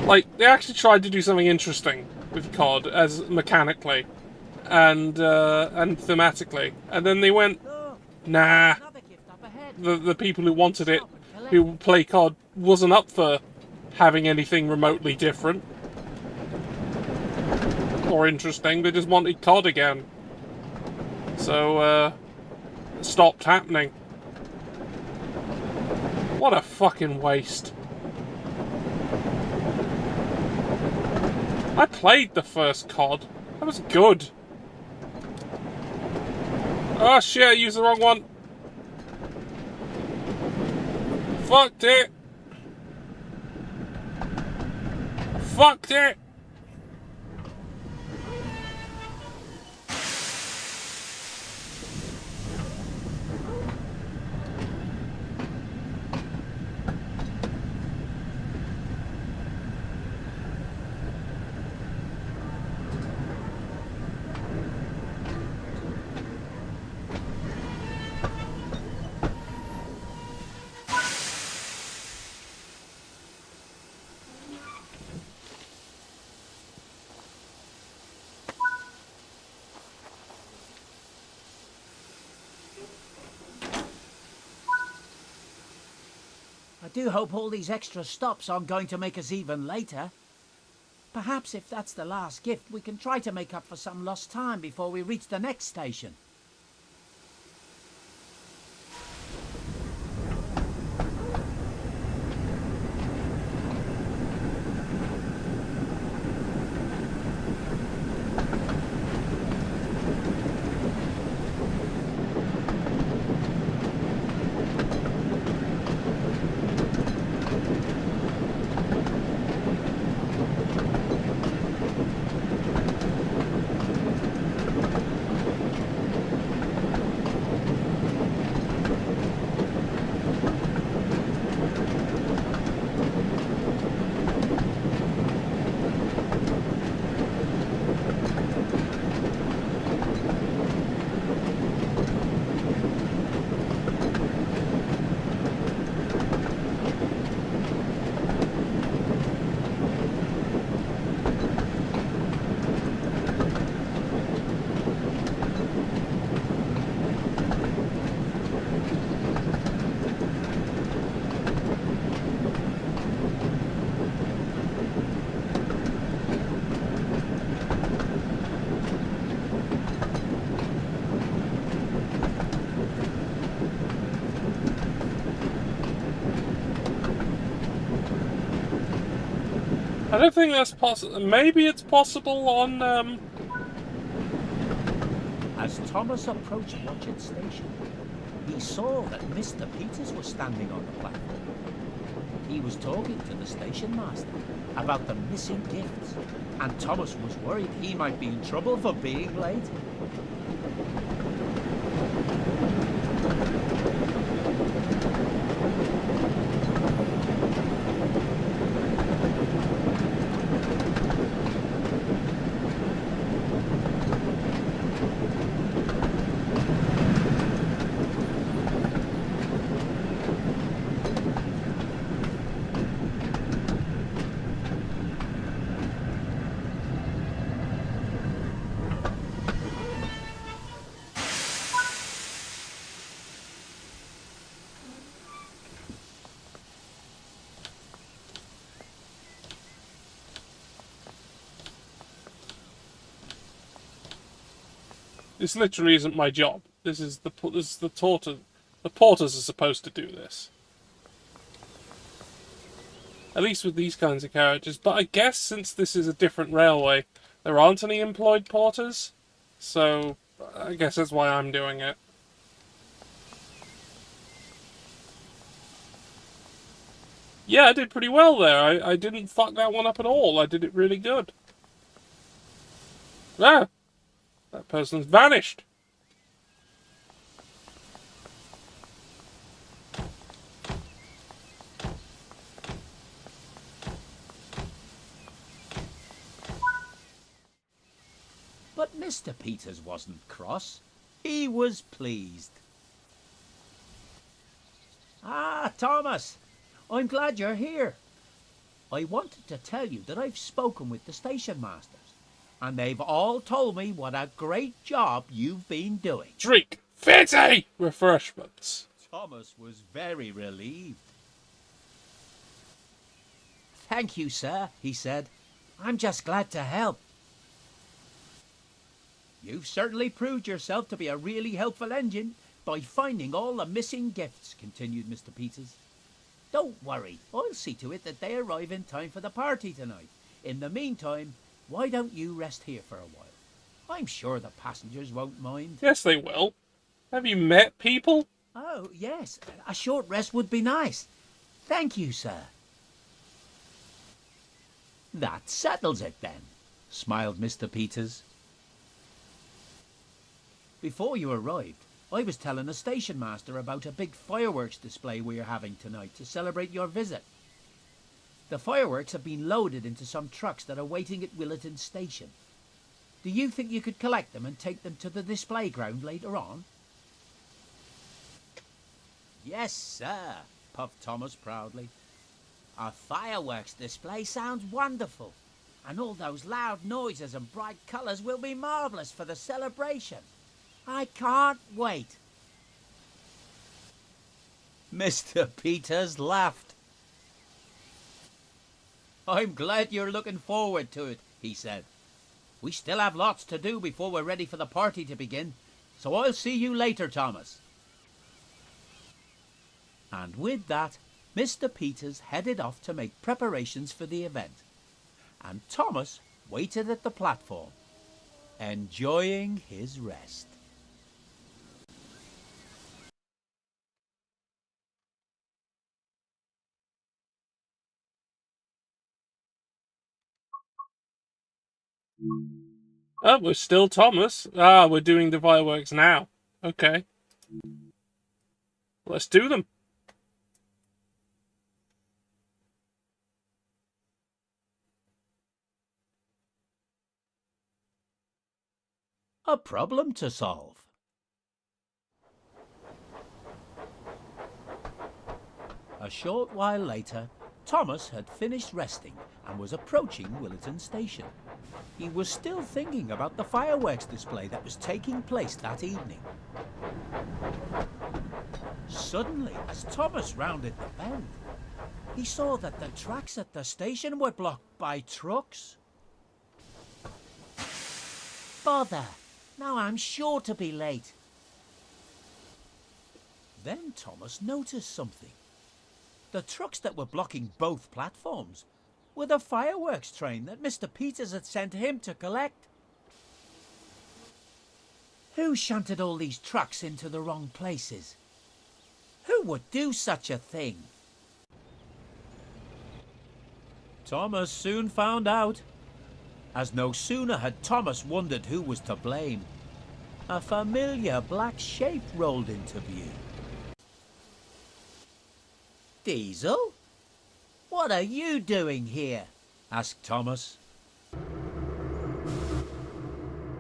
Like, they actually tried to do something interesting with COD, as mechanically, and thematically. And then they went, nah, the people who wanted it, who play COD, wasn't up for having anything remotely different or interesting. They just wanted COD again. So, it stopped happening. What a fucking waste. I played the first COD. That was good. Oh shit, I used the wrong one. Fucked it. Fucked it. I do hope all these extra stops aren't going to make us even later. Perhaps if that's the last gift, we can try to make up for some lost time before we reach the next station. I don't think that's possible. Maybe it's possible on, As Thomas approached Watchet Station, he saw that Mr. Peters was standing on the platform. He was talking to the station master about the missing gifts, and Thomas was worried he might be in trouble for being late. this literally isn't my job. This is the tortoise. The porters are supposed to do this. At least with these kinds of carriages. But I guess since this is a different railway, there aren't any employed porters. So I guess that's why I'm doing it. Yeah, I did pretty well there. I didn't fuck that one up at all. I did it really good. Ah! That person's vanished. But Mr. Peters wasn't cross. He was pleased. Ah, Thomas, I'm glad you're here. I wanted to tell you that I've spoken with the station masters, and they've all told me what a great job you've been doing. Drink 50 refreshments. Thomas was very relieved. Thank you, sir, he said. I'm just glad to help. You've certainly proved yourself to be a really helpful engine by finding all the missing gifts, continued Mr. Peters. Don't worry, I'll see to it that they arrive in time for the party tonight. In the meantime, why don't you rest here for a while? I'm sure the passengers won't mind. Yes, they will. Have you met people? Oh, yes, a short rest would be nice. Thank you, sir. That settles it then, smiled Mr. Peters. Before you arrived, I was telling the station master about a big fireworks display we are having tonight to celebrate your visit. The fireworks have been loaded into some trucks that are waiting at Willerton Station. Do you think you could collect them and take them to the display ground later on? Yes, sir, puffed Thomas proudly. A fireworks display sounds wonderful, and all those loud noises and bright colours will be marvellous for the celebration. I can't wait. Mr. Peters laughed. I'm glad you're looking forward to it, he said. We still have lots to do before we're ready for the party to begin, so I'll see you later, Thomas. And with that, Mr. Peters headed off to make preparations for the event, and Thomas waited at the platform, enjoying his rest. Oh, we're still Thomas. Ah, we're doing the fireworks now. Okay. Let's do them. A problem to solve. A short while later, Thomas had finished resting and was approaching Willerton Station. He was still thinking about the fireworks display that was taking place that evening. Suddenly, as Thomas rounded the bend, he saw that the tracks at the station were blocked by trucks. Bother! Now I'm sure to be late. Then Thomas noticed something. The trucks that were blocking both platforms were the fireworks train that Mr. Peters had sent him to collect. Who shunted all these trucks into the wrong places? Who would do such a thing? Thomas soon found out. As no sooner had Thomas wondered who was to blame, a familiar black shape rolled into view. Diesel? What are you doing here? Asked Thomas.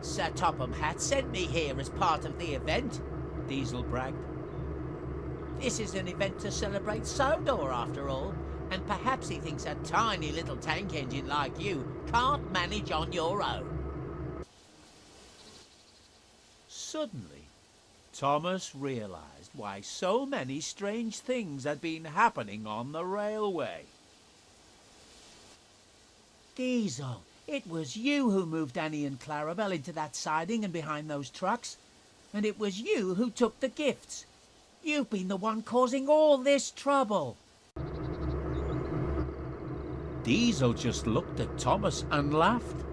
Sir Topham Hatt sent me here as part of the event, Diesel bragged. This is an event to celebrate Sodor after all, and perhaps he thinks a tiny little tank engine like you can't manage on your own. Suddenly, Thomas realized why so many strange things had been happening on the railway. Diesel, it was you who moved Annie and Clarabelle into that siding and behind those trucks. And it was you who took the gifts. You've been the one causing all this trouble. Diesel just looked at Thomas and laughed.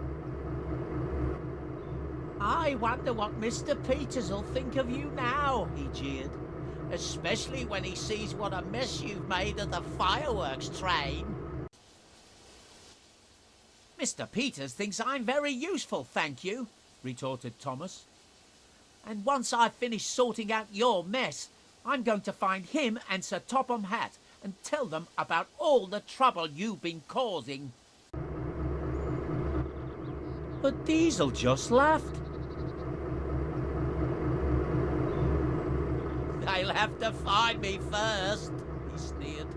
I wonder what Mr. Peters will think of you now, he jeered. Especially when he sees what a mess you've made of the fireworks train. Mr. Peters thinks I'm very useful, thank you, retorted Thomas. And once I've finished sorting out your mess, I'm going to find him and Sir Topham Hatt and tell them about all the trouble you've been causing. But Diesel just laughed. They'll have to find me first, he sneered.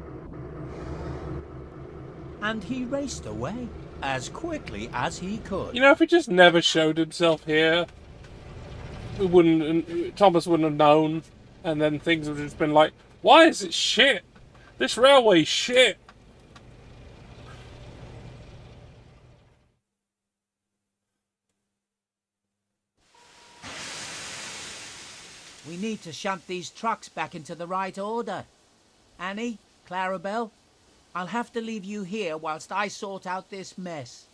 And he raced away as quickly as he could. You know, if he just never showed himself here, Thomas wouldn't have known, and then things would have just been like, why is it shit? This railway's shit. We need to shunt these trucks back into the right order. Annie, Clarabelle, I'll have to leave you here whilst I sort out this mess.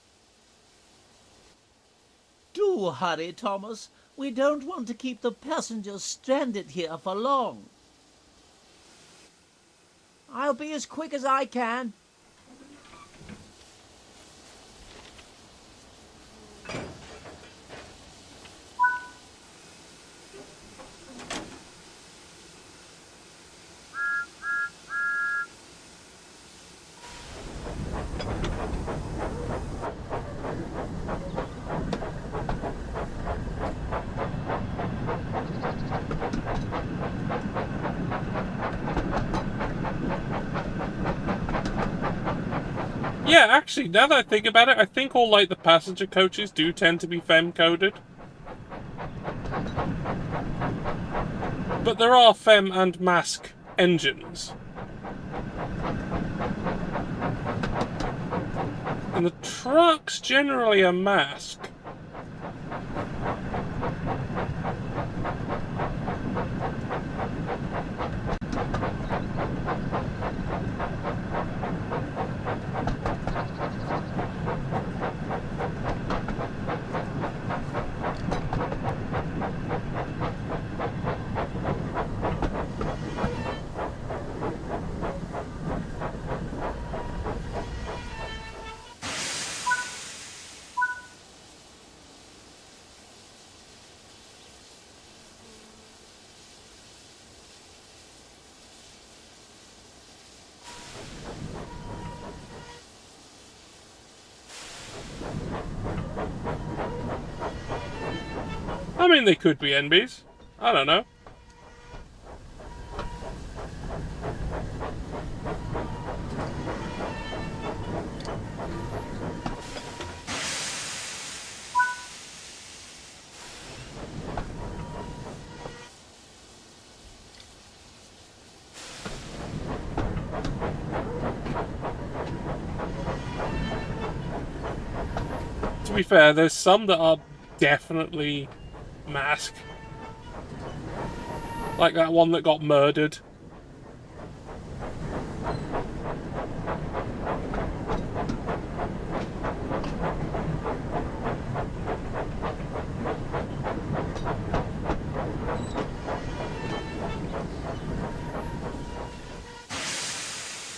Do hurry, Thomas. We don't want to keep the passengers stranded here for long. I'll be as quick as I can. Yeah, actually, now that I think about it, I think all, like, the passenger coaches do tend to be femme-coded. But there are femme and mask engines. And the trucks generally are mask. I mean, they could be NBs. I don't know. To be fair, there's some that are definitely mask. Like that one that got murdered.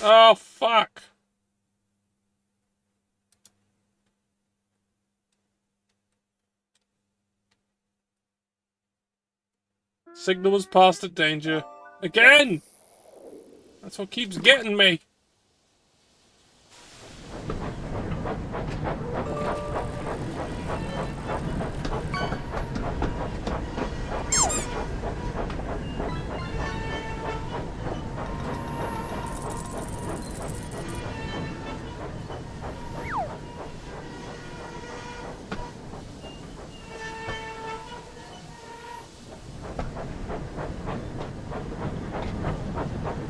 Oh, fuck. Signal was passed at danger. Again! That's what keeps getting me.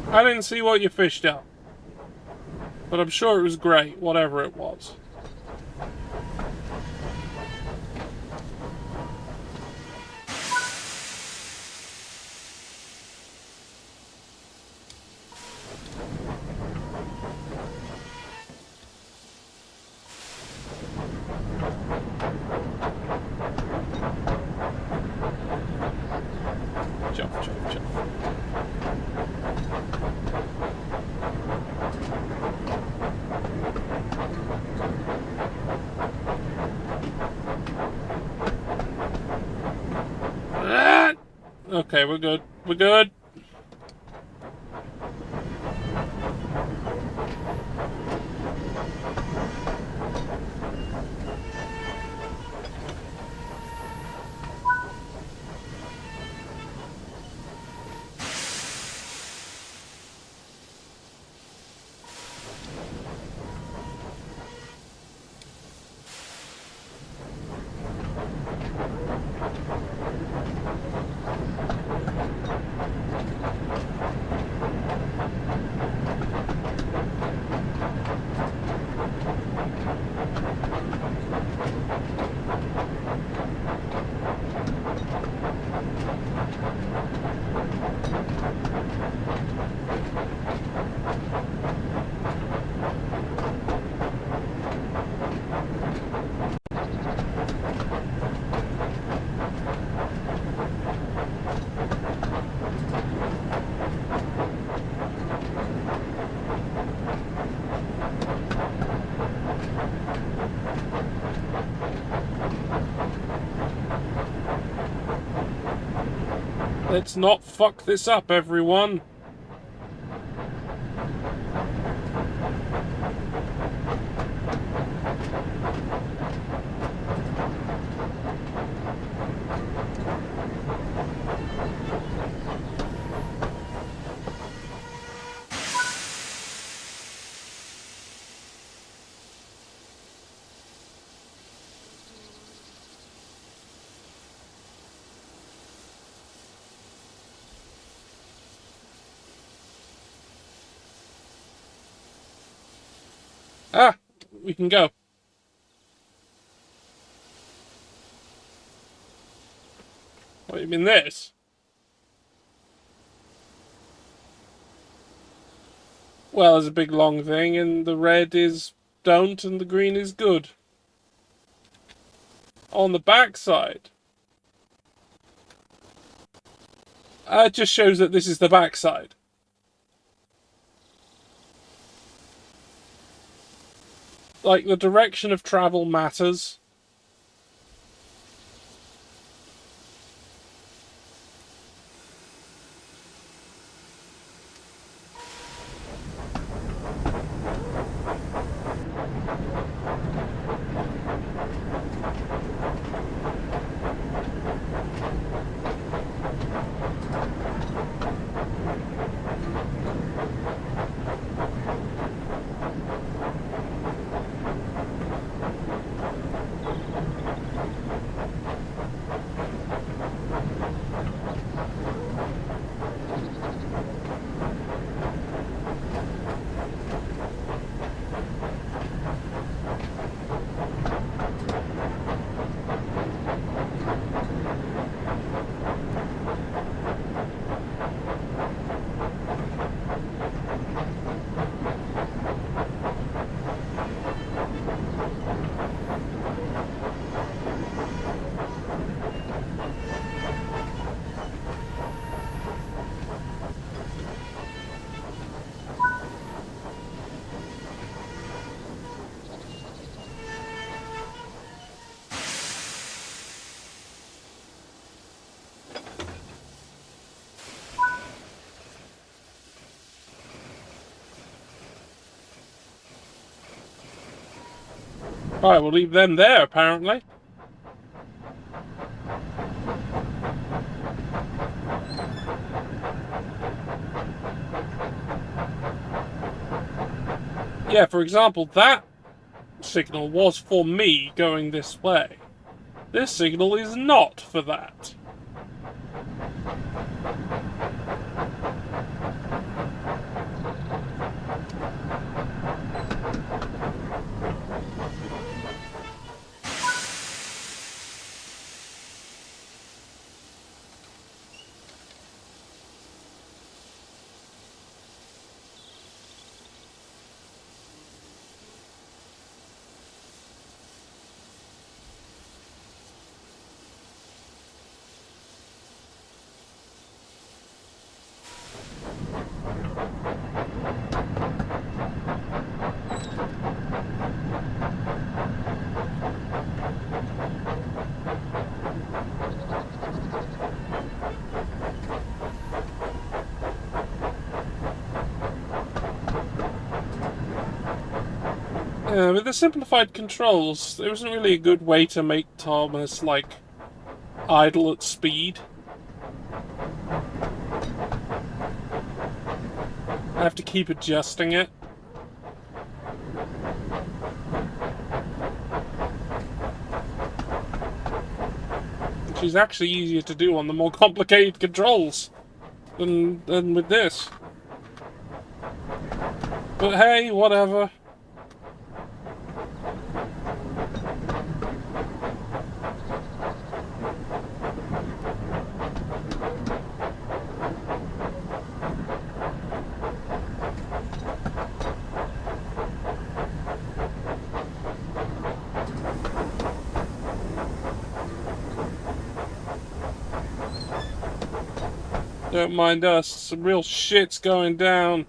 I didn't see what you fished out, but I'm sure it was great, whatever it was. Jump, jump, jump. Ah! Okay, we're good. We're good. Let's not fuck this up, everyone. Ah, we can go. What, you mean this? Well, there's a big long thing, and the red is don't, and the green is good. On the back side. It just shows that this is the back side. Like, the direction of travel matters. Alright, we'll leave them there, apparently. Yeah, for example, that signal was for me going this way. This signal is not for that. With the simplified controls, there isn't really a good way to make Thomas, like, idle at speed. I have to keep adjusting it. Which is actually easier to do on the more complicated controls than with this. But hey, whatever. Don't mind us, some real shit's going down.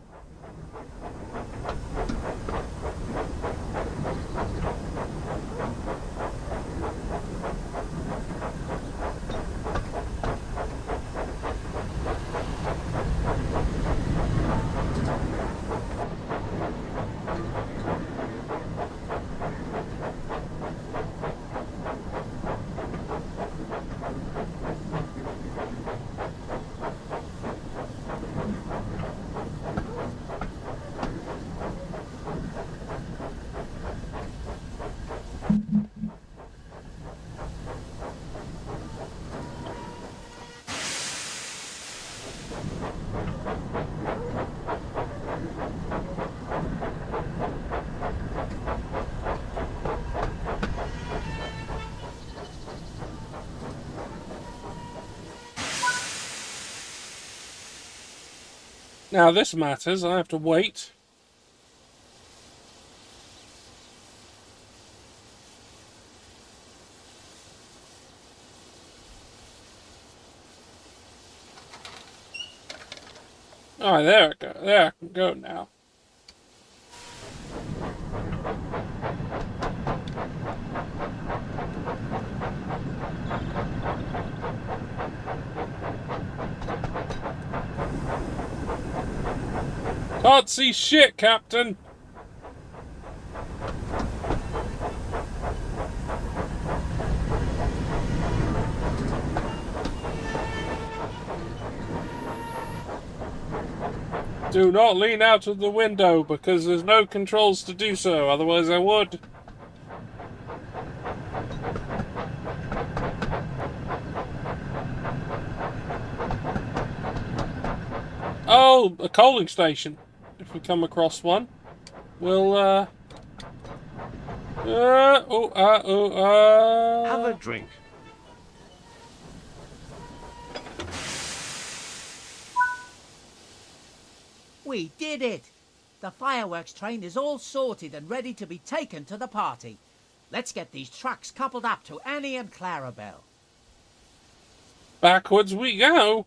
Now this matters, I have to wait. Alright, there it goes. There I can go now. Can't see shit, Captain! Do not lean out of the window, because there's no controls to do so, otherwise I would. Oh, a coaling station. If we come across one, we'll, Have a drink. We did it! The fireworks train is all sorted and ready to be taken to the party. Let's get these trucks coupled up to Annie and Clarabelle. Backwards we go.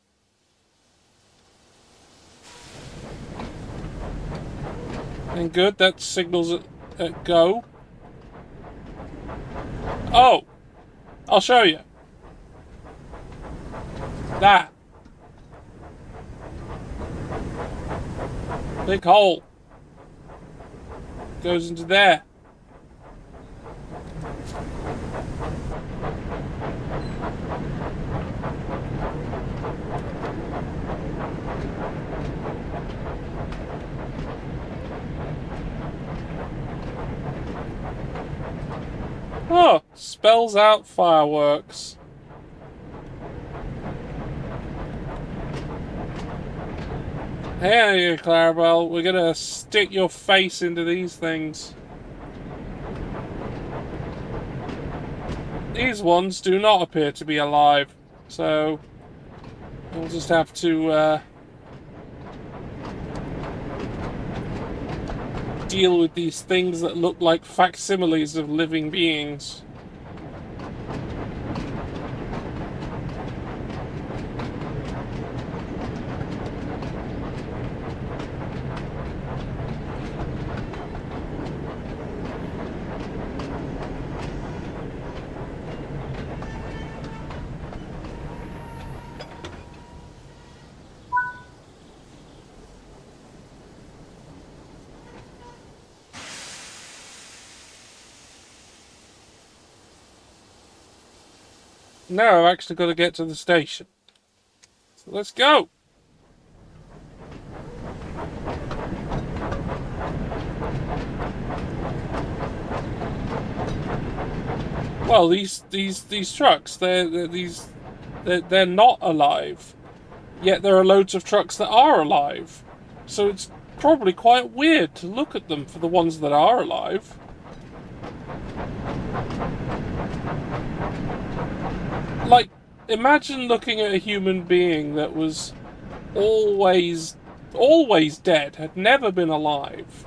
And good, that signals at go. Oh! I'll show you. That. Big hole. Goes into there. Oh, spells out fireworks. Hey, Clarabelle, we're gonna stick your face into these things. These ones do not appear to be alive, so we'll just have to deal with these things that look like facsimiles of living beings. Now I've actually got to get to the station. So let's go! Well, these trucks, they're not alive. Yet there are loads of trucks that are alive. So it's probably quite weird to look at them for the ones that are alive. Like, imagine looking at a human being that was always dead, had never been alive.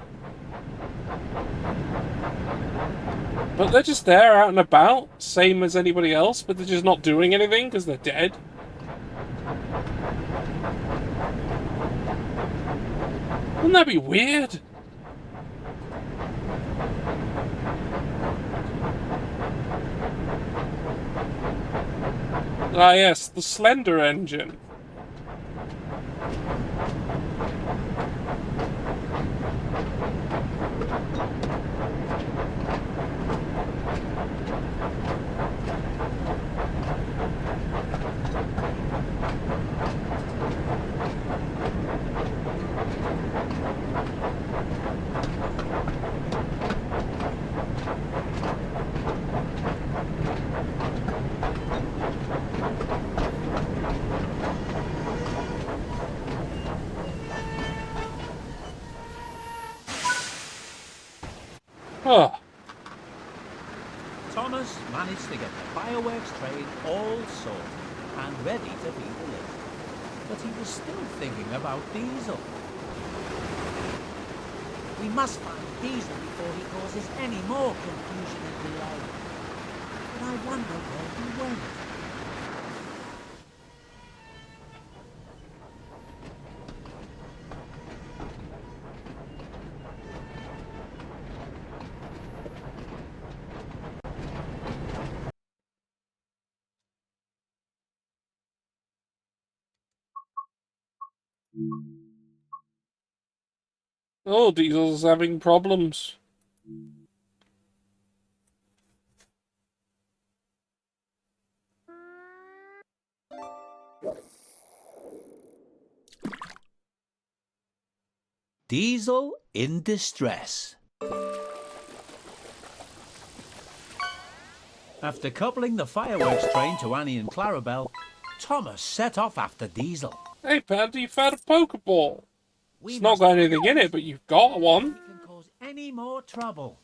But they're just there out and about, same as anybody else, but they're just not doing anything because they're dead. Wouldn't that be weird? Ah yes, the Slender engine. Huh. Thomas managed to get the fireworks train all sorted and ready to be delivered. But he was still thinking about Diesel. We must find Diesel before he causes any more confusion and delay. But I wonder where he went. Oh, Diesel's having problems. Diesel in distress. After coupling the fireworks train to Annie and Clarabelle, Thomas set off after Diesel. Hey, Paddy, you found a Pokeball. We It's not must got anything in it, but you've got one. He can cause any more trouble.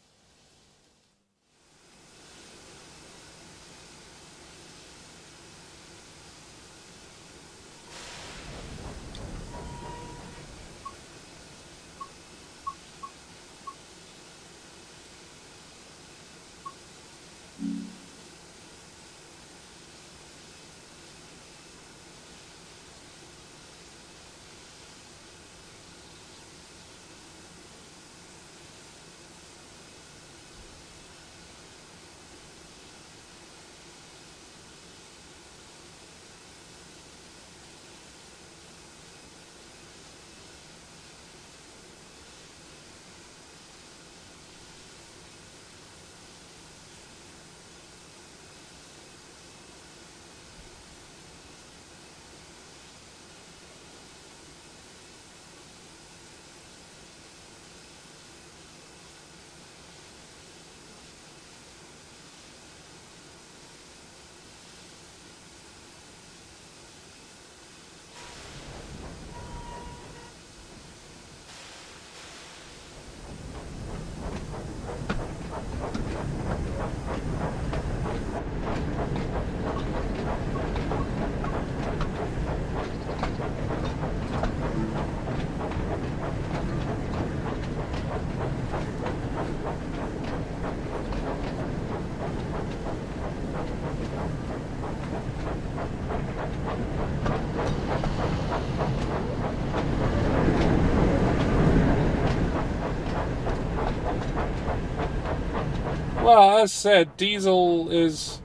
Well, as said, Diesel is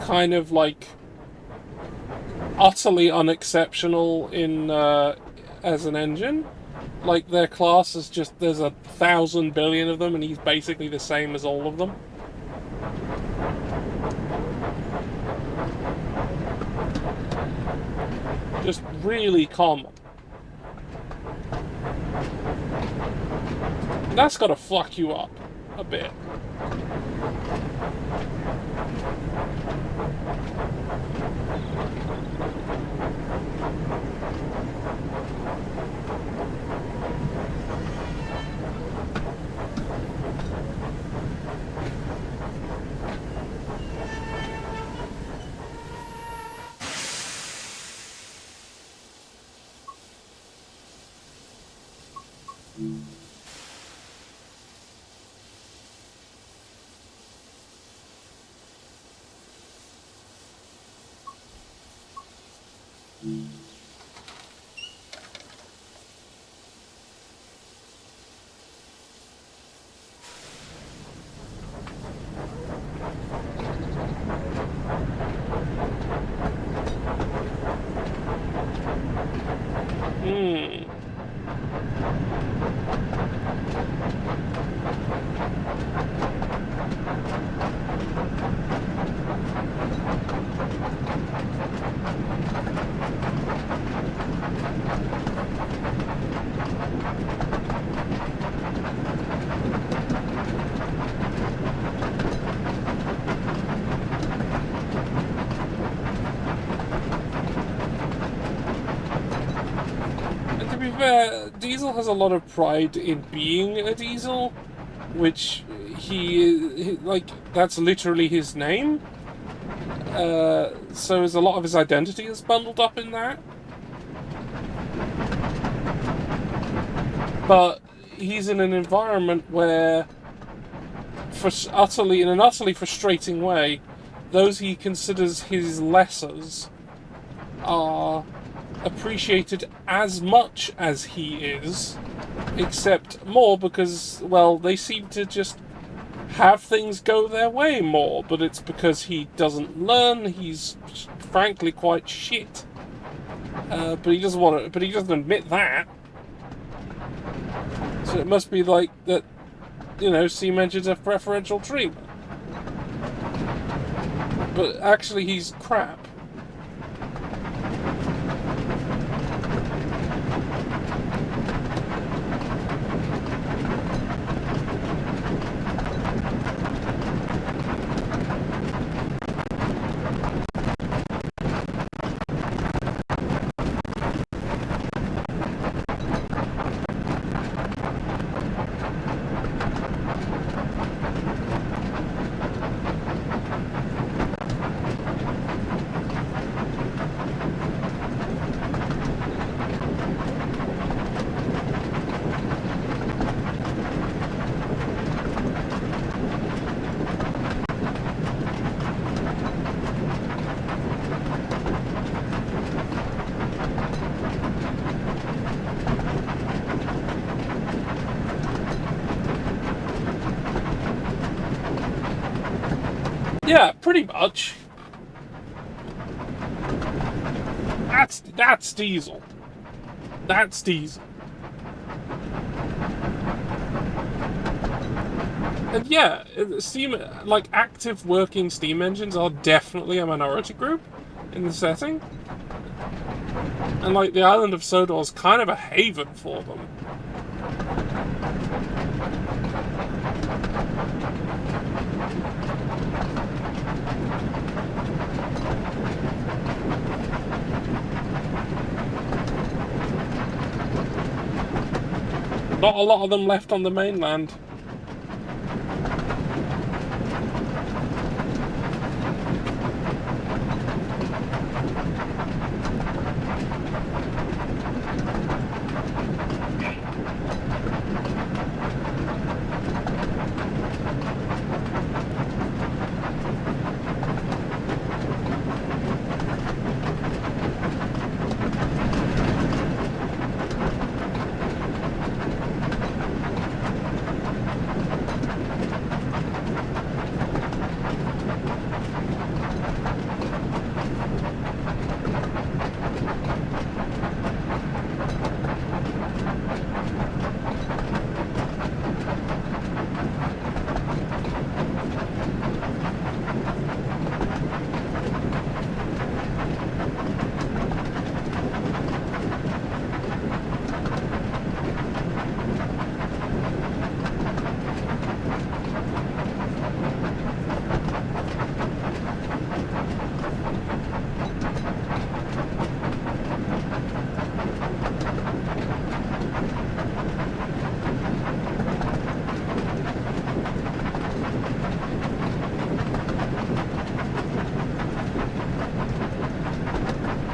kind of like utterly unexceptional in as an engine. Like, their class is just, there's 1,000 billion of them, and he's basically the same as all of them. Just really common. That's gotta fuck you up a bit. And to be fair, Diesel has a lot of pride in being a Diesel, which he like, that's literally his name. So a lot of his identity is bundled up in that. But he's in an environment where, in an utterly frustrating way, those he considers his lessers are appreciated as much as he is, except more because, well, they seem to just have things go their way more, but it's because he doesn't learn. He's frankly quite shit. But he doesn't admit that. So it must be like that, steam engines have preferential treatment. But actually he's crap. Yeah, pretty much. That's Diesel. That's Diesel. And yeah, active working steam engines are definitely a minority group in the setting. And the island of Sodor is kind of a haven for them. Not a lot of them left on the mainland.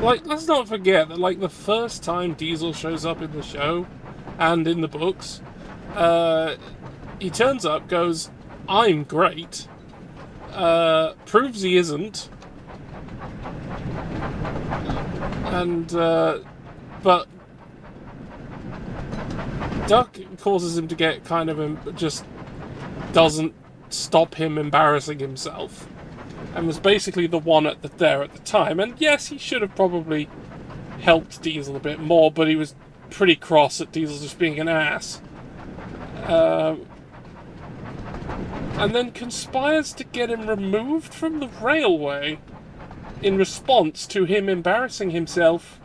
Like, let's not forget that, like, the first time Diesel shows up in the show and in the books, he turns up, goes, "I'm great," proves he isn't, and, but Duck causes him to get kind of, just doesn't stop him embarrassing himself, and was basically the one there at the time. And yes, he should have probably helped Diesel a bit more, but he was pretty cross at Diesel just being an ass. And then conspires to get him removed from the railway in response to him embarrassing himself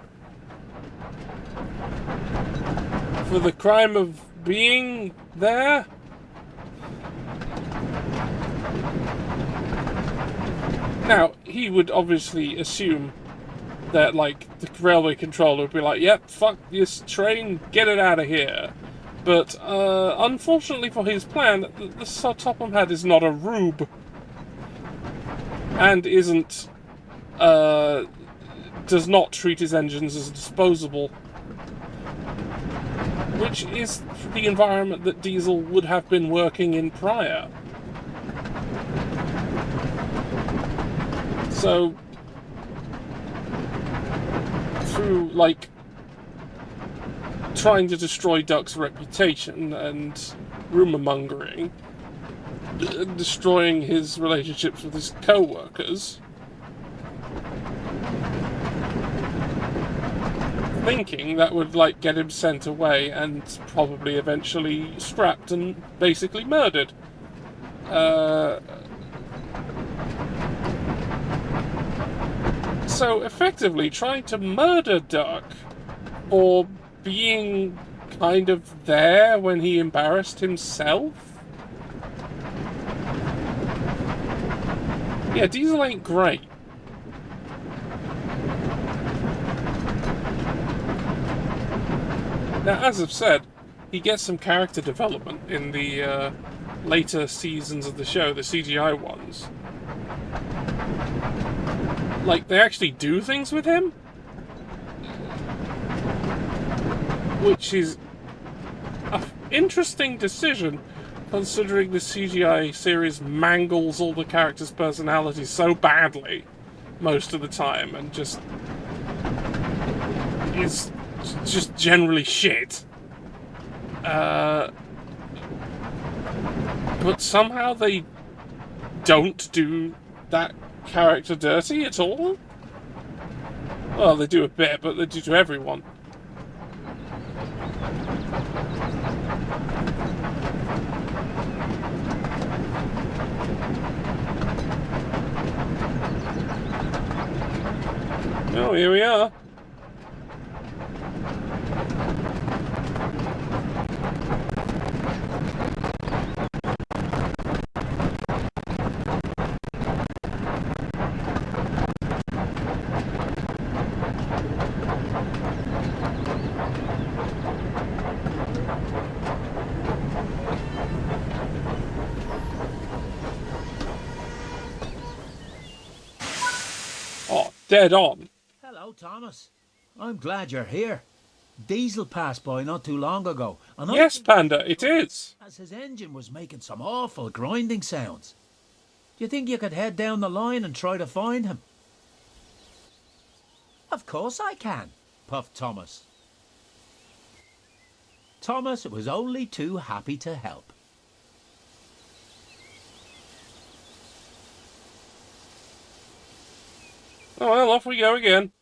for the crime of being there. Now, he would obviously assume that, like, the railway controller would be like, "Yep, fuck this train, get it out of here." But, unfortunately for his plan, the Topham Hatt is not a rube. And isn't, does not treat his engines as disposable. Which is the environment that Diesel would have been working in prior. So, through, like, trying to destroy Duck's reputation and rumour-mongering, destroying his relationships with his co-workers, thinking that would, like, get him sent away and probably eventually scrapped and basically murdered. So, effectively, trying to murder Duck for being kind of there when he embarrassed himself? Yeah, Diesel ain't great. Now, as I've said, he gets some character development in the later seasons of the show, the CGI ones. Like, they actually do things with him? Which is an interesting decision, considering the CGI series mangles all the characters' personalities so badly most of the time, and just is just generally shit. But somehow they don't do that character dirty at all? Well, they do a bit, but they do to everyone. Oh, here we are. Oh, dead on. Hello, Thomas. I'm glad you're here. Diesel passed by not too long ago. And Yes, Panda, it is. as his engine was making some awful grinding sounds. Do you think you could head down the line and try to find him? Of course I can, puffed Thomas. Thomas was only too happy to help. Oh, well, off we go again.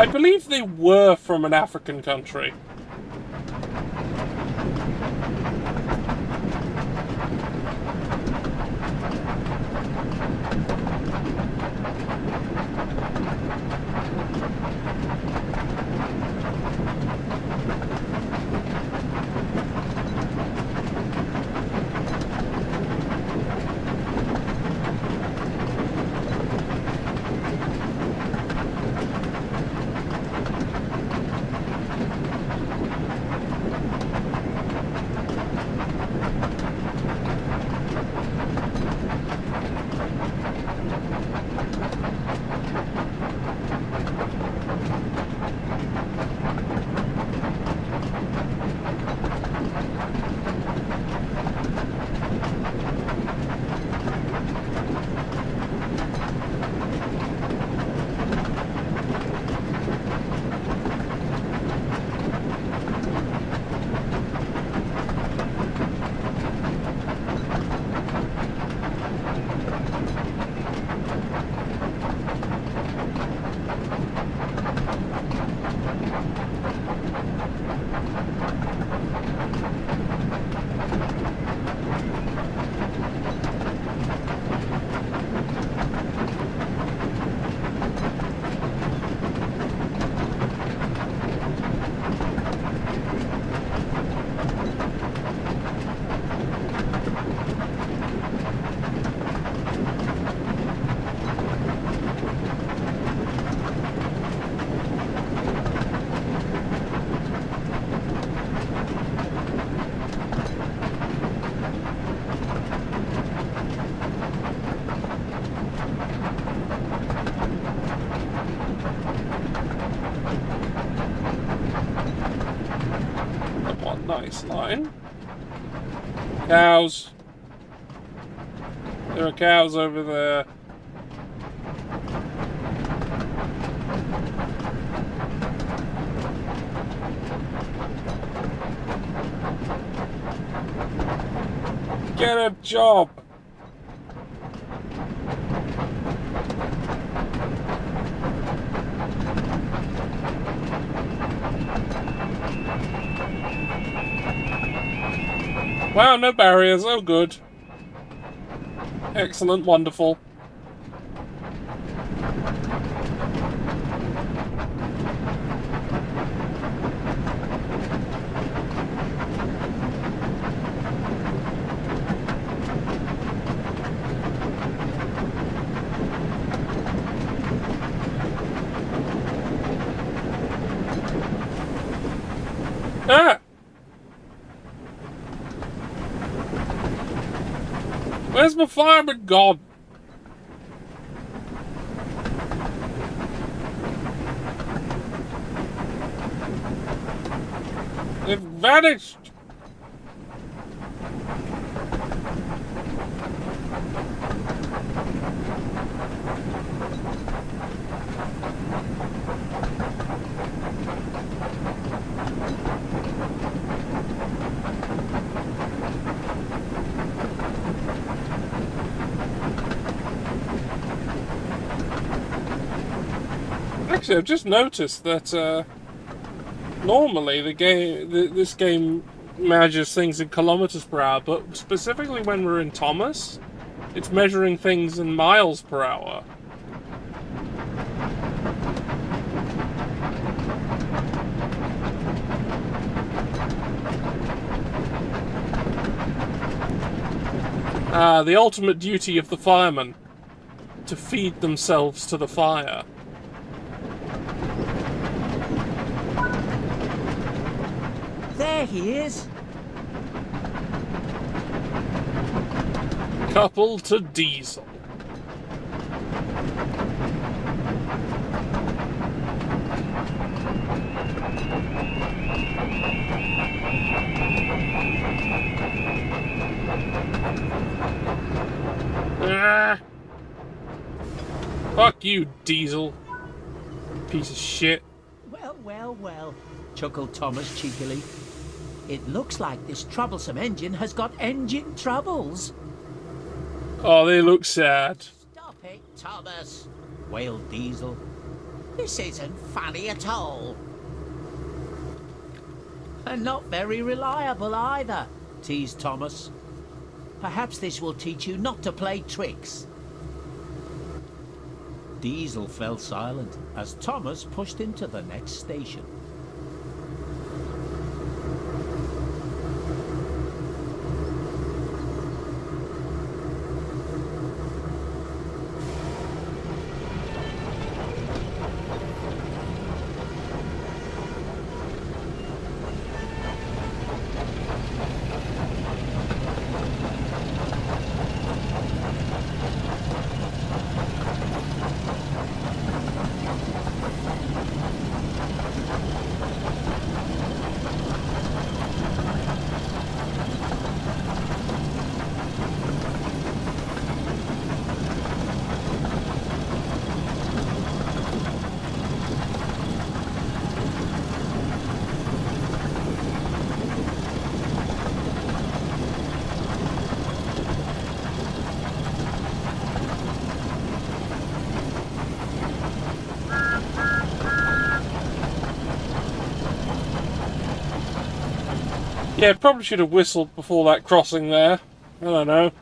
I believe they were from an African country. What nice line. Cows. There are cows over there. Get a job. Wow, no barriers. Oh, good. Excellent, wonderful. Ah! Where's my fireman gone? They've vanished. Actually, I've just noticed that normally this game measures things in kilometers per hour, but specifically when we're in Thomas, it's measuring things in miles per hour. The ultimate duty of the firemen, to feed themselves to the fire. There he is. Couple to diesel. Ah. Fuck you, Diesel. Piece of shit. Well, well, well, chuckled Thomas cheekily. It looks like this troublesome engine has got engine troubles. Oh, they look sad. Stop it, Thomas, wailed Diesel. This isn't funny at all. And not very reliable either, teased Thomas. Perhaps this will teach you not to play tricks. Diesel fell silent as Thomas pushed him to the next station. Yeah, probably should have whistled before that crossing there. I don't know.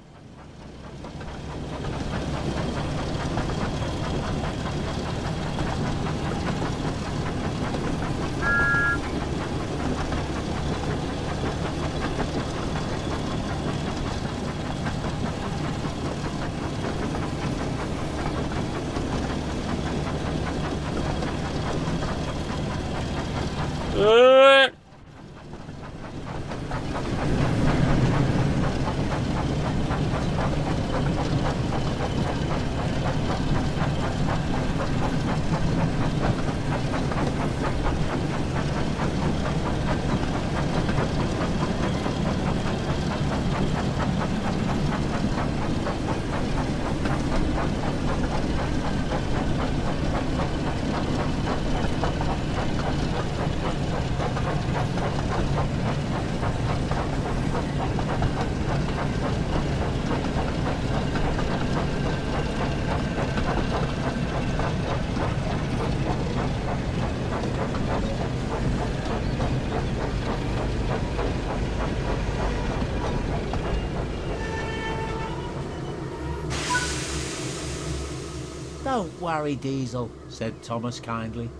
Don't worry, Diesel, said Thomas kindly.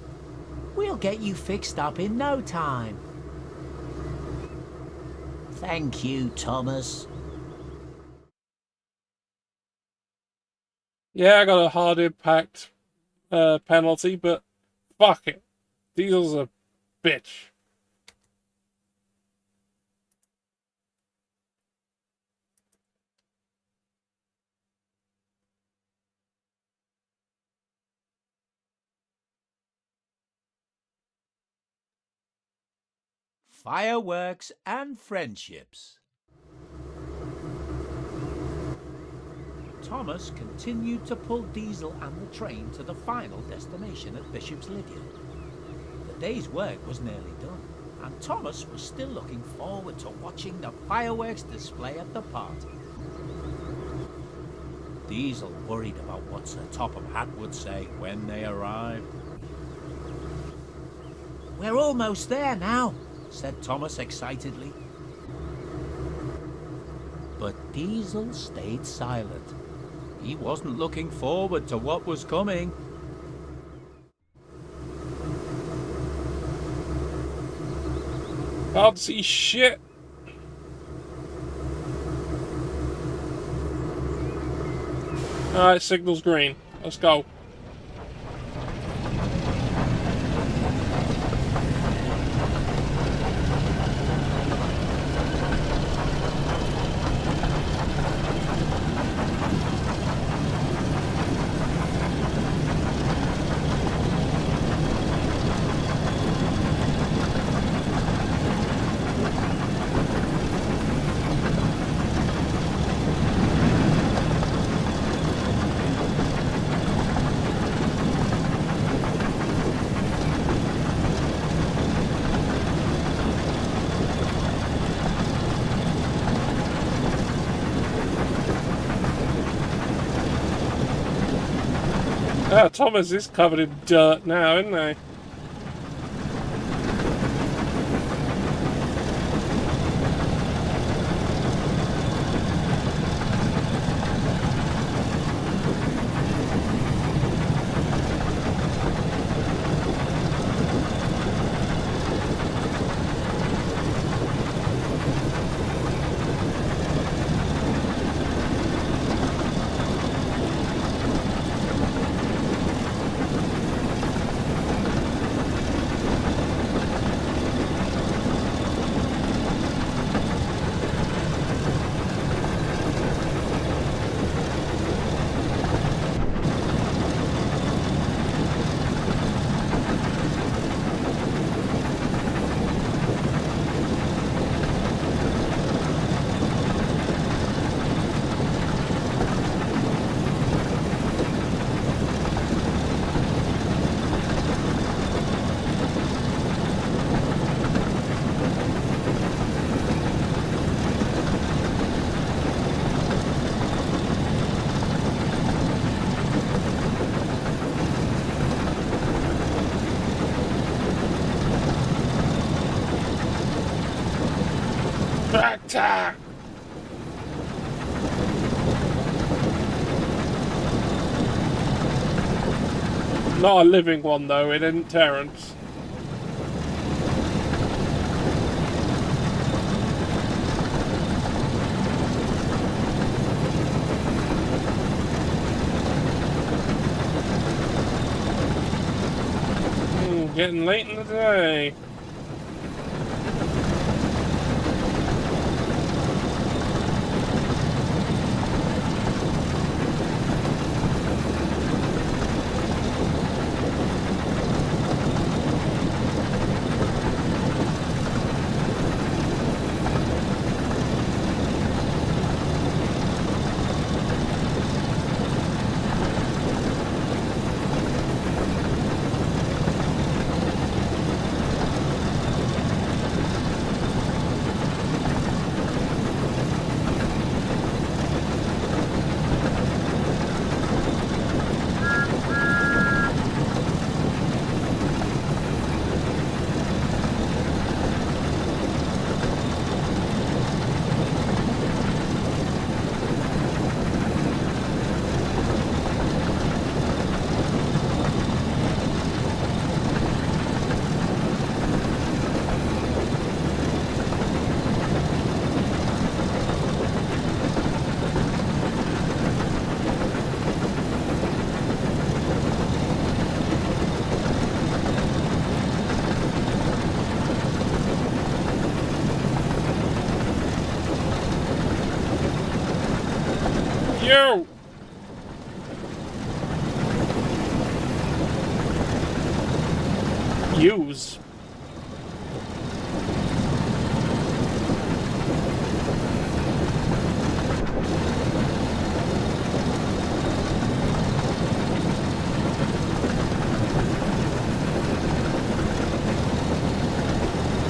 We'll get you fixed up in no time. Thank you, Thomas. Yeah, I got a hard impact penalty, but fuck it. Diesel's a bitch. Fireworks and friendships. Thomas continued to pull Diesel and the train to the final destination at Bishop's Lydia. The day's work was nearly done, and Thomas was still looking forward to watching the fireworks display at the party. Diesel worried about what Sir Topham Hatt would say when they arrived. We're almost there now, said Thomas excitedly. But Diesel stayed silent. He wasn't looking forward to what was coming. Can't see shit. Alright, signal's green. Let's go. Ah, Thomas is covered in dirt now, isn't he? Tractor! Not a living one though, it isn't Terrence. Getting late in the day. You! Use.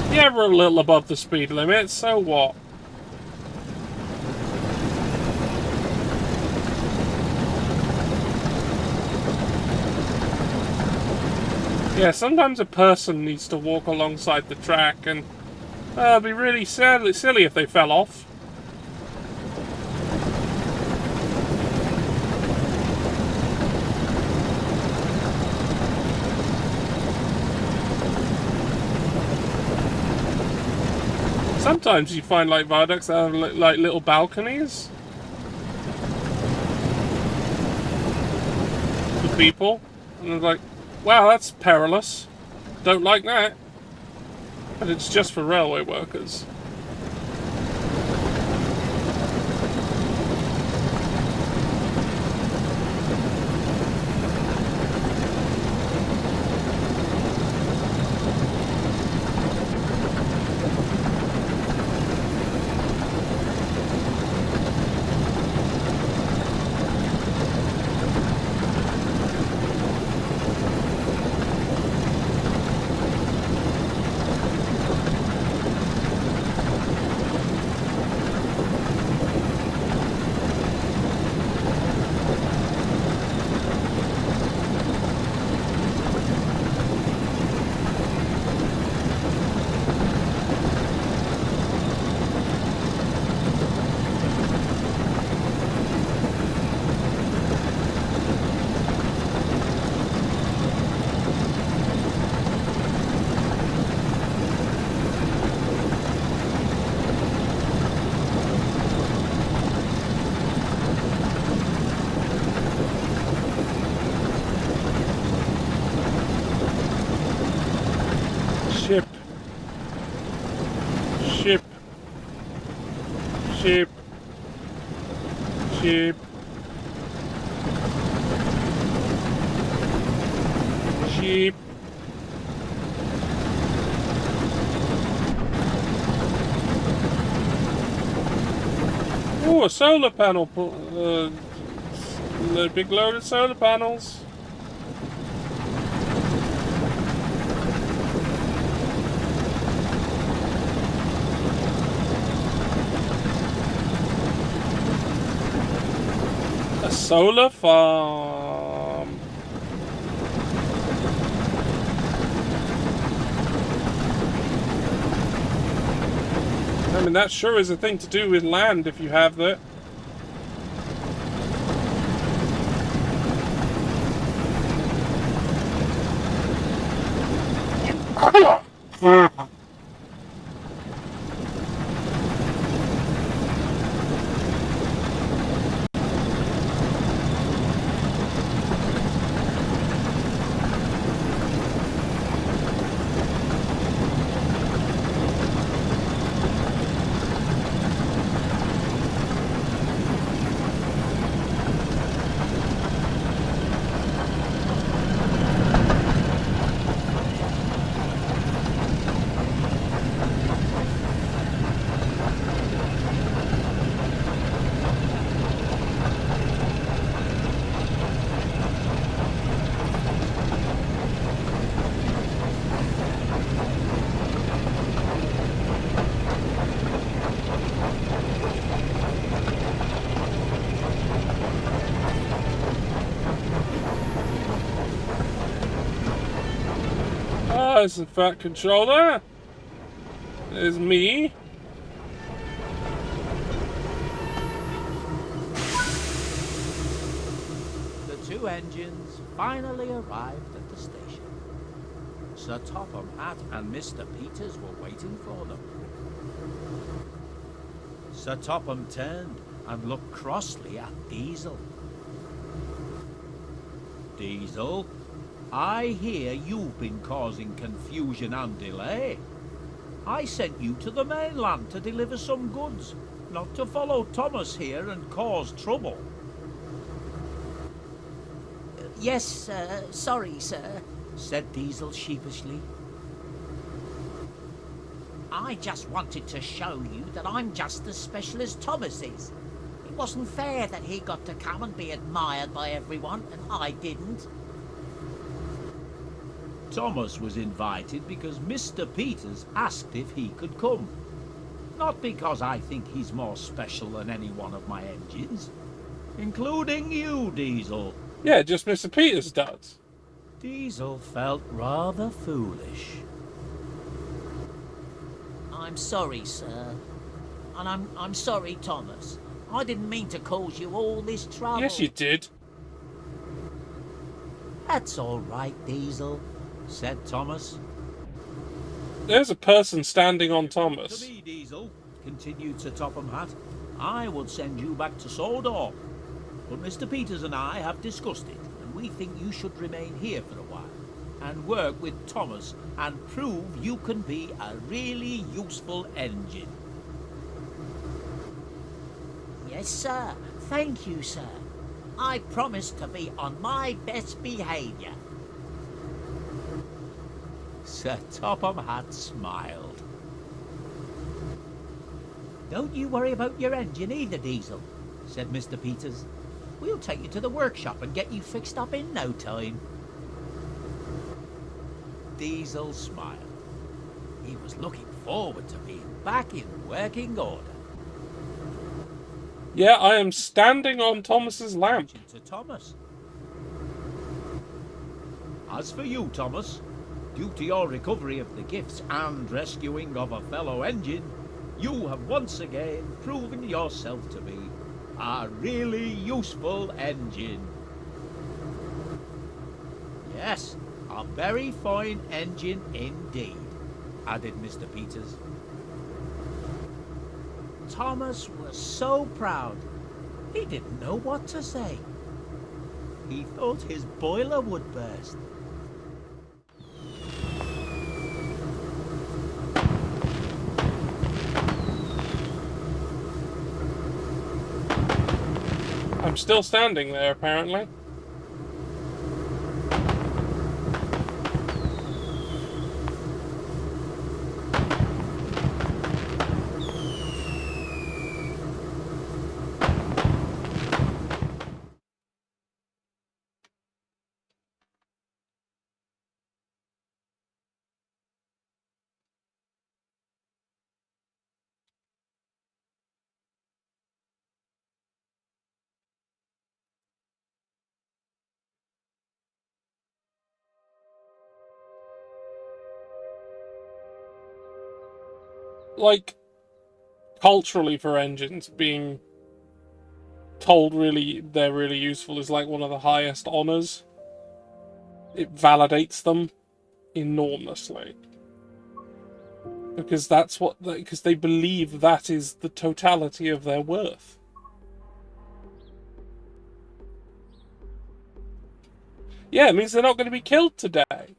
Yeah, we're a little above the speed limit, so what? Yeah, sometimes a person needs to walk alongside the track, and it'd be really silly if they fell off. Sometimes you find like viaducts that have like little balconies for people, and they're like, wow, that's perilous. Don't like that. But it's just for railway workers. Sheep. Sheep. Sheep. Ooh, a solar panel. A big load of solar panels. A solar farm. I mean, that sure is a thing to do with land if you have that. Ah, it's a fat controller. There's me. The two engines finally arrived at the station. Sir Topham Hatt and Mr. Peters were waiting for them. Sir Topham turned and looked crossly at Diesel. Diesel, I hear you've been causing confusion and delay. I sent you to the mainland to deliver some goods, not to follow Thomas here and cause trouble. Yes, sorry, sir, said Diesel sheepishly. I just wanted to show you that I'm just as special as Thomas is. It wasn't fair that he got to come and be admired by everyone, and I didn't. Thomas was invited because Mr. Peters asked if he could come. Not because I think he's more special than any one of my engines. Including you, Diesel. Yeah, just Mr. Peters does. Diesel felt rather foolish. I'm sorry, sir. And I'm sorry, Thomas. I didn't mean to cause you all this trouble. Yes, you did. That's all right, Diesel, said Thomas. There's a person standing on To Thomas. me, Diesel, continued Sir Topham Hatt, I would send you back to Sodor. But Mr. Peters and I have discussed it, and we think you should remain here for a while and work with Thomas and prove you can be a really useful engine. Yes, sir. Thank you, sir. I promise to be on my best behaviour. Sir Topham Hatt smiled. Don't you worry about your engine either, Diesel, said Mr. Peters. We'll take you to the workshop and get you fixed up in no time. Diesel smiled. He was looking forward to being back in working order. Yeah, I am standing on Thomas's lamp. To Thomas. As for you, Thomas, due to your recovery of the gifts and rescuing of a fellow engine, you have once again proven yourself to be a really useful engine. Yes, a very fine engine indeed, added Mr. Peters. Thomas was so proud, he didn't know what to say. He thought his boiler would burst. I'm still standing there, apparently. Like, culturally for engines, being told they're really useful is like one of the highest honors. It validates them enormously. Because because they believe that is the totality of their worth. Yeah, it means they're not going to be killed today.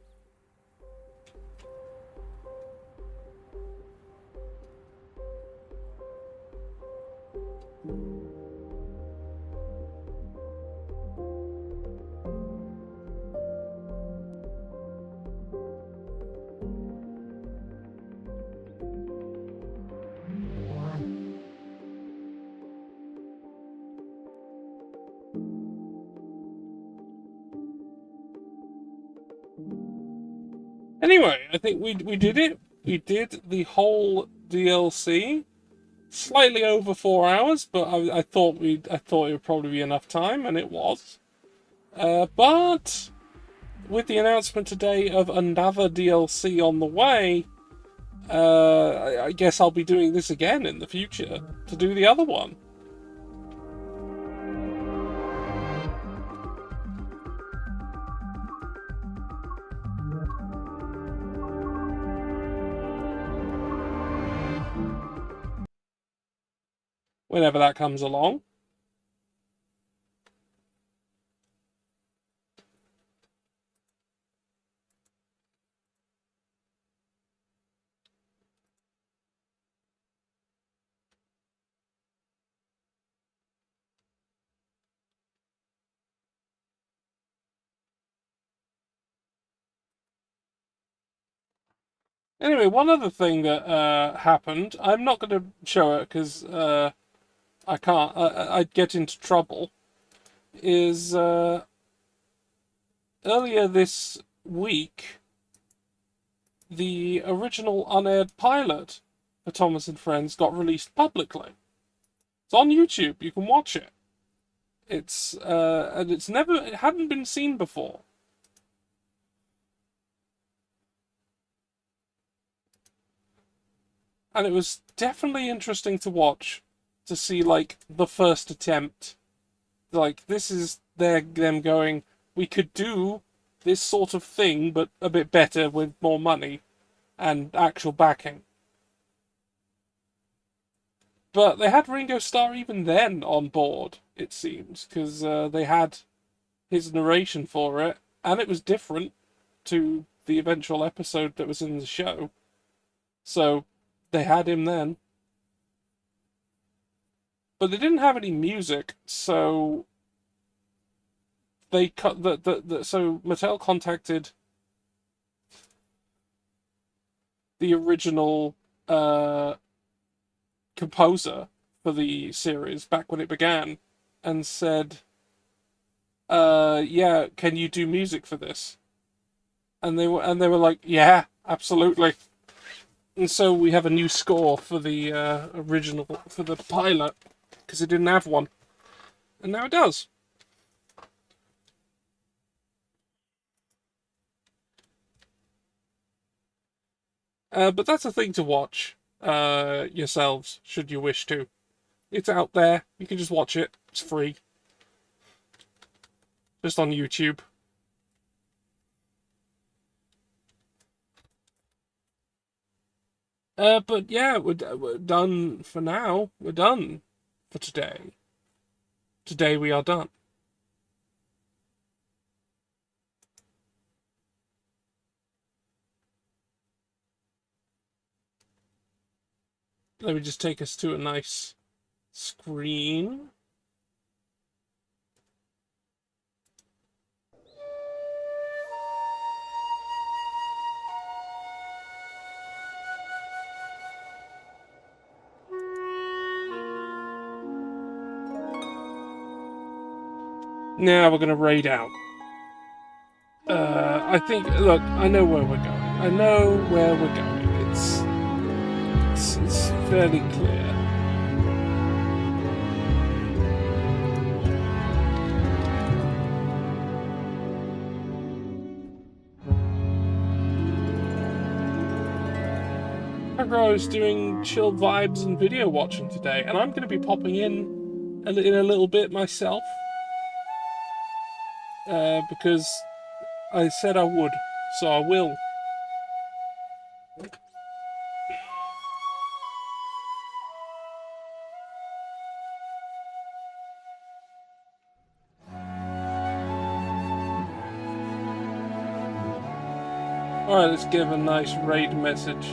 Anyway, I think we did it. We did the whole DLC. Slightly over 4 hours, but I thought it would probably be enough time, and it was. But with the announcement today of another DLC on the way, I guess I'll be doing this again in the future to do the other one. Whenever that comes along. Anyway, one other thing that happened, I'm not going to show it because I can't, I'd get into trouble, is earlier this week, the original unaired pilot for Thomas and Friends got released publicly. It's on YouTube, you can watch it. And it hadn't been seen before. And it was definitely interesting to watch, to see, like, the first attempt. Like, this is them going, we could do this sort of thing, but a bit better with more money and actual backing. But they had Ringo Starr even then on board, it seems, because they had his narration for it, and it was different to the eventual episode that was in the show. So they had him then. But they didn't have any music, so they cut so Mattel contacted the original composer for the series back when it began and said, yeah, can you do music for this? And they were like, yeah, absolutely. And so we have a new score for the original, for the pilot, because it didn't have one. And now it does. But that's a thing to watch yourselves, should you wish to. It's out there. You can just watch it. It's free. Just on YouTube. But yeah, we're done for now. We're done for today. Today we are done. Let me just take us to a nice screen. Now we're gonna raid out. I think. Look, I know where we're going. I know where we're going. It's fairly clear. I was doing chill vibes and video watching today, and I'm going to be popping in a little bit myself because I said I would, so I will. Alright, let's give a nice raid message.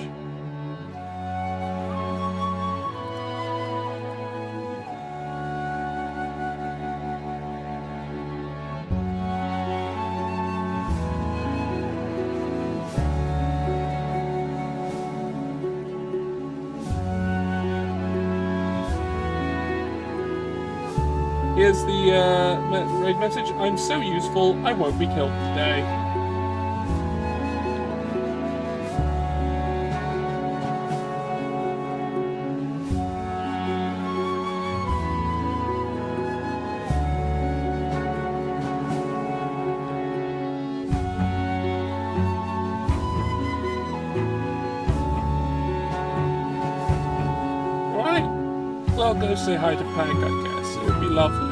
Here's the raid message. I'm so useful, I won't be killed today. Right. Well, go say hi to Peg, I guess. It would be lovely.